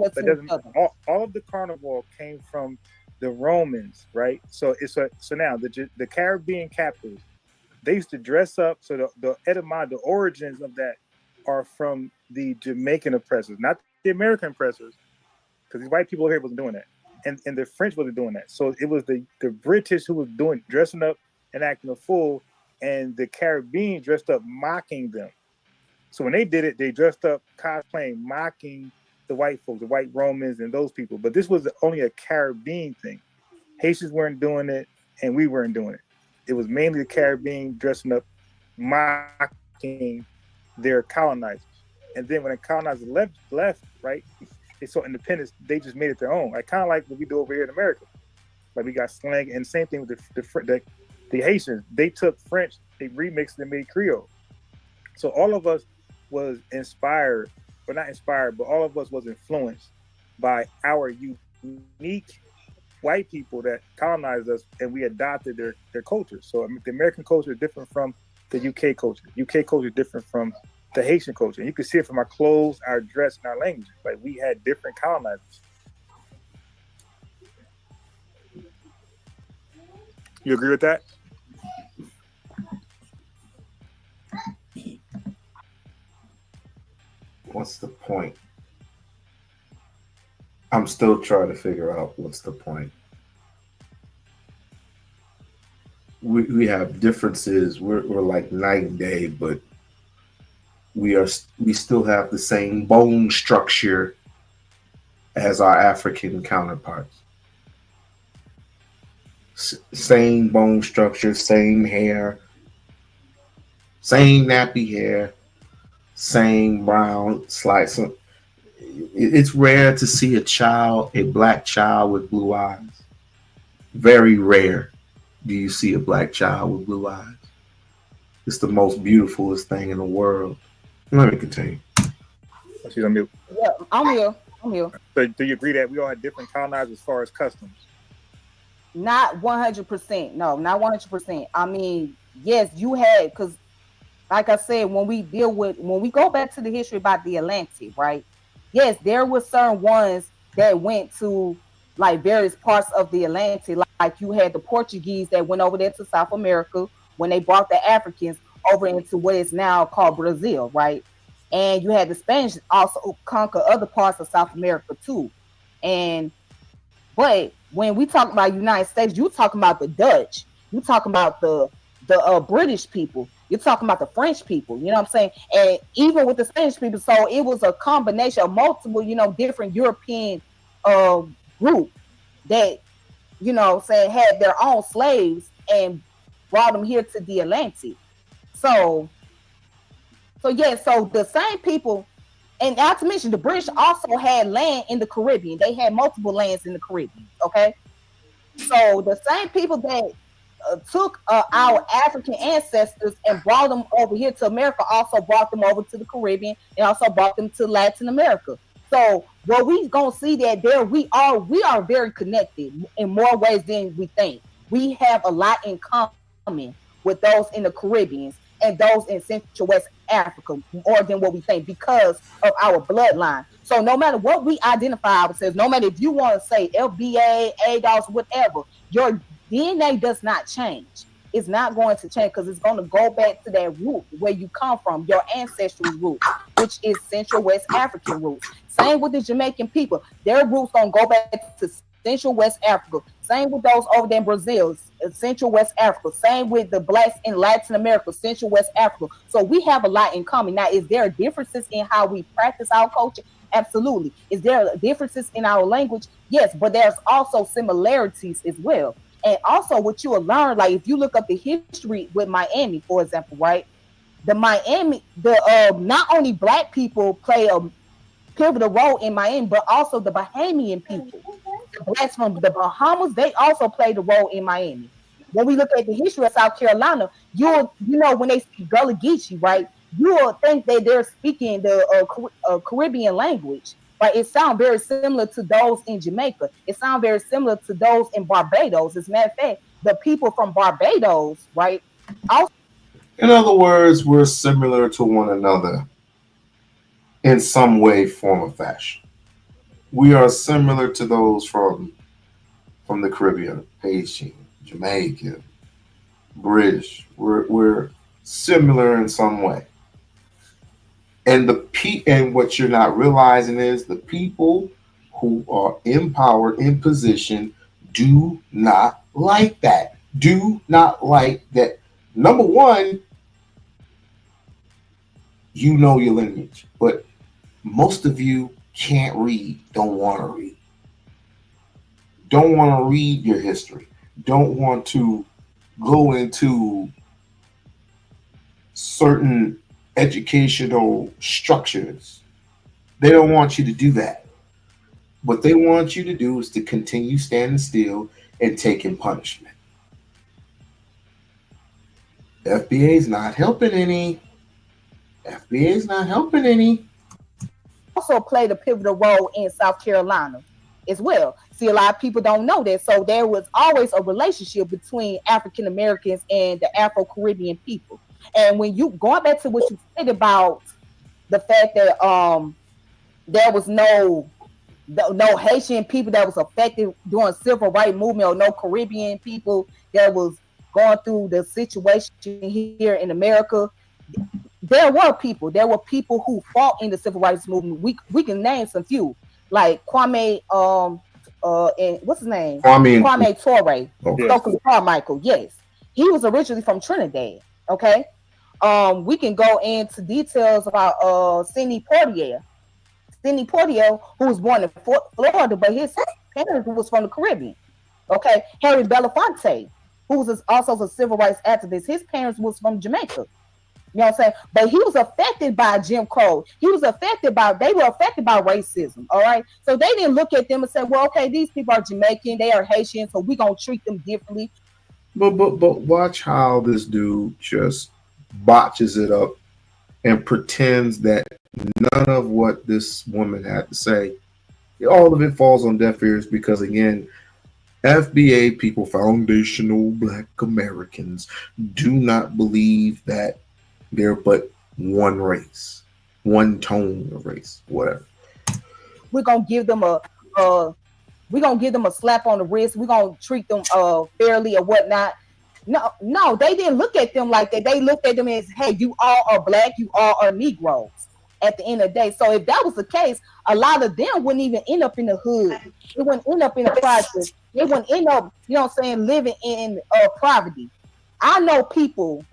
all of the carnival came from the Romans, right? So now the Caribbean captives, they used to dress up. So the origins of that are from the Jamaican oppressors, not the American oppressors, because the white people here wasn't doing that. And the French wasn't doing that. So it was the British who was dressing up and acting a fool, and the Caribbean dressed up mocking them. So when they did it, they dressed up cosplaying, mocking the white folks, the white Romans and those people. But this was only a Caribbean thing. Haitians weren't doing it, and we weren't doing it. It was mainly the Caribbean dressing up, mocking their colonizers. And then when the colonizers left, right, they saw independence, they just made it their own. Like kind of like what we do over here in America. Like we got slang, and same thing with The Haitians, they took French, they remixed and made Creole. So all of us was inspired, or not inspired, but all of us was influenced by our unique white people that colonized us, and we adopted their culture. So I mean, the American culture is different from the UK culture. UK culture is different from the Haitian culture. And you can see it from our clothes, our dress, and our language. Like we had different colonizers. You agree with that? What's the point? I'm still trying to figure out what's the point. We have differences. We're like night and day, but we still have the same bone structure as our African counterparts. Same bone structure, same hair, same nappy hair, same brown slice. It's rare to see a black child with blue eyes. Very rare do you see a black child with blue eyes. It's the most beautifulest thing in the world. Let me continue. She's on mute. Yeah, I'm here. So do you agree that we all had different colonizers as far as customs? Not 100%. No, not 100%. I mean, yes, you had, because like I said, when we go back to the history about the Atlantic, right? Yes, there were certain ones that went to like various parts of the Atlantic. Like you had the Portuguese that went over there to South America when they brought the Africans over into what is now called Brazil, right? And you had the Spanish also conquer other parts of South America too. But when we talk about United States, you're talking about the Dutch, you're talking about the British people, you're talking about the French people, you know what I'm saying? And even with the Spanish people, so it was a combination of multiple, different European group that, had their own slaves and brought them here to the Atlantic. So the same people, and not to mention the British also had land in the Caribbean. They had multiple lands in the Caribbean, okay? So the same people that took our African ancestors and brought them over here to America also brought them over to the Caribbean and also brought them to Latin America. So what we gonna see that there we are very connected in more ways than we think. We have a lot in common with those in the Caribbean and those in Central West Africa more than what we think because of our bloodline. So no matter what we identify ourselves, no matter if you want to say FBA, ADOS, whatever, your DNA does not change. It's not going to change because it's going to go back to that root where you come from, your ancestral root, which is Central West African roots. Same with the Jamaican people. Their roots don't go back to Central West Africa. Same with those over there in Brazil, Central West Africa. Same with the blacks in Latin America, Central West Africa. So we have a lot in common. Now, is there differences in how we practice our culture? Absolutely. Is there differences in our language? Yes, but there's also similarities as well. And also what you will learn, like if you look up the history with Miami, for example, right? Not only black people play a pivotal role in Miami, but also the Bahamian people. The blacks from the Bahamas, they also played a role in Miami. When we look at the history of South Carolina, when they speak Gullah Geechee, right, you will think that they're speaking the Caribbean language, right? It sounds very similar to those in Jamaica. It sounds very similar to those in Barbados. As a matter of fact, the people from Barbados, right? Also, in other words, we're similar to one another in some way, form, or fashion. We are similar to those from the Caribbean, Haitian, Jamaican, British. We're similar in some way. And and what you're not realizing is the people who are in power, in position, do not like that. Do not like that. Number one, you know your lineage, but most of you can't read, don't want to read. Don't want to read your history. Don't want to go into certain educational structures. They don't want you to do that. What they want you to do is to continue standing still and taking punishment. FBA's not helping any. FBA's not helping any. Also played a pivotal role in South Carolina as well. See, a lot of people don't know that. So there was always a relationship between African Americans and the Afro-Caribbean people. And when you going back to what you said about the fact that there was no Haitian people that was affected during civil rights movement, or no Caribbean people that was going through the situation here in America. There were people who fought in the civil rights movement. We can name some few, like Kwame and what's his name? Kwame Ture, Stokely Carmichael. Yes, he was originally from Trinidad. Okay, we can go into details about Sidney Poitier, who was born in Florida, but his parents was from the Caribbean. Okay, Harry Belafonte, who was also a civil rights activist, his parents was from Jamaica. You know what I'm saying? But he was affected by Jim Crow. They were affected by racism. All right. So they didn't look at them and say, well, okay, these people are Jamaican, they are Haitian, so we're gonna treat them differently. But watch how this dude just botches it up and pretends that none of what this woman had to say, all of it falls on deaf ears, because again, FBA people, foundational Black Americans, do not believe that they're but one race, one tone of race, whatever. We're gonna give them a slap on the wrist. We're gonna treat them fairly or whatnot. No, they didn't look at them like that. They looked at them as, hey, you all are Black, you all are Negroes at the end of the day. So if that was the case, a lot of them wouldn't even end up in the hood. They wouldn't end up in the project. They wouldn't end up, you know what I'm saying, living in poverty. I know people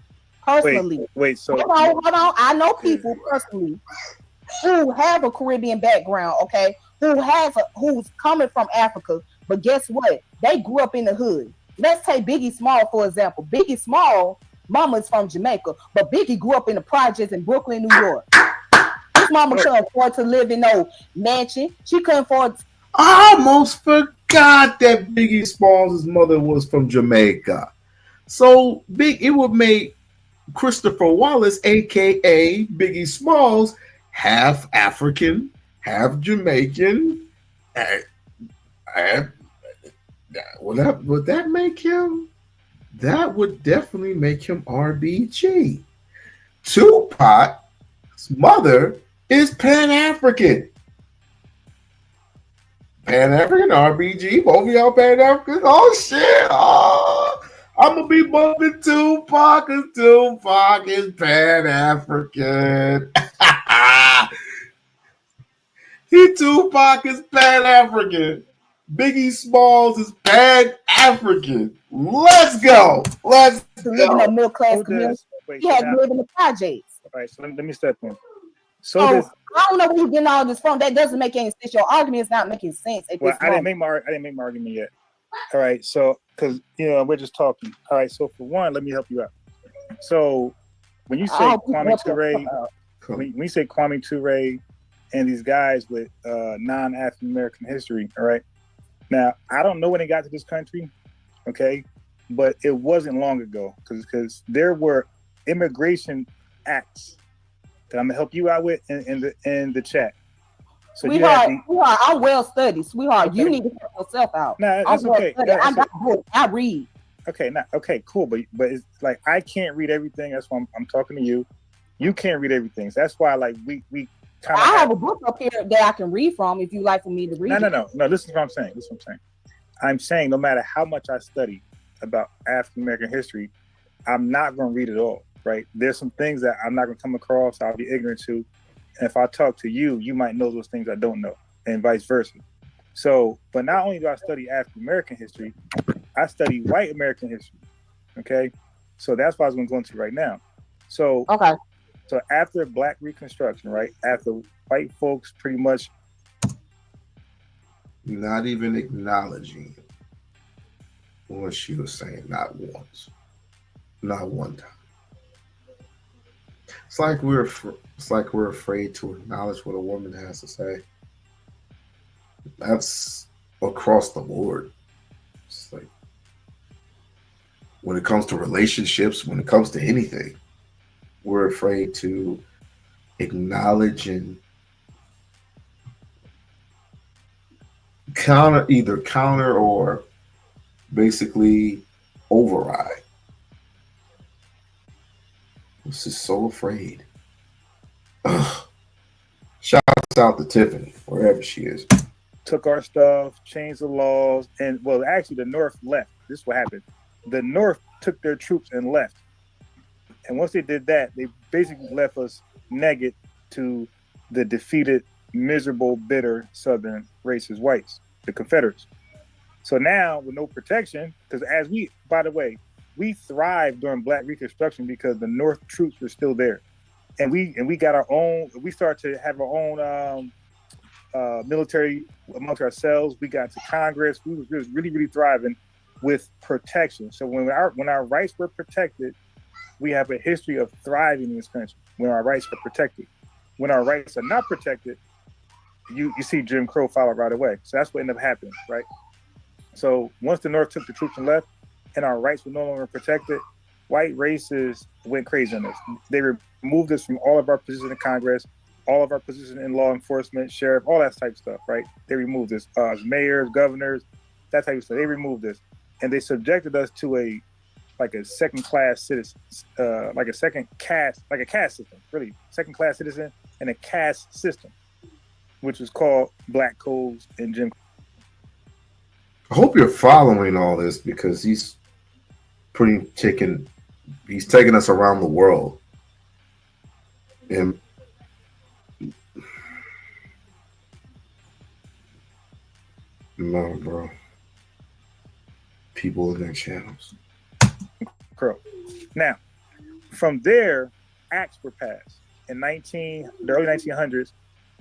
personally. Wait, so hold on. I know people personally who have a Caribbean background, okay, who's coming from Africa, but guess what? They grew up in the hood. Let's take Biggie Small, for example. Biggie Small, mama is from Jamaica, but Biggie grew up in the projects in Brooklyn, New York. His mama couldn't afford to live in no mansion. She couldn't afford. I almost forgot that Biggie Smalls' mother was from Jamaica. So it would make Christopher Wallace, aka Biggie Smalls, half African, half Jamaican. Would that make him? That would definitely make him RBG. Tupac's mother is Pan-African. Pan-African, RBG, both of y'all Pan-African. Oh shit! Oh, I'm gonna be bumping Tupac, because Tupac is Pan-African. Tupac is Pan-African. Biggie Smalls is Pan-African. Let's go. Let's live in a middle class community. He had to live in the projects. All right, so let me step in. So I don't know where you're getting all this from. That doesn't make any sense. Your argument is not making sense. I didn't make my argument yet. All right, so because we're just talking. All right, so for one, let me help you out. So when you say Kwame Ture, when you say Kwame Ture and these guys with non-African American history, all right. Now I don't know when they got to this country, okay, but it wasn't long ago because there were immigration acts that I'm gonna help you out with in the chat. So sweetheart, I'm well studied, sweetheart. Okay. You need to help yourself out. Nah, that's okay. I read. Okay, cool. But it's like I can't read everything. That's why I'm talking to you. You can't read everything. So that's why we kind of. I have a book up here that I can read from if you like for me to read. No. Listen to what I'm saying. I'm saying no matter how much I study about African American history, I'm not going to read it all. Right? There's some things that I'm not going to come across. I'll be ignorant to. And if I talk to you, you might know those things I don't know, and vice versa. So, but not only do I study African American history, I study white American history. Okay, so that's what I was going to go into right now. So, so after Black Reconstruction, right? After white folks pretty much not even acknowledging what she was saying, not once, not one time. It's like we're afraid to acknowledge what a woman has to say. That's across the board. It's like when it comes to relationships, when it comes to anything, we're afraid to acknowledge and counter or basically override. This is so afraid. Ugh. Shouts out to Tiffany, wherever she is. Took our stuff, changed the laws, and well, actually, the North left. This is what happened. The North took their troops and left. And once they did that, they basically left us naked to the defeated, miserable, bitter Southern racist whites, the Confederates. So now, with no protection, because by the way, we thrived during Black Reconstruction because the North troops were still there. And we got our own, we started to have our own military amongst ourselves. We got to Congress. We was really, really thriving with protection. So when our rights were protected, we have a history of thriving in this country when our rights are protected. When our rights are not protected, you see Jim Crow follow right away. So that's what ended up happening, right? So once the North took the troops and left and our rights were no longer protected, white racists went crazy on us. They removed us from all of our positions in Congress, all of our positions in law enforcement, sheriff, all that type of stuff, right? They removed us, mayors, governors, that type of stuff. They removed us. And they subjected us to a second-class citizen, like a caste system, really. Second-class citizen and a caste system, which was called Black Codes and Jim Crow. I hope you're following all this because he's taking us around the world. And no, bro. People in their channels. Crow. Now, from there, acts were passed. In the early 1900s,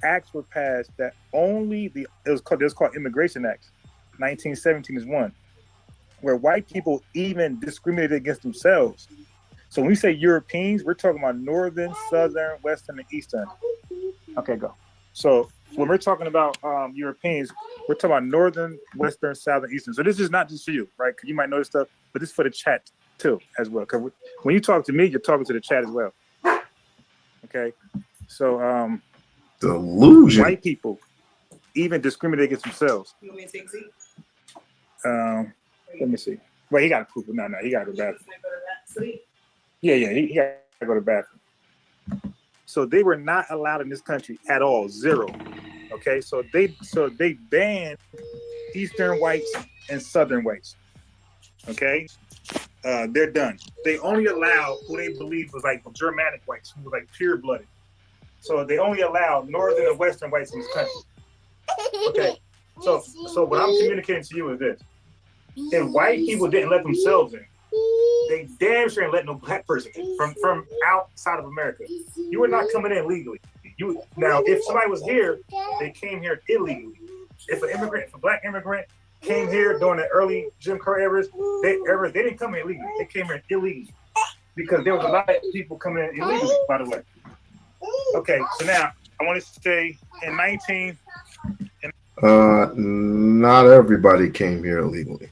acts were passed that it was called Immigration Acts. 1917 is one, where white people even discriminated against themselves. So when we say Europeans, we're talking about Northern, Southern, Western, and Eastern. Okay, go. So when we're talking about Europeans, we're talking about Northern, Western, Southern, Eastern. So this is not just for you, right? Because you might know this stuff, but this is for the chat too, as well. Because when you talk to me, you're talking to the chat as well. Okay, so delusion. White people even discriminate against themselves. You want me to take a seat? Let me see. Wait, he got to poop. No, he got to go to the bathroom. Yeah, he got to go to the bathroom. So they were not allowed in this country at all, zero. Okay, so they banned Eastern whites and Southern whites. Okay, they're done. They only allow who they believe was like Germanic whites, who were like pure-blooded. So they only allow Northern and Western whites in this country. Okay, so what I'm communicating to you is this: if white people didn't let themselves in, they damn sure ain't let no Black person in from outside of America. You were not coming in legally. Now, if somebody was here, they came here illegally. If a Black immigrant came here during the early Jim Crow eras, they didn't come here illegally. They came here illegally because there was a lot of people coming in illegally, by the way. Okay, so now I want to say in 19. Not everybody came here illegally.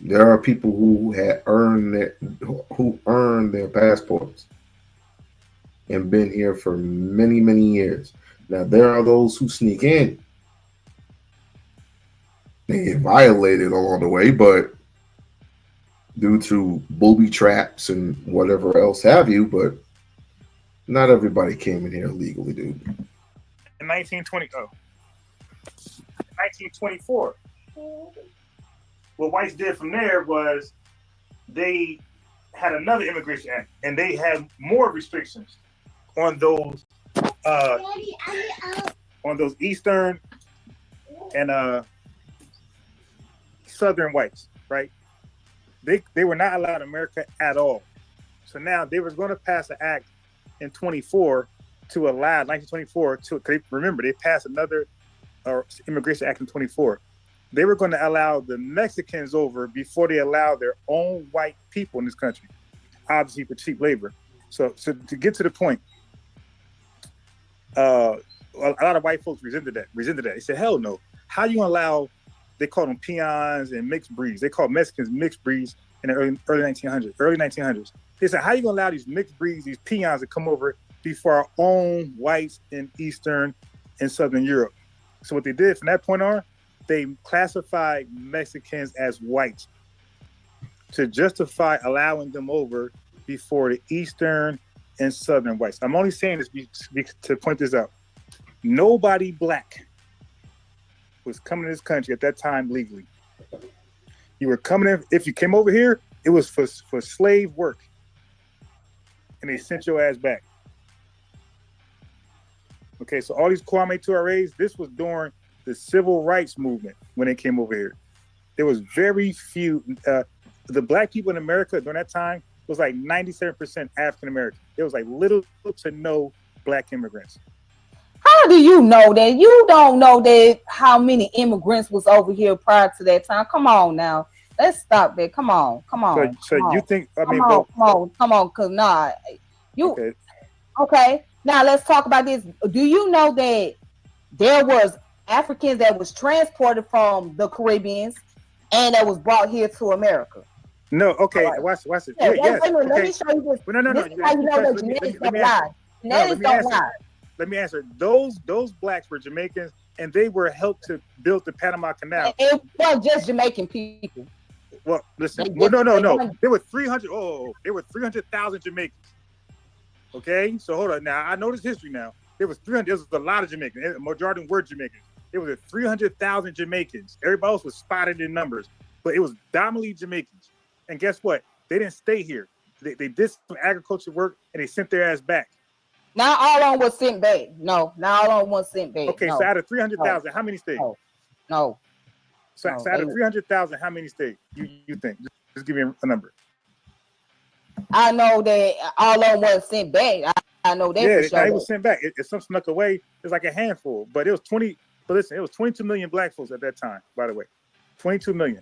There are people who earned their passports and been here for many, many years. Now there are those who sneak in. They get violated along the way, but due to booby traps and whatever else have you, but not everybody came in here illegally, dude. In 1924, what whites did from there was they had another immigration act, and they had more restrictions on those Eastern and Southern whites, right? They were not allowed in America at all. So now they was going to pass an act in 1924 to allow 1924 to remember they passed another immigration act in 1924. They were going to allow the Mexicans over before they allowed their own white people in this country, obviously for cheap labor. So to get to the point, a lot of white folks resented that. They said, hell no. How you allow they called them peons and mixed breeds. They called Mexicans mixed breeds in the early 1900s. They said, how are you going to allow these mixed breeds, these peons to come over before our own whites in Eastern and Southern Europe? So what they did from that point on, they classified Mexicans as whites to justify allowing them over before the Eastern and Southern whites. I'm only saying this to point this out. Nobody black was coming to this country at that time legally. You were coming in, if you came over here, it was for slave work. And they sent your ass back. Okay, so all these Kwame Tuaregs, this was during the civil rights movement when they came over here. There was very few, the black people in America during that time was like 97% African American. There was like little to no black immigrants. How do you know that? You don't know that how many immigrants was over here prior to that time. Come on now. Let's stop that. Come on. So you think, I mean, come on, cause nah. Okay. Now let's talk about this. Do you know that there was Africans that was transported from the Caribbeans and that was brought here to America? No, okay. Watch it. Yeah, yes, wait a minute, okay. let me show you this. No. This is how you know that genetics don't lie. Genetics don't lie. Let me answer. Those blacks were Jamaicans, and they were helped to build the Panama Canal. It wasn't just Jamaican people. Well, listen. Well, no. There were 300. There were 300,000 Jamaicans. Okay, so hold on. Now I know this history. Now there was 300. There was a lot of Jamaicans. Majority were Jamaicans. There was 300,000 Jamaicans. Everybody else was spotted in numbers, but it was dominantly Jamaicans. And guess what? They didn't stay here. They did some agriculture work and they sent their ass back. Not all of them was sent back. No, not all of them was sent back. Okay, so out of 300,000, how many stayed? No. So out of 300,000, how many stayed? You think? Just give me a number. I know that all of them wasn't sent back. I know that. Yeah, they was sent back. If some snuck away, it's like a handful. But it was 20. But listen, it was 22 million black folks at that time. By the way, 22 million.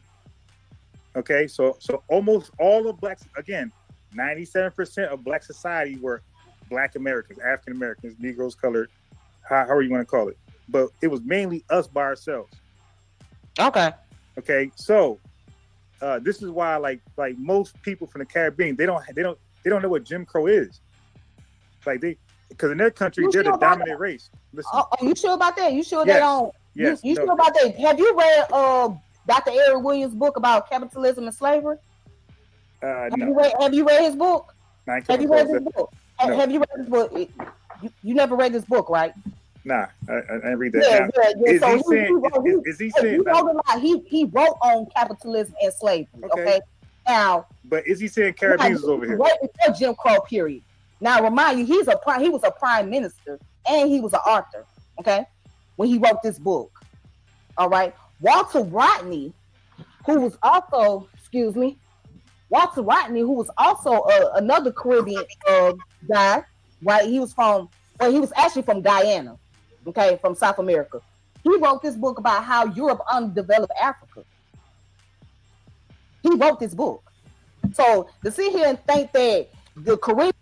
Okay, so almost all of blacks, again, 97% of black society were Black Americans, African Americans, Negroes, colored, however you want to call it. But it was mainly us by ourselves. Okay, so this is why like most people from the Caribbean, they don't know what Jim Crow is. Like because in their country they're the dominant race. Listen. Oh, you sure about that? You sure they don't? Yes. You sure about that? Have you read Dr. Eric Williams' book about capitalism and slavery? No. Have you read his book? Have you read his book? No. Have you read his book? You never read this book, right? Nah, I didn't read that. Yeah. Is he saying? He wrote on capitalism and slavery. Okay. Now, but is he saying Caribbeans is over here? Right before Jim Crow period. Now, remind you, he was a prime minister and he was an author. Okay, when he wrote this book. All right. Walter Rodney, who was also, another Caribbean guy, right? He was actually from Guyana, okay, from South America. He wrote this book about how Europe undeveloped Africa. He wrote this book. So to sit here and think that the Caribbean.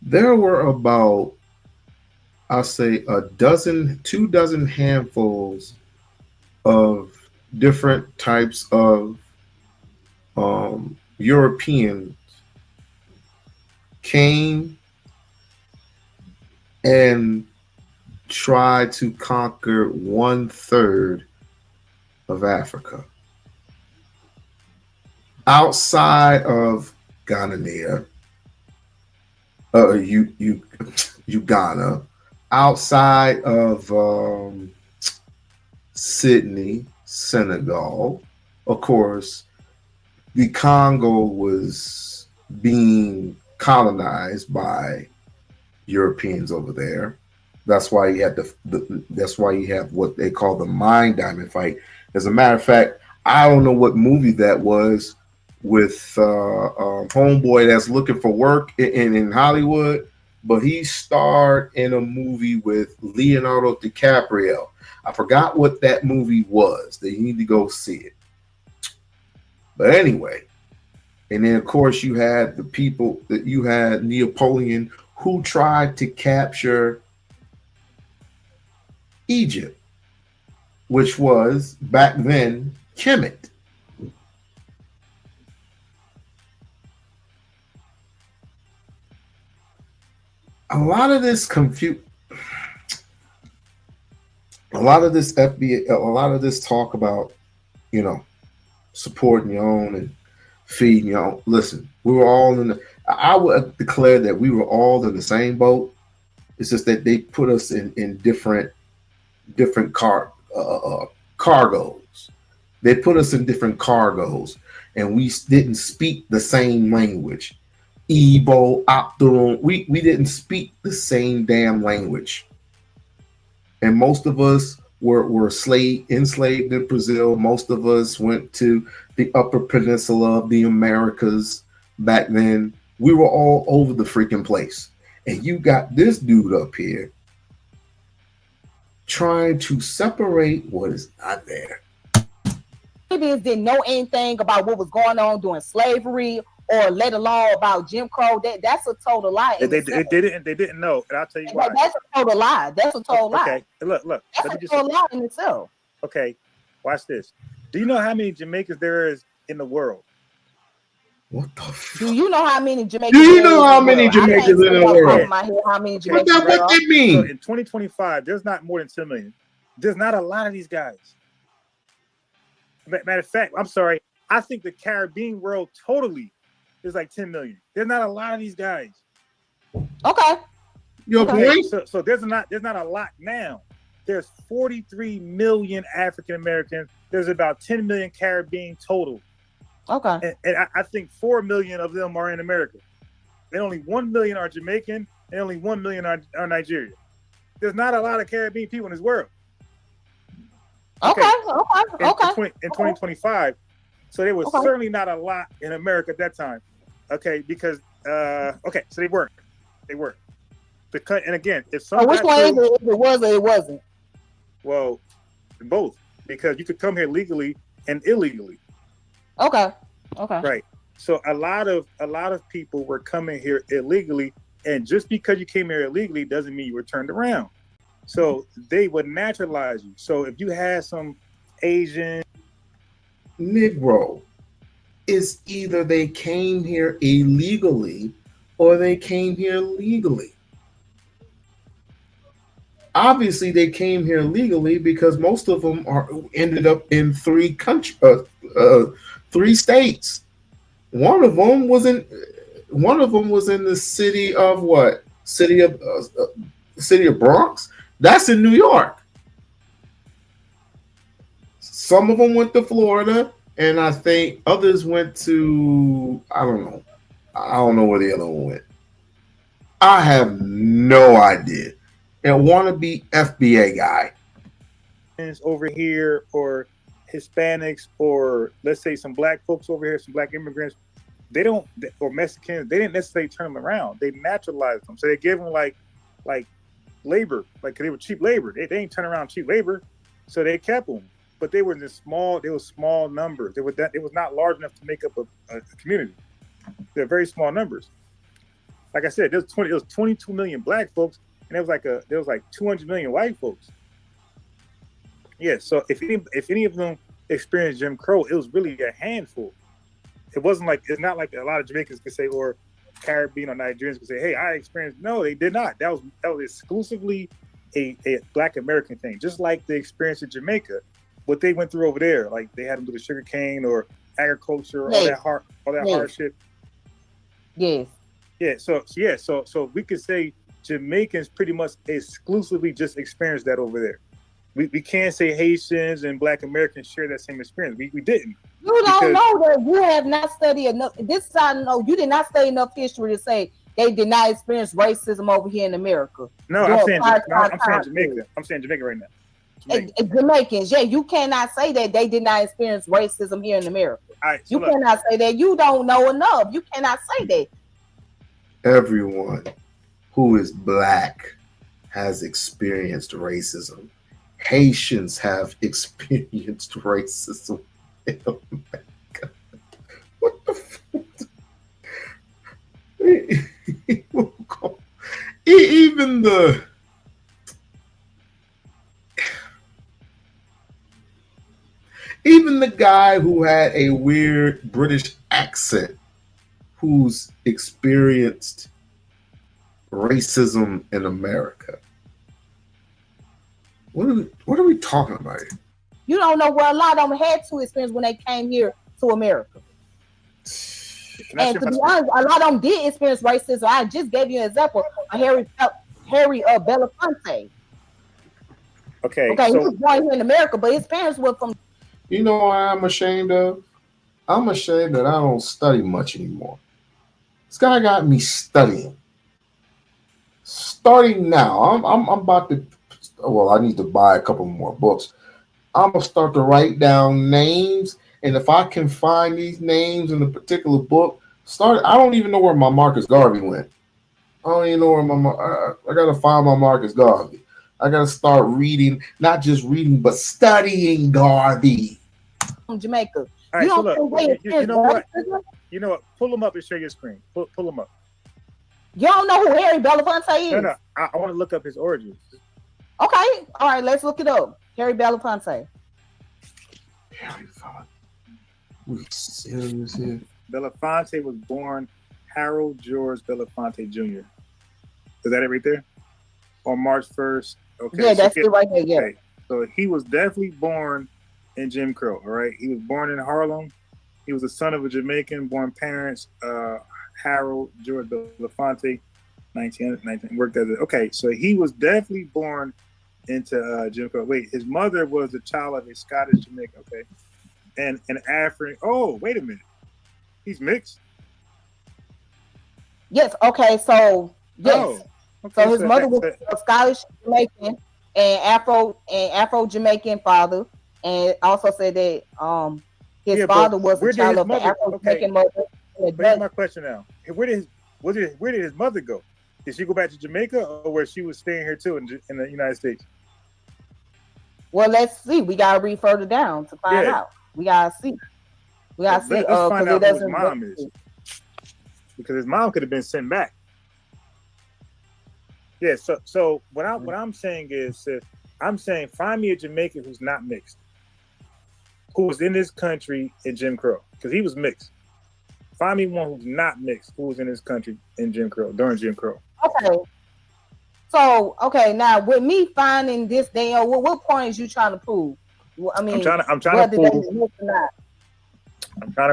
There were about, I'll say, 2 dozen handfuls of different types of Europeans came and tried to conquer 1/3 of Africa. Outside of Uganda, outside of Sydney, Senegal. Of course, the Congo was being colonized by Europeans over there. That's why you had that's why you have what they call the mine diamond fight. As a matter of fact, I don't know what movie that was with homeboy that's looking for work in Hollywood, but he starred in a movie with Leonardo DiCaprio. I forgot what that movie was. That you need to go see it. But anyway, and then of course you had the people that you had Napoleon who tried to capture Egypt. which was back then Kemet. A lot of this FBA, a lot of this talk about, supporting your own and feeding your own. Listen, we were all I would declare that we were all in the same boat. It's just that they put us in different cargoes. They put us in different cargoes, and we didn't speak the same language. Igbo, Opton, we didn't speak the same damn language. And most of us were enslaved in Brazil. Most of us went to the Upper Peninsula of the Americas back then. We were all over the freaking place. And you got this dude up here trying to separate what is not there. Indians didn't know anything about what was going on during slavery, or let alone about Jim Crow. That's a total lie. They didn't know, and I'll tell you why. That's a total lie. That's a total lie. Okay, look. That's a total lie in itself. Okay, watch this. Do you know how many Jamaicans there is in the world? What the fuck? Do you know how many Jamaicans? Do you know how many Jamaicans in the world? How many Jamaicans? What that mean? So in 2025, there's not more than 10 million. There's not a lot of these guys. Matter of fact, I'm sorry. I think the Caribbean world totally is like 10 million. There's not a lot of these guys. Okay. So there's not a lot now. There's 43 million African Americans. There's about 10 million Caribbean total. Okay. And I think 4 million of them are in America. And only 1 million are Jamaican, and only 1 million are Nigerian. There's not a lot of Caribbean people in this world. Okay. In 2025, so there was certainly not a lot in America at that time. Okay, because so they weren't. And again, if some which one is it? If it was or it wasn't? Well, both, because you could come here legally and illegally. Okay. Right. So a lot of people were coming here illegally, and just because you came here illegally doesn't mean you were turned around. So they would naturalize you. So if you had some Asian Negro, it's either they came here illegally or they came here legally. Obviously, they came here legally because most of them ended up in three states. One of them was in the city of what? City of Bronx. That's in New York. Some of them went to Florida, and I think others went to, I don't know. I don't know where the other one went. I have no idea. And wannabe FBA guy. Over here, or Hispanics, or let's say some black folks over here, some black immigrants, or Mexicans, they didn't necessarily turn them around. They naturalized them. So they gave them like labor, like they were cheap labor. They ain't turn around cheap labor, so they kept them. But they were small numbers. It was not large enough to make up a community. They're very small numbers. Like I said, there was 22 million black folks, and there was like 200 million white folks. Yeah. So if any of them experienced Jim Crow, it was really a handful. It's not like a lot of Jamaicans could say, or Caribbean or Nigerians could say, hey, I experienced. No, they did not. That was exclusively a Black American thing, just like the experience in Jamaica. What they went through over there, like they had to do the sugar cane or agriculture, all that hardship. Yes. Yeah. So we could say Jamaicans pretty much exclusively just experienced that over there. We can't say Haitians and Black Americans share that same experience. We didn't. You don't know that. You have not studied enough. This is how I know you did not study enough history to say they did not experience racism over here in America. No, I'm saying Jamaica. I'm saying Jamaica right now. Jamaicans, yeah, you cannot say that they did not experience racism here in America. Right, so you cannot say that. You don't know enough. You cannot say that. Everyone who is Black has experienced racism. Haitians have experienced racism. Oh my God. What the fuck? Even guy who had a weird British accent who's experienced racism in America. What are we talking about here? You don't know where a lot of them had to experience when they came here to America. And to be honest, a lot of them did experience racism. I just gave you an example of Harry Belafonte. Okay, he was born here in America, but his parents were from. You know what I'm ashamed of? I'm ashamed that I don't study much anymore. This guy got me studying. Starting now, I'm about to. Well, I need to buy a couple more books. I'm gonna start to write down names, and if I can find these names in a particular book, I don't even know where my Marcus Garvey went. I don't even know where I gotta find my Marcus Garvey. I gotta start reading, not just reading, but studying Garvey. From Jamaica. All right, so look, you know what? You know what? Pull them up and share your screen. Pull them up. You don't know who Harry Belafonte is? No. I want to look up his origins. Okay, all right, let's look it up. Harry Belafonte. Harry Belafonte. We serious here? Belafonte was born Harold George Belafonte Jr. Is that it right there? On March 1st. Okay. Yeah, that's it right there. Yeah. Okay. So he was definitely born in Jim Crow. All right. He was born in Harlem. He was the son of a Jamaican-born parents, Harold George Belafonte, 19 worked as okay. So he was definitely born into Jim Crow. Wait, his mother was the child of a Scottish Jamaican. Okay, and an African. Oh, wait a minute. He's mixed. Yes. Okay. So yes. Oh, okay, so his mother was a Scottish Jamaican and Afro Jamaican father, and also said that his father was a child of an Afro Jamaican mother. But here's my question now: where did his mother go? Did she go back to Jamaica, or where she was staying here too in the United States? Well, let's see. We gotta read further down to find out. We gotta see. Let's find out who his mom is, because his mom could have been sent back. Yeah. So what I'm saying is, I'm saying find me a Jamaican who's not mixed, who was in this country in Jim Crow, because he was mixed. Find me one who's not mixed, who was in this country in Jim Crow, during Jim Crow. Okay. So, now with me finding this day, what point is you trying to prove? I mean, I'm trying to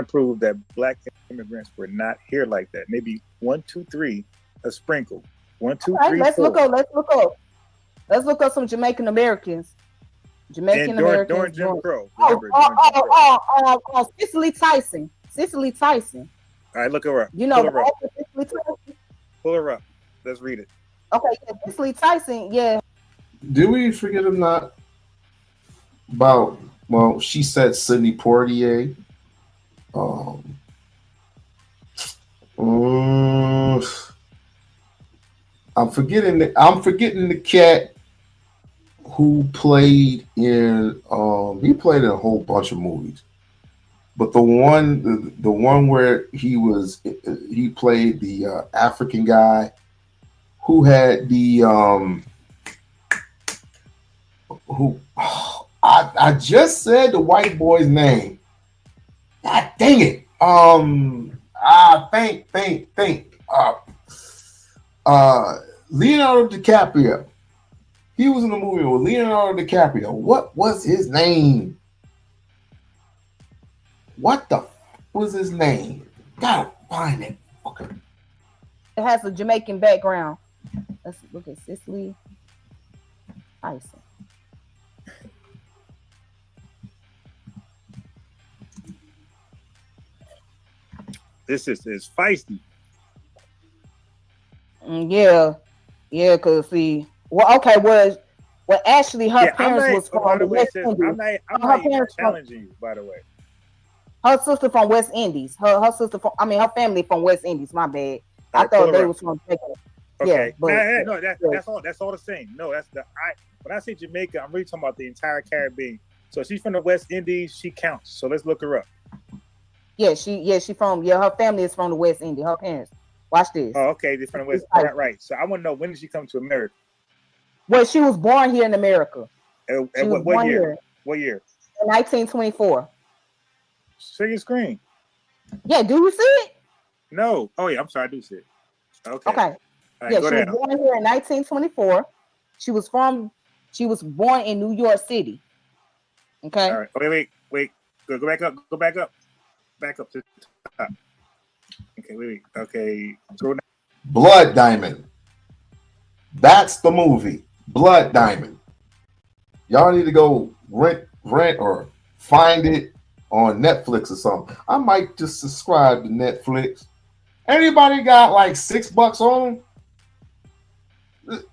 prove that Black immigrants were not here like that. Maybe 1, 2, 3, a sprinkle. 1, 2, 3, let's 4. Let's look up some Jamaican Americans. During Jim Crow. Cicely Tyson. Cicely Tyson. All right, look her up. You know, pull her up. Let's read it. Okay, Cicely Tyson. Yeah. Did we forget about? Well, she said Sidney Poitier. I'm forgetting the cat who played in. He played in a whole bunch of movies. But the one where he played the African guy who had the I just said the white boy's name. God dang it. Think. Leonardo DiCaprio. He was in the movie with Leonardo DiCaprio. What was his name? What the was his name? Gotta find it. Okay. It has a Jamaican background. Let's look at Cicely Tyson. This is feisty. Yeah, cause see, actually her parents was from the West Indies. I'm not even challenging you, by the way. Her sister from West Indies. Her sister from, her family from West Indies. My bad. I thought they was from Jamaica. Okay. Yeah, no, that's all the same. No, when I say Jamaica, I'm really talking about the entire Caribbean. So she's from the West Indies. She counts. So let's look her up. She from her family is from the West Indies. Her parents. Watch this. Oh, okay. They're from the West. Right. So I want to know, when did she come to America? Well, she was born here in America. And what year? What year? In 1924. Share your screen. Yeah, do you see it? No. Oh yeah, I'm sorry, I do see it. Okay. Okay. Right, Yeah, go she was down. born here in 1924. She was born in New York City. Okay. All right. Wait. Go back up. Go back up. Back up to the top. Okay, wait. Okay. Scroll down. Blood Diamond. That's the movie. Blood Diamond. Y'all need to go rent or find it on Netflix or something. I might just subscribe to Netflix. Anybody got like $6 on them?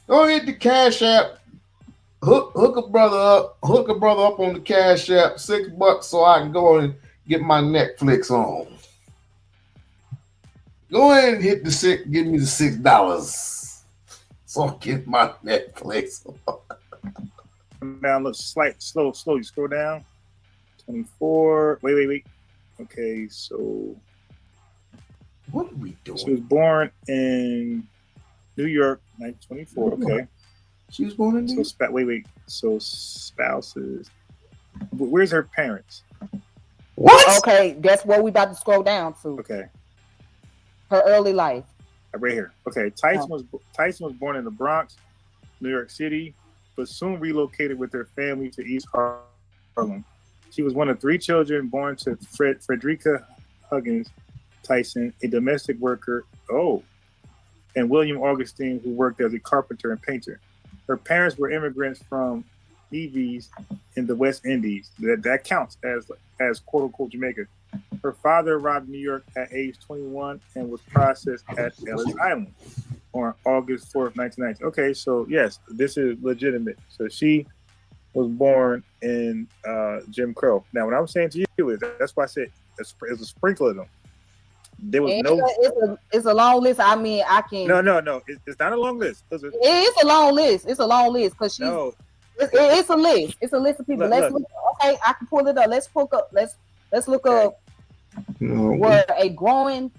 Go hit the Cash App. Hook a brother up on the Cash App, $6 so I can go and get my Netflix on. Go ahead and hit the give me the $6 so I get my Netflix on. Down, look, slow. You scroll down. 24. Wait. Okay, so what are we doing? She was born in New York, 1924. Okay. She was born in New York. Wait. So spouses. Where's her parents? What? Okay, that's what we about to scroll down to. Okay. Her early life. Right here. Okay. Tyson was born in the Bronx, New York City, but soon relocated with her family to East Harlem. She was one of 3 children born to Frederica Huggins Tyson, a domestic worker. And William Augustine, who worked as a carpenter and painter. Her parents were immigrants from Nevis in the West Indies. That counts as quote unquote Jamaica. Her father arrived in New York at age 21 and was processed at Ellis Island on August 4th, 1990. Okay, so yes, this is legitimate. So she was born in Jim Crow. Now, what I'm saying to you is that's why I said it's a sprinkle of them. There was It's a long list. I mean, I can. No. It's not a long list. It's a long list. It's a long list because she's. No. It's a list. It's a list of people. Let's look. Okay, I can pull it up. Let's look up. Let's look up where a growing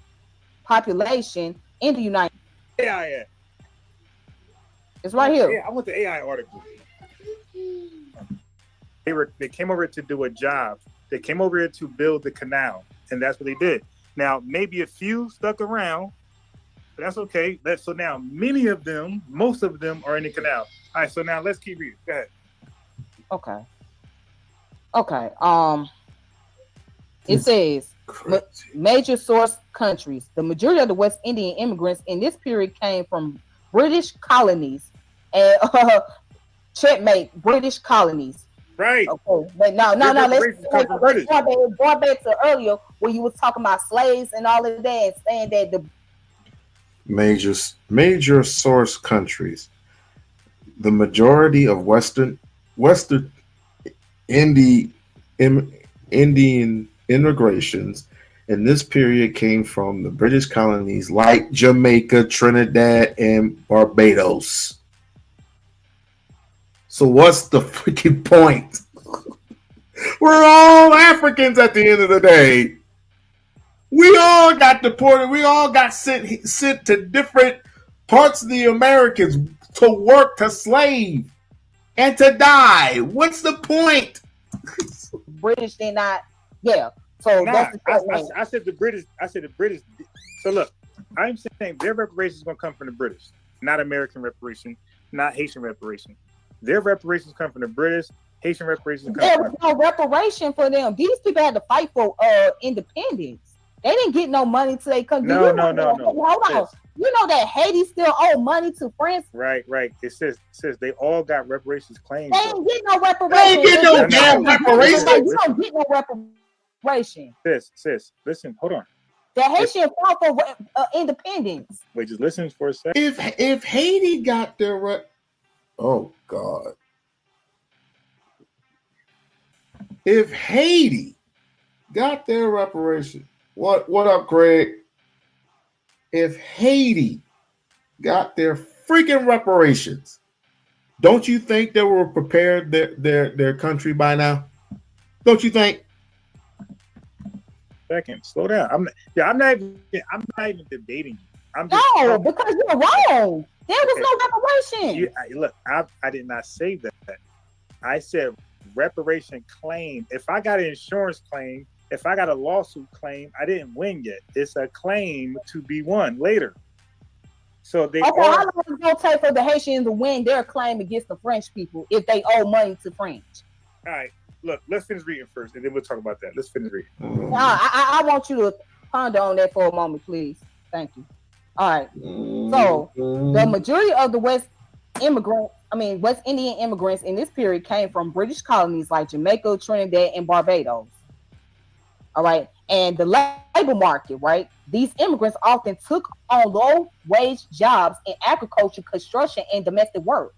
population in the United. Yeah. It's right here. Yeah, I want the AI article. They came over to do a job. They came over here to build the canal, and that's what they did. Now, maybe a few stuck around, but that's okay. So now, most of them are in the canal. All right, so now let's keep reading. Go ahead. Okay. It says major source countries. The majority of the West Indian immigrants in this period came from British colonies and checkmate British colonies. Right. Okay. But no. Let's go back to earlier when you was talking about slaves and all of that, and saying that the major source countries. The majority of Western Indian immigrations in this period came from the British colonies like Jamaica, Trinidad, and Barbados. So what's the freaking point? We're all Africans at the end of the day. We all got deported. We all got sent to different parts of the Americas to work, to slave, and to die. What's the point? British did not. Yeah. So that's I said the British. So look, I'm saying their reparations is going to come from the British, not American reparation, not Haitian reparation. Their reparations come from the British. Haitian reparations come there was no reparation for them. These people had to fight for independence. They didn't get no money till they come. No. Hold on. You know that Haiti still owe money to France. Right. It says they all got reparations claims. They ain't get no reparations. They ain't get no damn reparations. You don't get no reparation. Sis, listen, hold on. The Haitian fought for independence. Wait, just listen for a second. If Haiti got their oh God. If Haiti got their reparation, what up, Craig? If Haiti got their freaking reparations, don't you think they were prepared their country by now? Don't you think? Second, slow down. I'm not even debating you. Because you're wrong. There was no reparation. Look, I did not say that. I said reparation claim. If I got an insurance claim, if I got a lawsuit claim, I didn't win yet. It's a claim to be won later. So they okay, how long is it gonna take for the Haitians to win their claim against the French people if they owe money to French? All right, look, let's finish reading first, and then we'll talk about that. Let's finish reading. I want you to ponder on that for a moment, please. Thank you. All right. So the majority of the West Indian immigrants in this period came from British colonies like Jamaica, Trinidad, and Barbados. All right. And the labor market, right? These immigrants often took on low-wage jobs in agriculture, construction, and domestic work.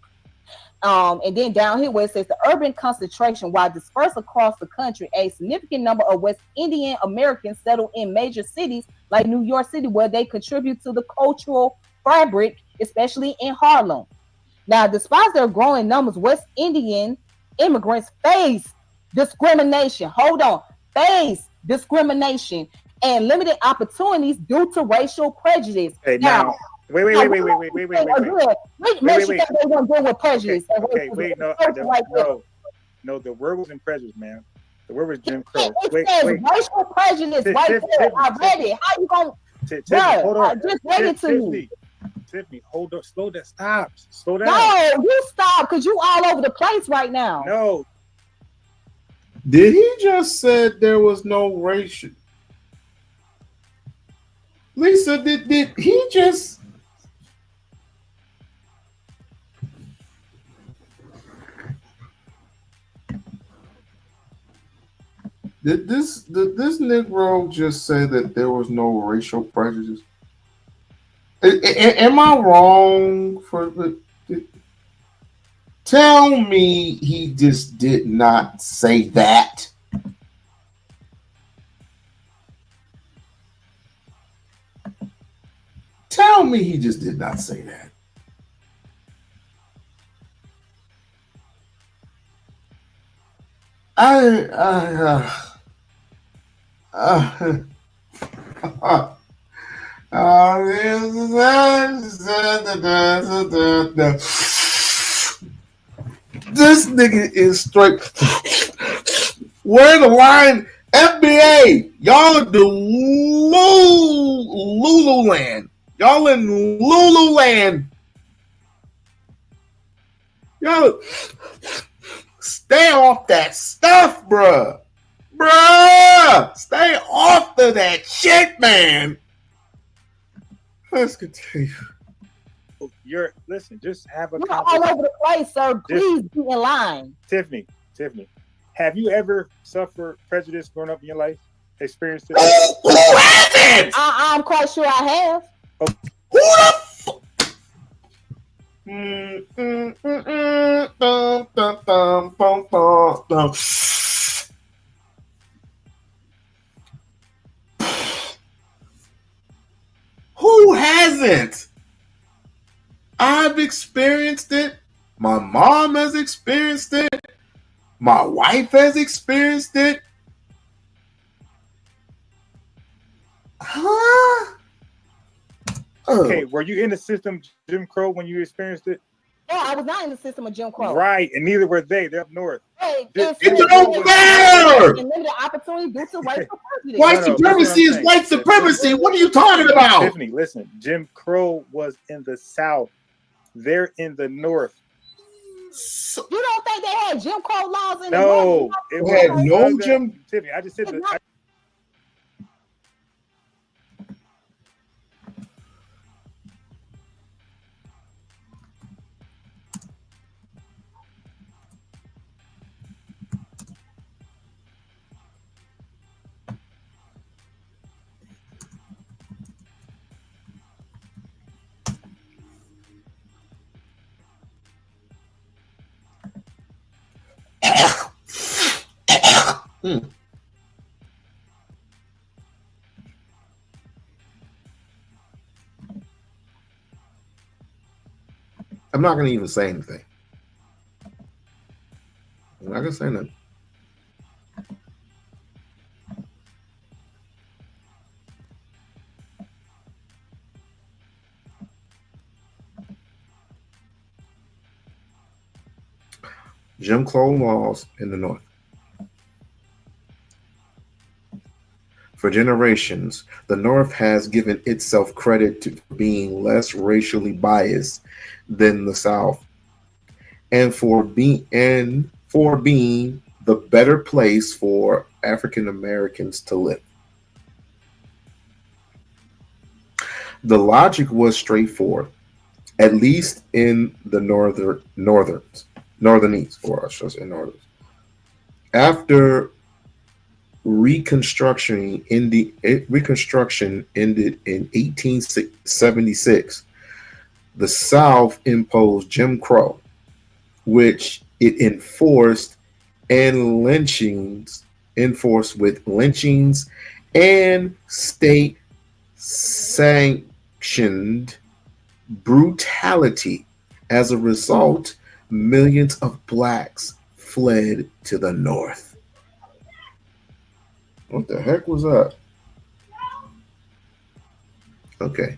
And then down here where it says the urban concentration, while dispersed across the country, a significant number of West Indian Americans settled in major cities like New York City, where they contribute to the cultural fabric, especially in Harlem. Now, despite their growing numbers, West Indian immigrants face discrimination. Face discrimination and limited opportunities due to racial prejudice. Hey, now wait. Make sure they don't deal with prejudice. Okay, wait, no, the word wasn't prejudice, man. The word was Jim Crow. It says racial prejudice right there. I read it. How you gonna? Hold on. Just read it to me. Tiffany, hold up, slow down, stop, slow down. No, you stop, because you all over the place right now. No. Did he just said there was no racial? Lisa, did he just? Did this Negro just say that there was no racial prejudice? Am I wrong for the? Tell me he just did not say that. Tell me he just did not say that. This nigga is straight. Where the line? FBA, y'all are the Lululand. Y'all in Lululand. Y'all stay off that stuff, bruh. Stay off of that shit, man. Let's continue. Listen, just have a You're all over the place, sir. Please be in line. Tiffany, have you ever suffered prejudice growing up in your life? Experienced it? Who hasn't? I'm quite sure I have. Who the Who hasn't? I've experienced it. My mom has experienced it. My wife has experienced it. Huh? Okay, were you in the system Jim Crow when you experienced it? No, I was not in the system of Jim Crow. Right, and neither were they. They're up north. Hey, it don't matter. Limited opportunity due to racial prejudice. White supremacy is white supremacy. What are you talking about? Tiffany, listen. Jim Crow was in the South. They're in the North. You don't think they had Jim Crow laws in the North? No, it had no Jim. Tiffany, I just said that. I'm not going to even say anything. I'm not going to say nothing. Jim Crow laws in the North. For generations, the North has given itself credit to being less racially biased than the South, and for being the better place for African Americans to live. The logic was straightforward, at least in the northernese, or I should say northern. After Reconstruction ended in 1876, the South imposed Jim Crow, which it enforced with lynchings and state sanctioned brutality. As a result, millions of blacks fled to the North. What the heck was that? Okay.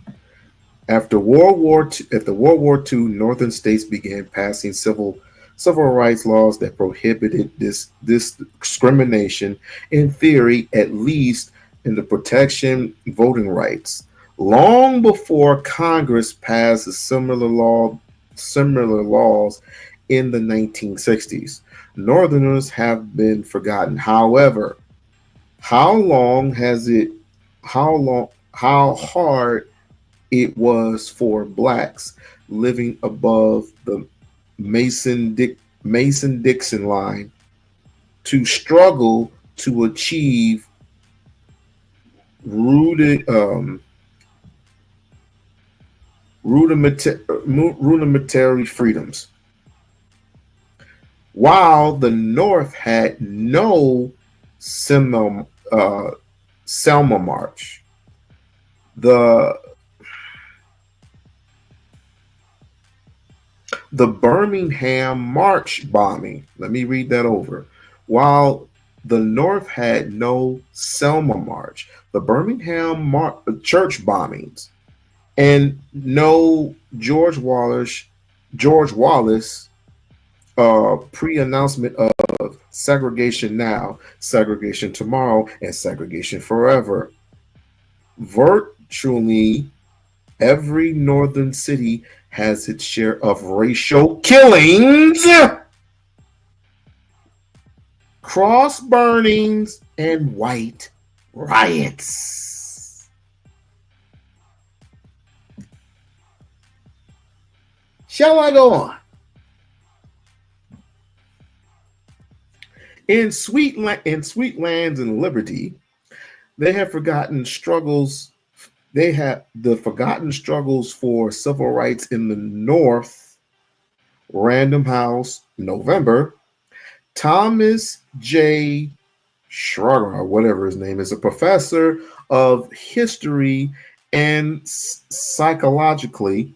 After World War II, northern states began passing civil rights laws that prohibited this discrimination, in theory, at least in the protection voting rights. Long before Congress passed similar laws in the 1960s, Northerners have been forgotten. However, how hard it was for blacks living above the Mason-Dixon line to struggle to achieve rudimentary freedoms. While the North had no Selma March, the Birmingham March bombing. Let me read that over. While the North had no Selma March, the Birmingham church bombings, and no George Wallace pre-announcement of segregation now, segregation tomorrow, and segregation forever. Virtually every northern city has its share of racial killings, cross burnings, and white riots. Shall I go on? In sweet lands and liberty, they have forgotten struggles. They have the forgotten struggles for civil rights in the North. Random House, November. Thomas J. Schroeder, or whatever his name is, a professor of history and psychology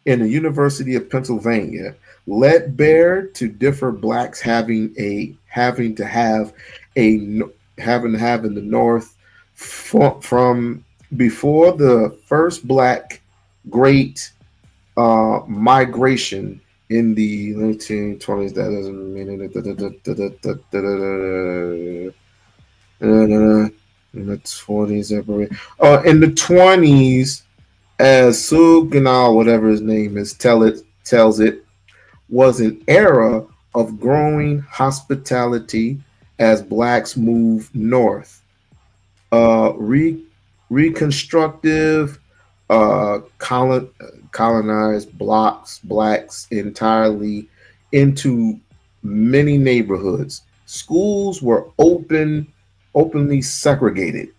in the University of Pennsylvania, let bear to differ blacks having to have in the North from before the first black great migration in the 1920s. That doesn't mean it. In the 20s, in the 20s, as Suganal, whatever his name is, tells it, was an era of growing hospitality as blacks moved north. Reconstructive, colonized blacks entirely into many neighborhoods. Schools were openly segregated.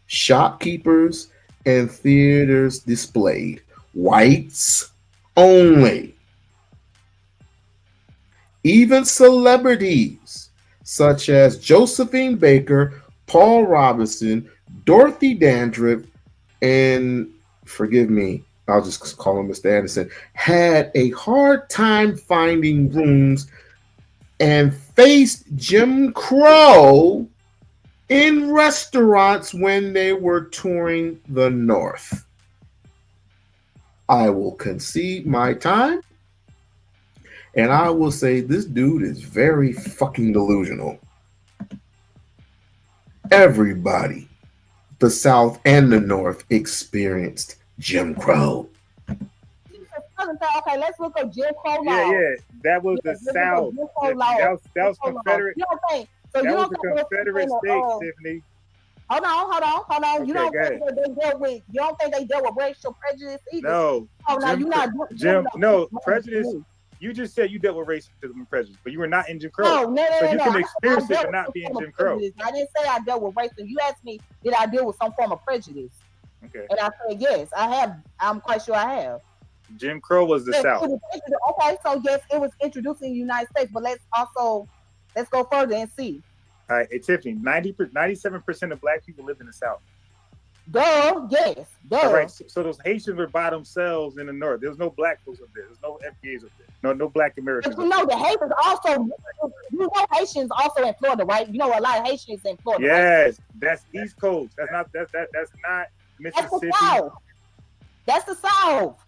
Shopkeepers and theaters displayed whites only. Even celebrities such as Josephine Baker, Paul Robeson, Dorothy Dandridge, and forgive me, I'll just call him Mr. Anderson, had a hard time finding rooms and faced Jim Crow in restaurants when they were touring the North. I will concede my time, and I will say this dude is very fucking delusional. Everybody, the South and the North, experienced Jim Crow. Okay, let's look at Jim Crow law. Yeah, that was the South. That was Confederate. You don't think so? That You was don't the think Confederate state, Tiffany. Hold on. Okay, You don't think that they dealt with? You don't think they dealt with racial prejudice either? No. Oh, now you're not. No, prejudice. You just said you dealt with racism and prejudice, but you were not in Jim Crow. No. So you can experience it but not be in Jim Crow. I didn't say I dealt with racism. You asked me, did I deal with some form of prejudice? Okay. And I said yes, I have. I'm quite sure I have. Jim Crow was the South. Okay, so yes, it was introduced in the United States, but let's go further and see. All right, hey, Tiffany, 97% of Black people lived in the South. Yes. All right, so those Haitians were by themselves in the North. There was no Black folks up there. There's no FBAs up there. No Black Americans. But you know the Haitians also. You know Haitians also in Florida, right? You know a lot of Haitians in Florida. Yes, right? That's East Coast. That's not Mississippi. That's the South.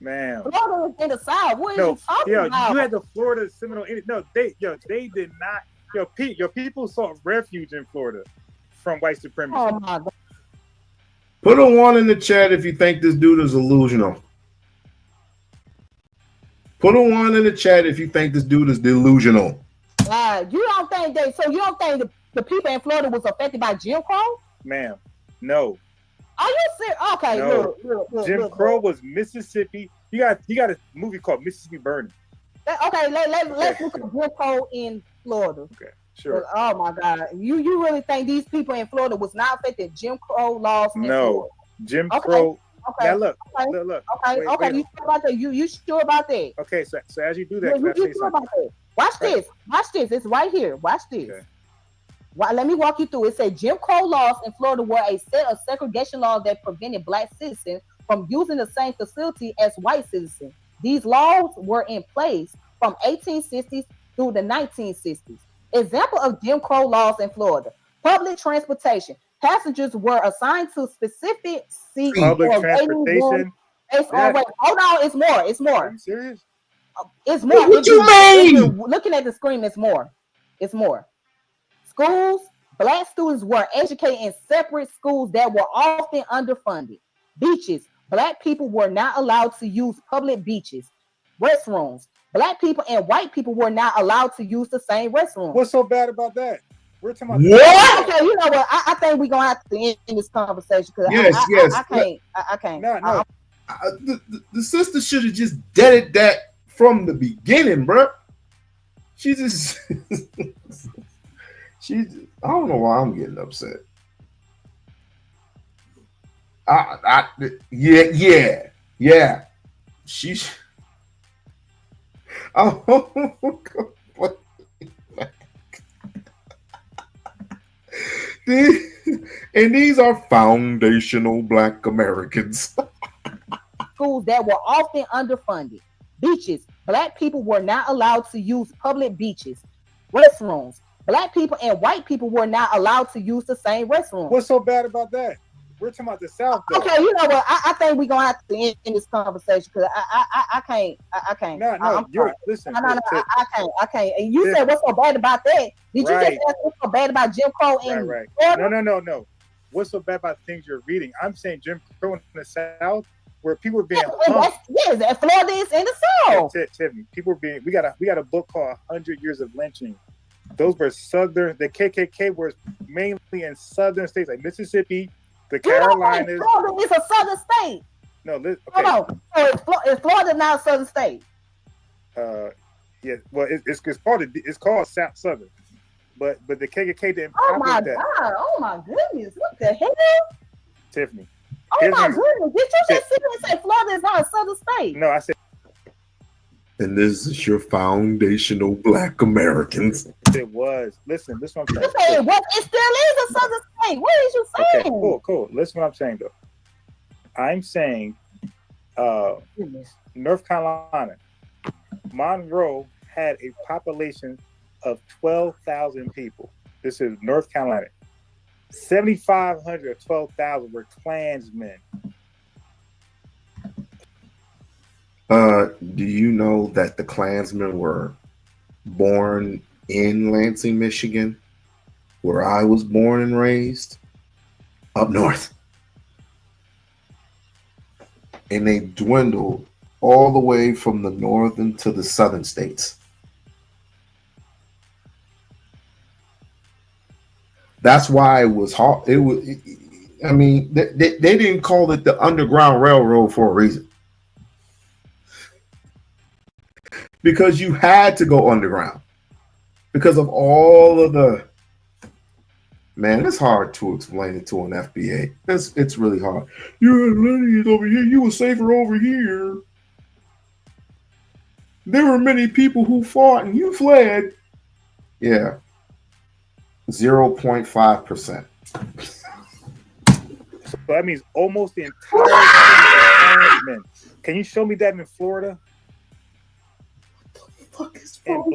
Man, Florida is in the South. What are you talking about? You had the Florida Seminole. No, they did not. Your people sought refuge in Florida from white supremacy. Oh my God. Put a 1 in the chat if you think this dude is delusional. Put a 1 in the chat if you think this dude is delusional. You don't think the people in Florida was affected by Jim Crow? Ma'am, no. Are you serious? Okay, no. Look, Jim Crow was Mississippi. You got a movie called Mississippi Burning. Okay, let's look at Jim Crow in Florida. Okay, sure. Oh my God, you really think these people in Florida was not affected Jim Crow laws? No, Jim Crow. Okay. Now look. Okay. Wait. You sure about that? You sure about that? Okay, so as you do that, you sure about that? Watch this. It's right here. Watch this. Okay. Let me walk you through. It said Jim Crow laws in Florida were a set of segregation laws that prevented Black citizens from using the same facility as white citizens. These laws were in place from 1860s through the 1960s. Example of Jim Crow laws in Florida: public transportation. Passengers were assigned to specific seats. Public transportation. Hold on, it's more. Are you serious? It's more. What you mean? Looking at the screen, it's more. Schools, Black students were educated in separate schools that were often underfunded. Beaches, Black people were not allowed to use public beaches. Restrooms, Black people and white people were not allowed to use the same restroom. What's so bad about that? We're talking about what? Okay, you know what? I think we're gonna have to end this conversation because yes. I can't. No. The sister should have just deaded that from the beginning, bro. I don't know why I'm getting upset. Yeah. She's. Oh, and these are foundational Black Americans. Schools that were often underfunded. Beaches, Black people were not allowed to use public beaches. Restrooms, Black people and white people were not allowed to use the same restroom. What's so bad about that? We're talking about the South, though. Okay, you know what? I think we're gonna have to end this conversation because I can't. No, listen. I can't. And you said what's so bad about that? Did you just ask what's so bad about Jim Crow in Florida? No. What's so bad about things you're reading? I'm saying Jim Crow in the South, where people are being Florida is in the South. Tiffany, people are being. We got a book called 100 Years of Lynching. Those were southern. The KKK was mainly in southern states like Mississippi, the Carolinas. Florida is a southern state. No, okay. Hold on. So is Florida now a southern state? Yeah. Well, it's called South Southern, but the KKK didn't. Oh my God! Oh my goodness! What the hell? Tiffany. Oh my goodness! Did you just sit here and say Florida is not a southern state? No, I said. And this is your foundational Black Americans. It was. Listen, this is what I'm saying. You say it was. It still is a southern state. What is you saying? Okay, cool. Listen what I'm saying, though. I'm saying North Carolina, Monroe had a population of 12,000 people. This is North Carolina. 7,500 of 12,000 were Klansmen. Do you know that the Klansmen were born in Lansing, Michigan, where I was born and raised, up north? And they dwindled all the way from the northern to the southern states. That's why it was hard. I mean, they didn't call it the Underground Railroad for a reason. Because you had to go underground. Because of all of the... Man, it's hard to explain it to an FBA. It's really hard. You had lineage over here. You were safer over here. There were many people who fought and you fled. Yeah. 0.5%. So that means almost the entire Klansmen. Can you show me that in Florida? And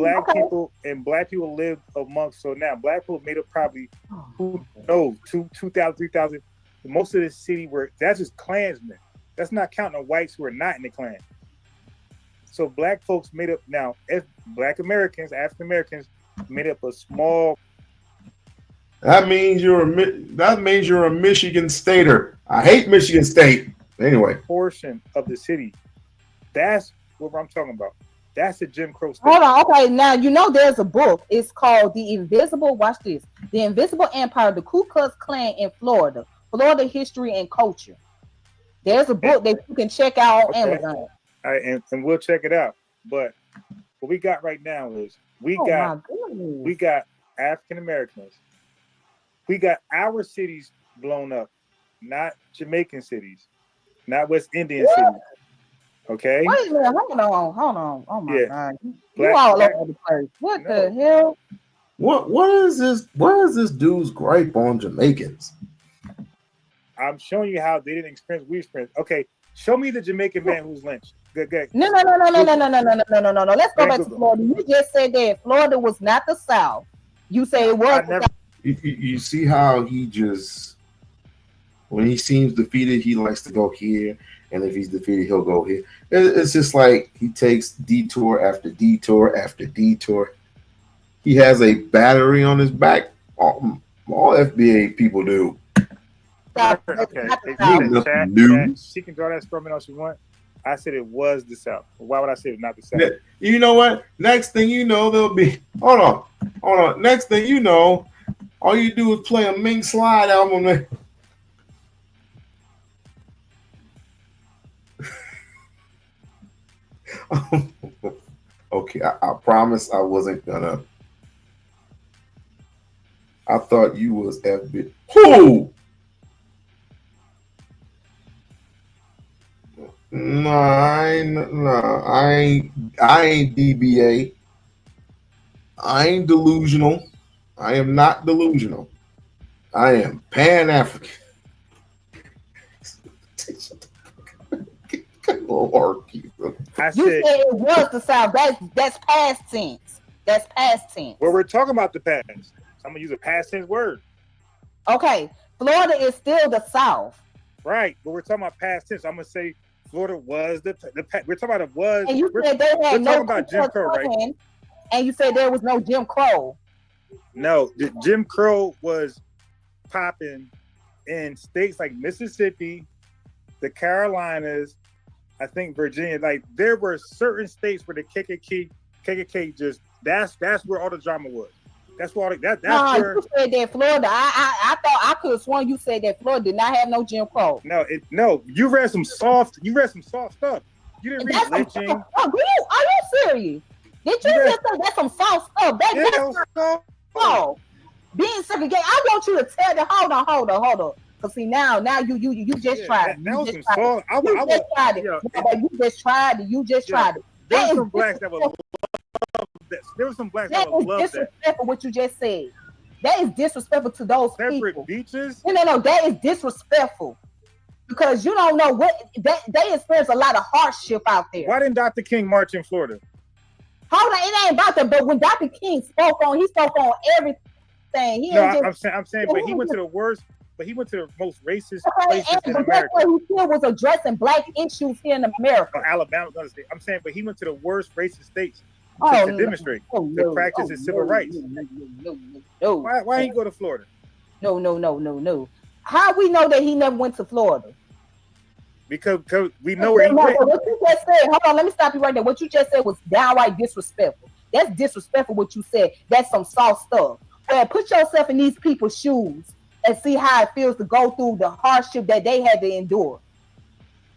black people lived amongst. So now black people made up probably, who knows, 2,000, 3,000. Most of the city that's just Klansmen. That's not counting the whites who are not in the Klan. So black folks made up now. Black Americans, African Americans, made up a small. That means you're a Michigan Stater. I hate Michigan State. Anyway, portion of the city. That's what I'm talking about. That's the Jim Crow state. Hold on. Okay, now you know there's a book. It's called The Invisible. Watch this. The Invisible Empire: The Ku Klux Klan in Florida. Florida History and Culture. There's a book that you can check out on Amazon. All right, and we'll check it out. But what we got right now is we got African Americans. We got our cities blown up, not Jamaican cities, not West Indian cities. Okay. Wait a minute, hold on. Oh my God. You all over the place. What the hell? What is this? What is this dude's gripe on Jamaicans? I'm showing you how they didn't experience we experienced. Okay, show me the Jamaican man who's lynched. Good. No. Let's go back to Florida. You just said that Florida was not the South. You say it was. You see how he just, when he seems defeated, he likes to go here, and if he's defeated, he'll go here. It's just like he takes detour after detour after detour. He has a battery on his back. All FBA people do. Okay. She can draw that from it all she wants. I said it was the South. Why would I say it's not the South? You know what? Next thing you know, there'll be. Hold on. Next thing you know, all you do is play a Ming Slide album. Okay, I promise I wasn't gonna. I thought you was FB. Who? No, I ain't DBA. I ain't delusional. I am not delusional. I am Pan-African. You said it was the South. That's past tense. That's past tense. Well, we're talking about the past. So I'm gonna use a past tense word. Okay, Florida is still the South. Right, but we're talking about past tense. I'm gonna say Florida was the we're talking about it was. And you said they had no about Jim Crow, right? And you said there was no Jim Crow. No, Jim Crow was popping in states like Mississippi, the Carolinas, I think Virginia. Like there were certain states where the KKK just that's where all the drama was. That's where that's where you said that Florida. I thought I could have sworn you said that Florida did not have no Jim Crow. No, you read some soft stuff. You didn't read lynching. Are you serious? Did you just say that's some soft stuff? That's being segregated. I want you to tell them. Hold on. Cause see now you just tried. You just tried it. You just tried it. There were some blacks that would love that. There were some blacks that would love that. That is disrespectful. What you just said. That is disrespectful to those people. Beaches. No. That is disrespectful. Because you don't know what they experience a lot of hardship out there. Why didn't Dr. King march in Florida? Hold on, it ain't about that. But when Dr. King spoke on everything. I'm saying, but he went to the worst. But he went to the most racist Okay, places in but that's America. what he still was addressing black issues here in America. Oh, Alabama, I'm saying, but he went to the worst racist states Oh, to demonstrate, no, to practice his civil rights. No. Why he go to Florida? No. How we know that he never went to Florida? Because we know where he went. What you just said, hold on, let me stop you right there. What you just said was downright disrespectful. That's disrespectful what you said. That's some soft stuff. Well, put yourself in these people's shoes and see how it feels to go through the hardship that they had to endure.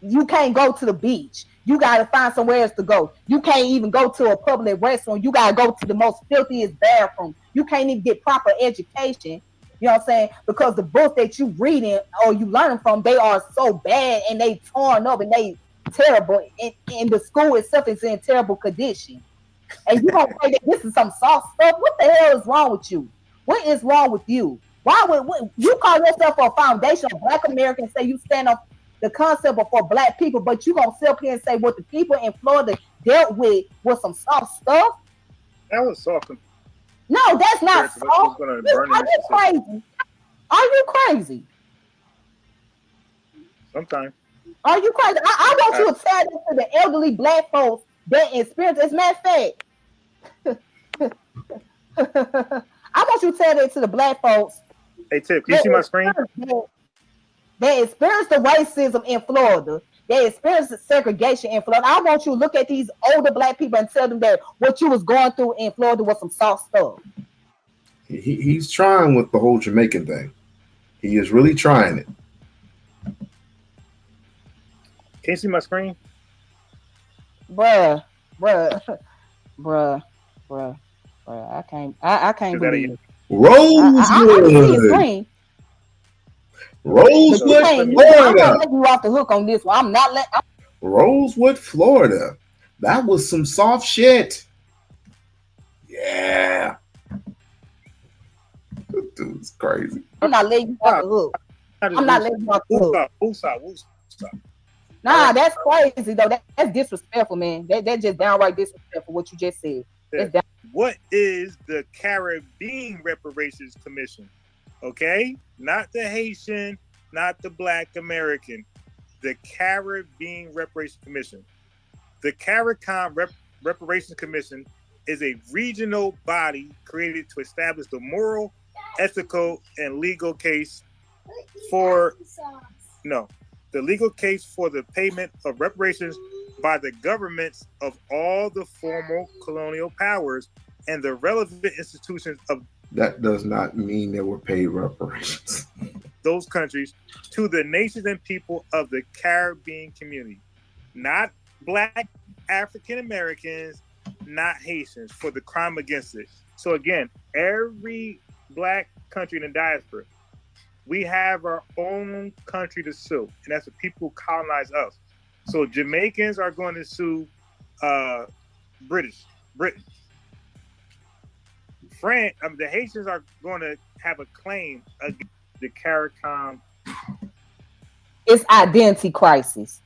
You can't go to the beach. You got to find somewhere else to go. You can't even go to a public restaurant. You got to go to the most filthiest bathroom. You can't even get proper education. You know what I'm saying? Because the books that you reading or you learn from, they are so bad and they torn up and they terrible. And the school itself is in terrible condition. And you don't say that this is some soft stuff. What the hell is wrong with you? What is wrong with you? Why would you call yourself a foundation of Black Americans? Say you stand up the concept of for Black people, but you gonna sit up here and say what the people in Florida dealt with was some soft stuff? That was soft. No, that's not soft. Are you crazy? Are you crazy? Sometimes. Are you crazy? I want you to tell this to the elderly Black folks that experience. As a matter of fact, I want you to tell that to the Black folks. Hey, Tip, can you see my screen? They experienced the racism in Florida. They experienced the segregation in Florida. I want you to look at these older Black people and tell them that what you was going through in Florida was some soft stuff. He's trying with the whole Jamaican thing. He is really trying it. Can you see my screen? Bruh. I can't believe it. Rosewood. Rosewood, I'm Florida. gonna let you off the hook on this one. I'm not letting. Rosewood, Florida. That was some soft shit. Yeah. This dude's crazy. I'm not letting you off the hook. I'm not letting you off the hook. Woosah. Nah, that's crazy though. That's disrespectful, man. That's just downright disrespectful. What you just said. What is the Caribbean Reparations Commission? Okay, not the Haitian, not the Black American, the Caribbean Reparations Commission. The Afrikan Reparations Commission is a regional body created to establish the moral, ethical, and legal case for the legal case for the payment of reparations by the governments of all the former colonial powers and the relevant institutions of that does not mean they were paid reparations. Those countries to the nations and people of the Caribbean community, not Black African Americans, not Haitians, for the crime against it. So again, every Black country in the diaspora, we have our own country to sue, and that's the people who colonize us. So Jamaicans are going to sue Britain. The Haitians are going to have a claim against the CARICOM. It's identity crisis.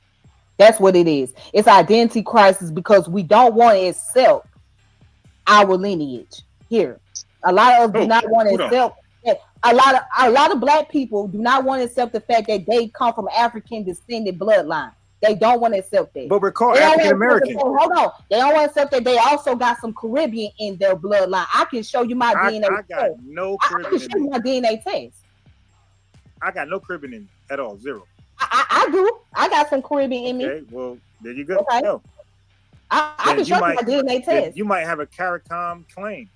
That's what it is. It's identity crisis because we don't want to accept our lineage here. A lot of us do not want to accept. A lot of Black people do not want to accept the fact that they come from African descended bloodline. They don't want to accept that. But we're called African American. Hold on. They don't want to accept that they also got some Caribbean in their bloodline. I can show you my DNA I got test. no Caribbean. I can show you my DNA test. I got no Caribbean in at all. Zero. I do. I got some Caribbean in me. Okay, well, there you go. Okay. No. I can show you my DNA test. You might have a CARICOM claim.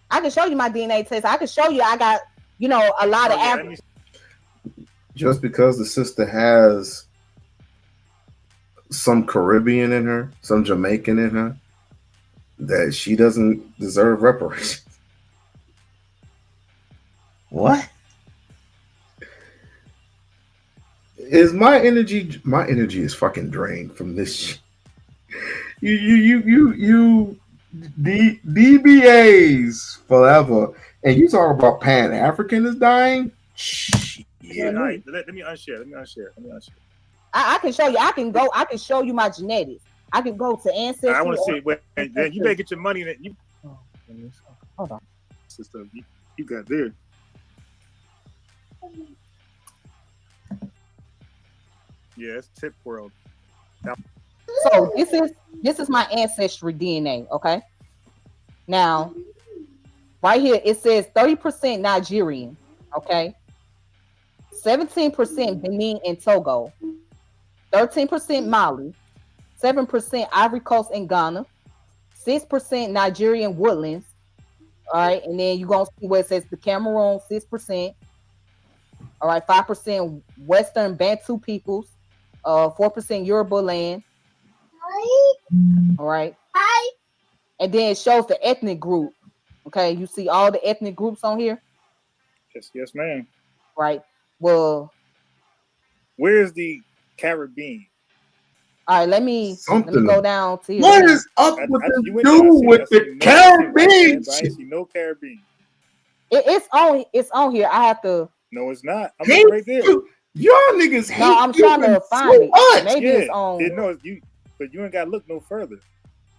I can show you my DNA test. I can show you I got, a lot of African. Just because the sister has some Caribbean in her, some Jamaican in her, that she doesn't deserve reparations. What? Is my energy is fucking drained from this shit. You DBAs forever, and you talk about Pan-African is dying? Yeah, all right. Let me unshare. I can show you. I can show you my genetics. I can go to Ancestry. I want to see. Wait, then you better get your money. Hold on. Sister, you got there. Yeah, it's tip world. So this is my ancestry DNA, okay? Now, right here it says 30% Nigerian, okay? 17% Benin and Togo, 13% Mali, 7% Ivory Coast and Ghana, 6% Nigerian woodlands, all right, and then you're gonna see where it says the Cameroon, 6%, all right, 5% Western Bantu peoples, 4% Yoruba land, all right, and then it shows the ethnic group. Okay, you see all the ethnic groups on here? Yes, ma'am. Right. Well, where's the Caribbean? All right, let me go down to here. What is up with this dude with the Caribbean? I see no Caribbean. It's on here. I have to. No, it's not. I'm looking right there. Y'all niggas hate. No, I'm trying to find it. Maybe it's on. No, but you ain't got to look no further.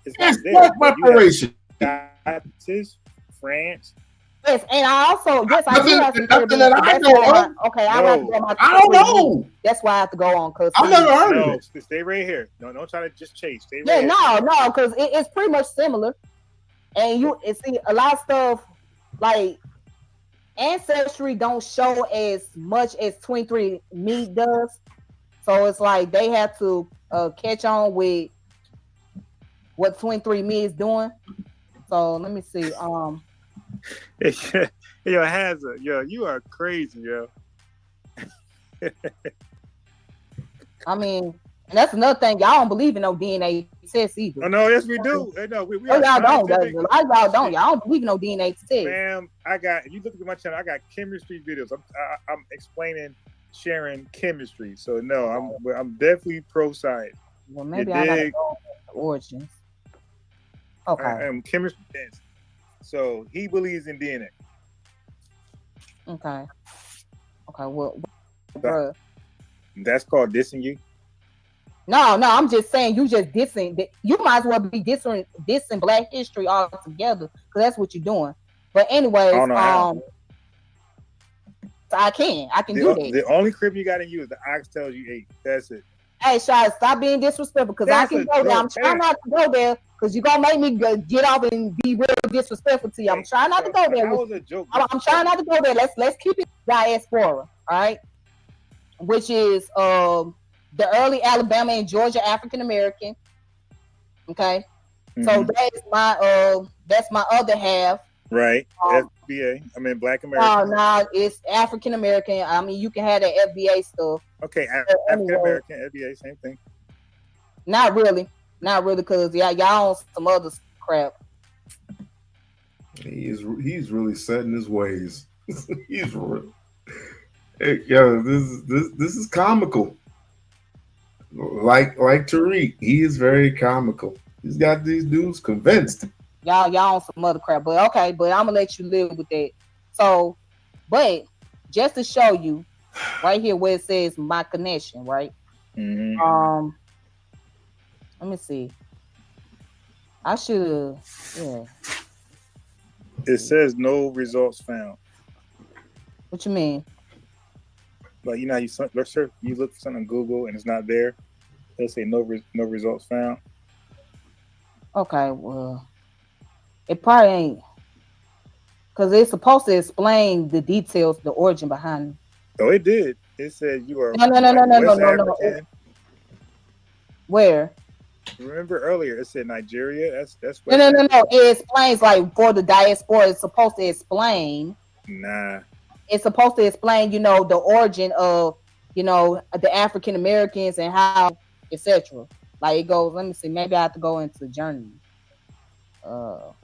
It's That's not there. Reparations. France. Yes, and I also I do have some nothing that I know. Okay, I have to go on. I don't know. That's why I have to go on because I've never heard of it. Stay right here. No, don't try to just chase. Stay right here. No, because it's pretty much similar, and you see a lot of stuff like Ancestry don't show as much as 23andMe does, so it's like they have to catch on with what 23andMe is doing. So let me see. Yo, Hazard, yo, you are crazy, yo. I mean, and that's another thing. Y'all don't believe in no DNA test either. Oh no, yes we do. No, we y'all don't. A lot of y'all don't. Y'all don't believe in no DNA test. Ma'am, if you look at my channel, I got chemistry videos. I'm explaining, sharing chemistry. So no, I'm definitely pro science. Well, maybe I gotta go with the origins. Okay. I am chemistry. So he believes in DNA. Okay. Well, bro. That's called dissing you. No, I'm just saying you just dissing. You might as well be dissing Black history altogether because that's what you're doing. But anyways, I can do that. The only crib you got to use the ox tells you 8. That's it. Hey, Shai, stop being disrespectful because I can go there. I'm trying not to go there because you're going to make me get off and be real disrespectful to you. I'm trying not to go there. That was a joke. I'm trying not to go there. Let's keep it diaspora, all right? Which is the early Alabama and Georgia African American. Okay, so that's my other half. Right, FBA. I mean Black American. No, it's African American. I mean you can have that FBA stuff. Okay, African American, FBA, same thing. Not really, because y'all on some other crap. He's really set in his ways. He's real. Hey, yo, this is comical. Like Tariq, he is very comical. He's got these dudes convinced. Y'all on some other crap, but okay, but I'm gonna let you live with that. So, but just to show you, right here where it says my connection, right? Mm-hmm. Let me see. I should, yeah. It says no results found. What you mean? Like you know, you look for something on Google and it's not there. They'll say no results found. Okay, well, it probably ain't because it's supposed to explain the details, the origin behind it. Oh, it did. It said you are no. Where? Remember earlier it said Nigeria. That's no. It explains like for the diaspora. It's supposed to explain. Nah. It's supposed to explain, the origin of, the African Americans and how, etc. Like it goes. Let me see. Maybe I have to go into journey. Now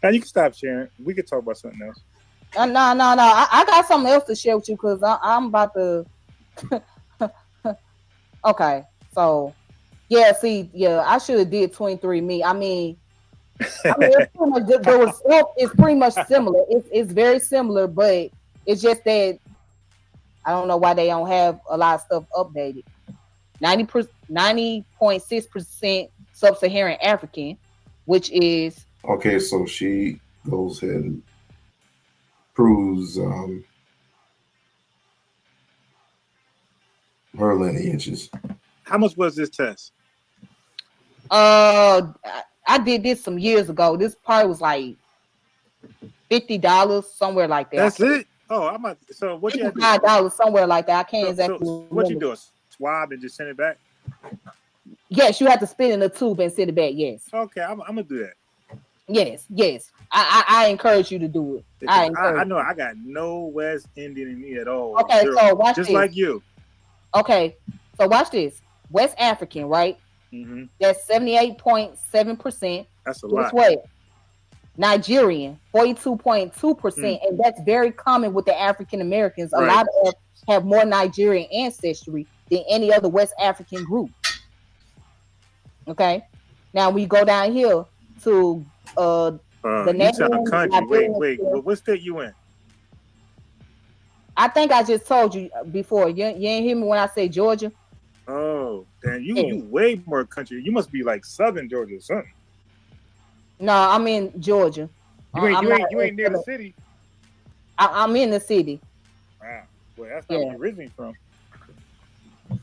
you can stop sharing. We could talk about something else. No. I got something else to share with you because I'm about to. Okay, so I should have did 23andMe. I mean, the result is pretty much similar. It's very similar, but it's just that I don't know why they don't have a lot of stuff updated. 90.6% sub-Saharan African, which is okay. So she goes ahead and proves her lineages. How much was this test? I did this some years ago. This probably was like $50, somewhere like that. That's it. Oh, I'm not. So what you have to do? $5 somewhere like that. I can't exactly. So what you do? A swab and just send it back? Yes, you have to spit in a tube and send it back. Yes. Okay, I'm gonna do that. Yes. I encourage you to do it. I know I got no West Indian in me at all. Okay, Zero. so watch just this. like you. Okay, so watch this. West African, right? Mm-hmm. That's 78.7%. That's a lot. Way. Nigerian, 42.2%, and that's very common with the African Americans. A lot of us have more Nigerian ancestry than any other West African group. Okay, now we go down here to the you country. Wait. What state you in? I think I just told you before. You ain't hear me when I say Georgia. Oh, damn! You way more country. You must be like Southern Georgia or something. No, I'm in Georgia. You ain't near the city. I'm in the city. Wow. Well, that's not where you're originally from.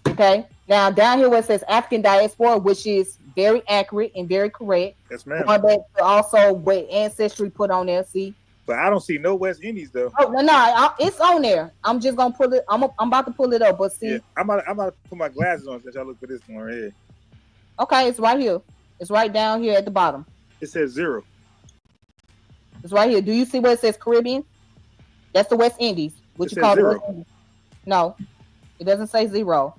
Okay. Now down here where it says African diaspora, which is very accurate and very correct. Yes, ma'am. Going back to also what ancestry put on there. See. But I don't see no West Indies though. Oh no, it's on there. I'm just gonna pull it. I'm about to pull it up. But see, I'm about to put my glasses on since I look for this one right here. Okay, it's right here. It's right down here at the bottom. It says 0. It's right here. Do you see where it says Caribbean? That's the West Indies. What you call 0. West Indies. No, it doesn't say 0.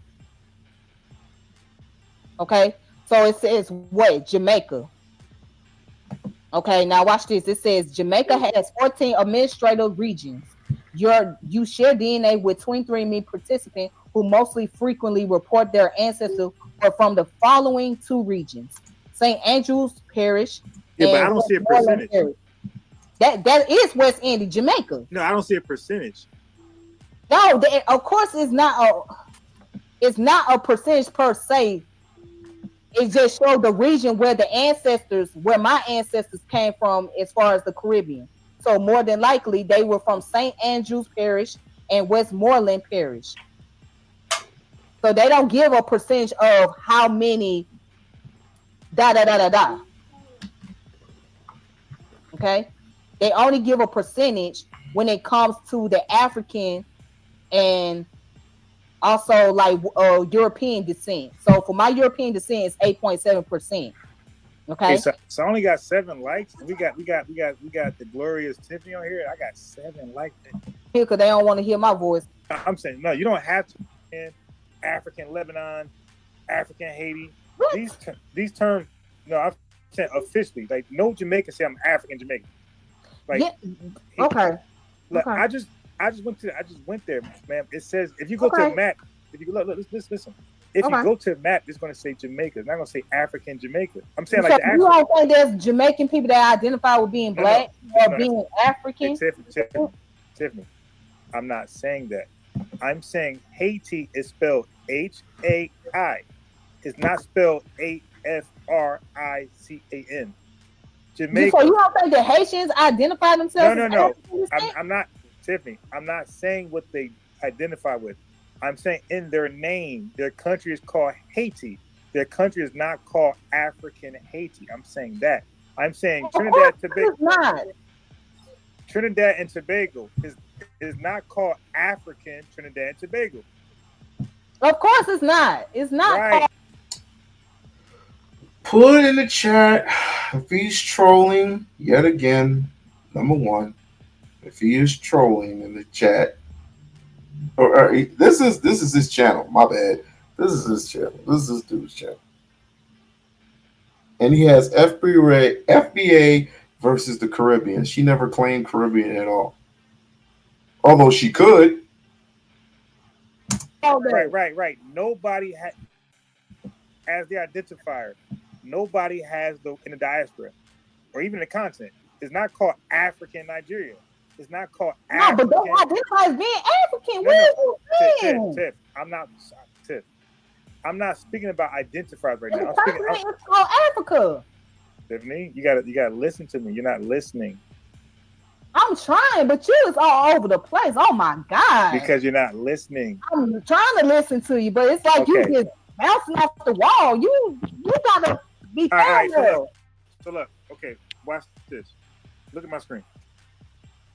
Okay, so it says what? Jamaica. Okay, now watch this. It says Jamaica has 14 administrative regions. You share DNA with 23andMe participants who mostly frequently report their ancestors are from the following 2 regions: St. Andrews Parish. Yeah, but I don't see a percentage. That is West Indies, Jamaica. No, I don't see a percentage. No, of course it's not a percentage per se. It just showed the region where where my ancestors came from as far as the Caribbean. So more than likely they were from St. Andrews Parish and Westmoreland Parish. So they don't give a percentage of how many Okay? They only give a percentage when it comes to the African and also like European descent. So for my European descent, it's 8.7%. Okay. So I only got 7 likes. We got the glorious Tiffany on here. I got 7 likes. Here, because they don't want to hear my voice. I'm saying no, you don't have to. African Lebanon, African Haiti. What? These terms. No, I'm saying officially. Like no Jamaican say I'm African Jamaican. Like okay. Look, I just went there, man. It says if you go to a map, if you look, listen. If you go to a map, it's going to say Jamaica. It's not going to say African Jamaica. I'm saying like you don't think there's Jamaican people that identify with being black or being African? Tiffany, I'm not saying that. I'm saying Haiti is spelled H-A-I. It's not spelled A-F-R-I-C-A-N. Jamaica. So you don't think the Haitians identify themselves? No. I'm not, Tiffany. I'm not saying what they identify with. I'm saying in their name, their country is called Haiti. Their country is not called African Haiti. I'm saying that. I'm saying Trinidad and Tobago is not called African Trinidad and Tobago. Of course it's not. It's not right. Put in the chat if he's trolling yet again. Number 1, if he is trolling in the chat, or this is his channel. My bad. This is his channel. This is this dude's channel, and he has FBA versus the Caribbean. She never claimed Caribbean at all, although she could. Right. Nobody has as the identifier. Nobody has in the diaspora or even the continent. It's not called African Nigeria. It's not called African. No, but they identify as being African. What are you saying? Tiff, I'm not speaking about identifiers right now. It's called Africa. Tiffany, you gotta listen to me. You're not listening. I'm trying, but you is all over the place. Oh my God. Because you're not listening. I'm trying to listen to you, but it's like you just bouncing off the wall. You gotta be all right, parallel. So look, okay, watch this. Look at my screen.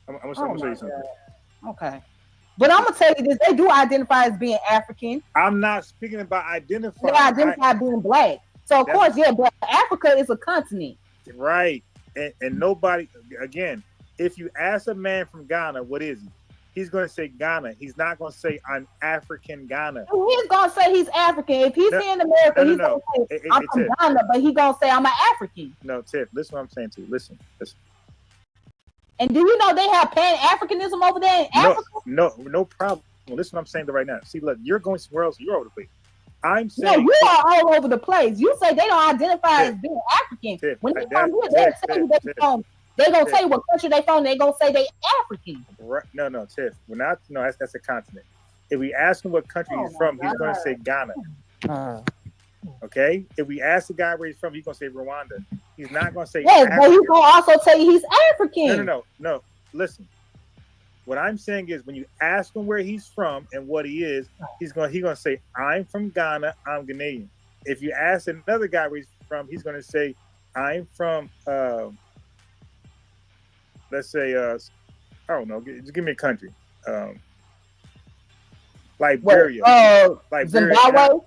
I'm gonna show you something. Okay. But I'm gonna tell you this, they do identify as being African. I'm not speaking about identifying. They identify being black. So of course, yeah, but Africa is a continent. Right. And nobody, again, if you ask a man from Ghana, what is he? He's going to say Ghana. He's not going to say I'm African Ghana. He's going to say he's African. If he's here in America, he's going to say I'm from Ghana, but he's going to say I'm an African. No, Tiff, listen what I'm saying to you. Listen. And do you know they have Pan-Africanism over there in Africa? No problem. Well, listen what I'm saying right now. See, look, you're going somewhere else. You're over the place. I'm saying you are all over the place. You say they don't identify as being African. When they come here, they're going to tell you what country they from. They're going to say they African. Right. No, Tiff. We're not. No, that's a continent. If we ask him what country he's from, he's going to say Ghana. Okay? If we ask the guy where he's from, he's going to say Rwanda. He's not going to say African. But he's going to also tell you he's African. No. Listen. What I'm saying is when you ask him where he's from and what he is, he's gonna say, I'm from Ghana, I'm Ghanaian. If you ask another guy where he's from, he's gonna say, I'm from let's say I don't know, just give me a country. Liberia. Zimbabwe?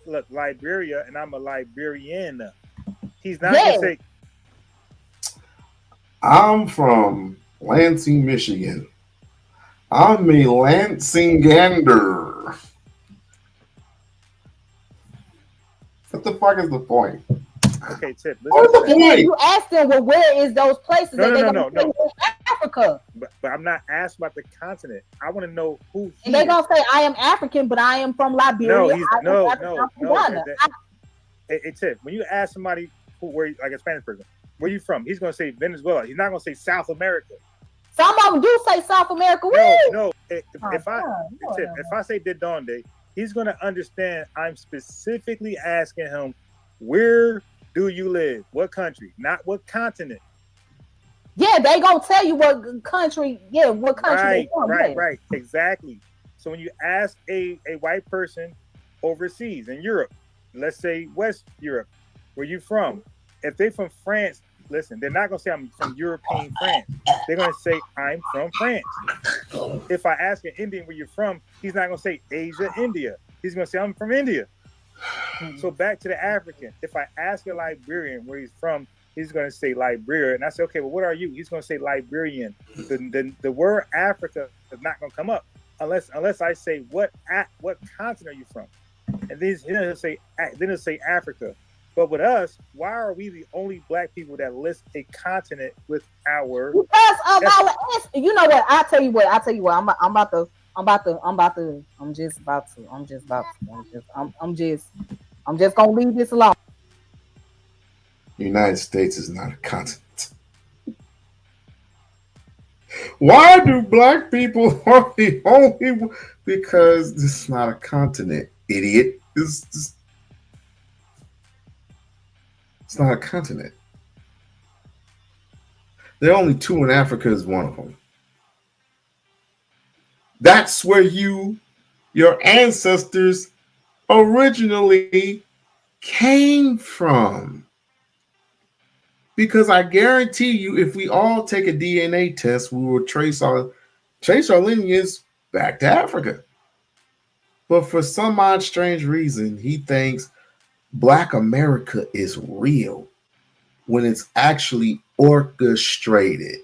Look, Liberia, and I'm a Liberian. He's not gonna say I'm from Lansing, Michigan. I'm a Lansingander. What the fuck is the point? Okay, Tip. What's the point? You asked them, well, where is those places? No. Africa. But I'm not asking about the continent. I want to know who. And they're gonna say I am African, but I am from Liberia. No. Hey, Tip. When you ask somebody like a Spanish person, where you from? He's gonna say Venezuela. He's not gonna say South America. Some of them do say South America. No. If I say De Donde, he's going to understand I'm specifically asking him, where do you live? What country? Not what continent. Yeah, they going to tell you what country. Yeah, what country. Right. Exactly. So when you ask a white person overseas in Europe, let's say West Europe, where you from? If they from France, listen, they're not going to say I'm from European France. They're going to say I'm from France. If I ask an Indian where you're from, he's not going to say Asia, India. He's going to say I'm from India. So back to the African. If I ask a Liberian where he's from, he's going to say Liberia. And I say, okay, well, what are you? He's going to say Liberian. The word Africa is not going to come up unless I say what continent are you from? And then he'll say Africa. But with us, why are we the only black people that list a continent with our? Because of our, you know what? I'll tell you what. I'm just gonna leave this alone. The United States is not a continent. Why do black people are the only? Because this is not a continent, idiot. It's not a continent. There are only two, and Africa is one of them. That's where your ancestors originally came from. Because I guarantee you, if we all take a DNA test, we will trace our lineage back to Africa. But for some odd strange reason, he thinks Black America is real when it's actually orchestrated.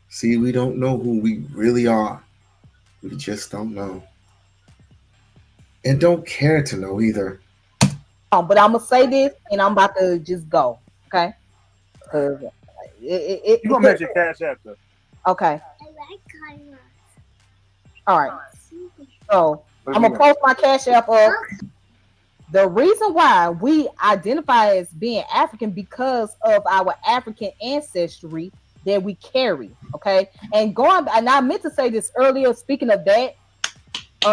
See, we don't know who we really are. We just don't know. And don't care to know either. But I'm going to say this, and I'm about to just go, okay? You're going to mention Cash App, though. Okay. All right. So, I'm going to post my Cash App up. The reason why we identify as being African because of our African ancestry that we carry, okay? And I meant to say this earlier, speaking of that,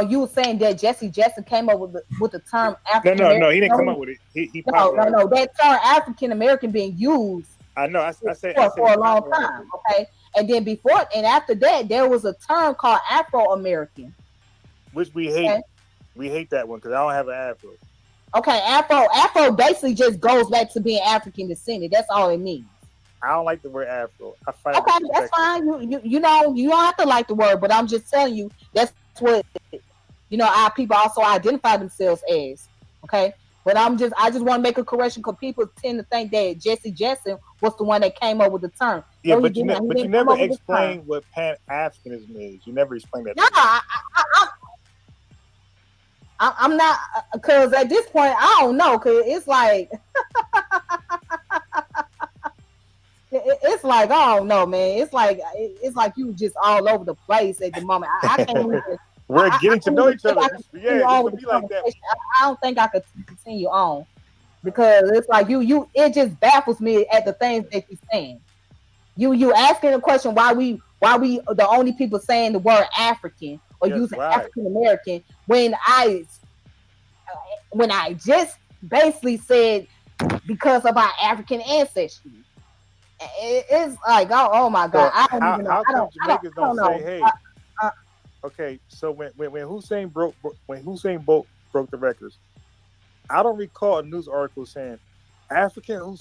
you were saying that Jesse Jackson came up with the term African. No, he didn't come up with it. He no. That term African American being used I know. I say for a long time. Okay, and then before and after that, there was a term called Afro-American, which we hate. Okay? We hate that one because I don't have an Afro. Okay, Afro basically just goes back to being African descended. That's all it means. I don't like the word Afro. I find okay, that's fine. You know, you don't have to like the word, but I'm just telling you that's what our people also identify themselves as. Okay, but I just want to make a correction because people tend to think that Jesse Jackson was the one that came up with the term. Yeah, no, but you never explain what Pan-Africanism is. You never explain that. No, I'm not, because at this point I don't know, because it's like it's like I don't know, man. It's like you just all over the place at the moment. I can't even. We're getting to know each other. Yeah, it's gonna be like that. I don't think I could continue on because it's like it just baffles me at the things that you're saying. You asking the question why we the only people saying the word African or using African American when I just basically said because of our African ancestry. It's like oh my God, so I don't even know. I don't know. Say, hey, okay, so when Hussein broke the records, I don't recall a news article saying African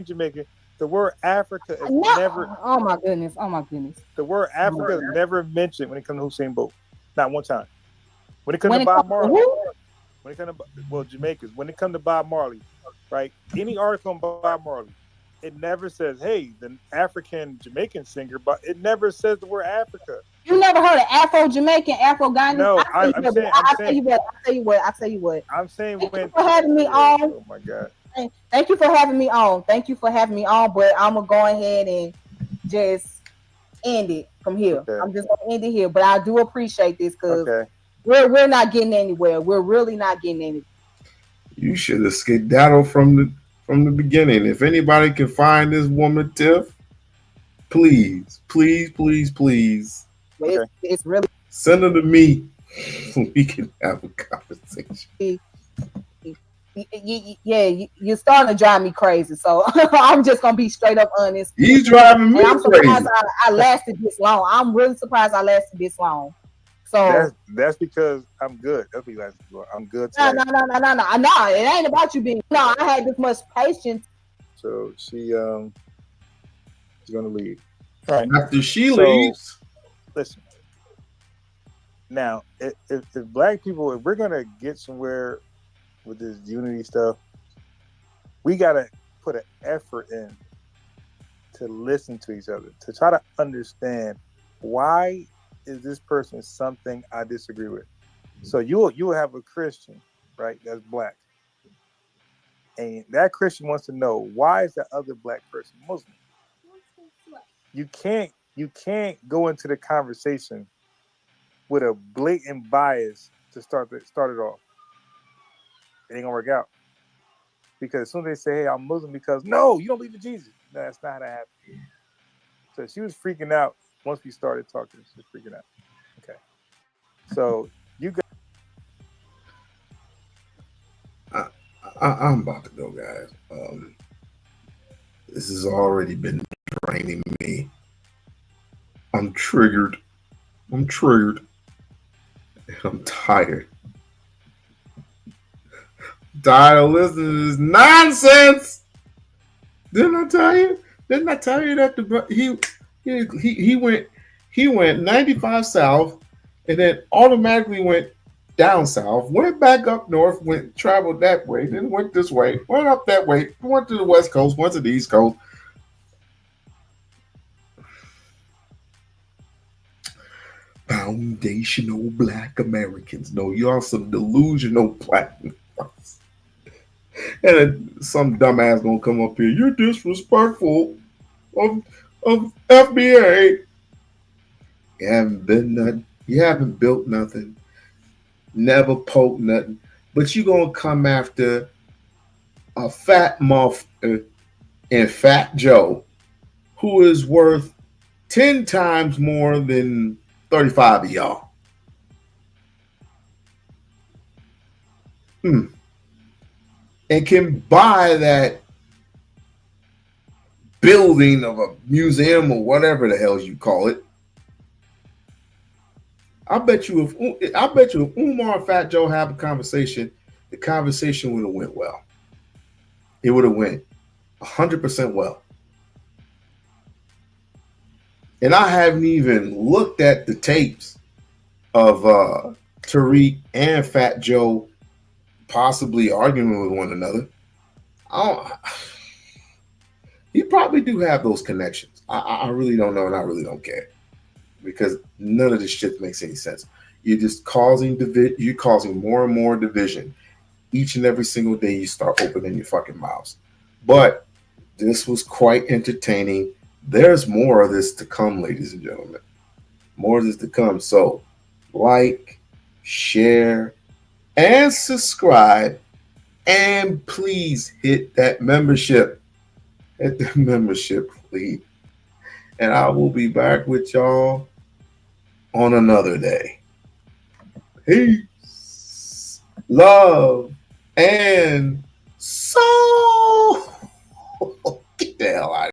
Jamaican. The word Africa is never. Oh my goodness! The word Africa is never mentioned when it comes to Hussein Bolt. Not one time. When it comes to Bob Marley, Jamaicans. When it comes to Bob Marley, right? Any article on Bob Marley, it never says, "Hey, the African Jamaican singer," but it never says the word Africa. You never heard of Afro-Jamaican, Afro-Ghanaian? No, I'll tell you what. I'm saying Thank you for having me on. Oh my God. Thank you for having me on. But I'm gonna go ahead and just end it from here. Okay. I'm just gonna end it here. But I do appreciate this because we're not getting anywhere. We're really not getting anywhere. You should have skedaddled from the beginning. If anybody can find this woman, Tiff, please. It's really send her to me so we can have a conversation. You're starting to drive me crazy. So I'm just gonna be straight up honest. He's driving me I'm crazy. surprised I lasted this long. I'm really surprised I lasted this long. So that's because I'm good. That's what you lasted for. I'm good. No. It ain't about you being. No, I had this much patience. So she's gonna leave. All right. After she leaves, listen. Now, if black people, if we're gonna get somewhere with this unity stuff, we gotta put an effort in to listen to each other, to try to understand why is this person something I disagree with. So you will have a Christian, right, that's black, and that Christian wants to know why is that other black person Muslim. You can't go into the conversation with a blatant bias to start it off. It ain't gonna work out. Because as soon as they say, hey, I'm Muslim because no, you don't believe in Jesus. No, that's not how that happened. So she was freaking out once we started talking. She was freaking out. Okay. So you got I'm about to go, guys. This has already been draining me. I'm triggered. And I'm tired. Tired of listening to this nonsense. Didn't I tell you that he went 95 south and then automatically went down south, went back up north, traveled that way, then went this way, went up that way, went to the west coast, went to the east coast. Foundational black Americans. No, y'all some delusional black Americans. And some dumbass gonna come up here. You're disrespectful of FBA. You haven't been nothing. You haven't built nothing. Never poked nothing. But you gonna come after a fat muff and Fat Joe, who is worth 10 times more than 35 of y'all. And can buy that building of a museum or whatever the hell you call it. I bet you if Umar and Fat Joe have a conversation, the conversation would have went well. It would have went 100% well. And I haven't even looked at the tapes of Tariq and Fat Joe possibly arguing with one another. You probably do have those connections. I really don't know, and I really don't care, because none of this shit makes any sense. You're just causing you're causing more and more division. Each and every single day you start opening your fucking mouths. But this was quite entertaining. There's more of this to come, ladies and gentlemen. More of this to come. So like, share, and subscribe. And please hit that membership. Hit the membership, please. And I will be back with y'all on another day. Peace, love, and soul. Get the hell out of here.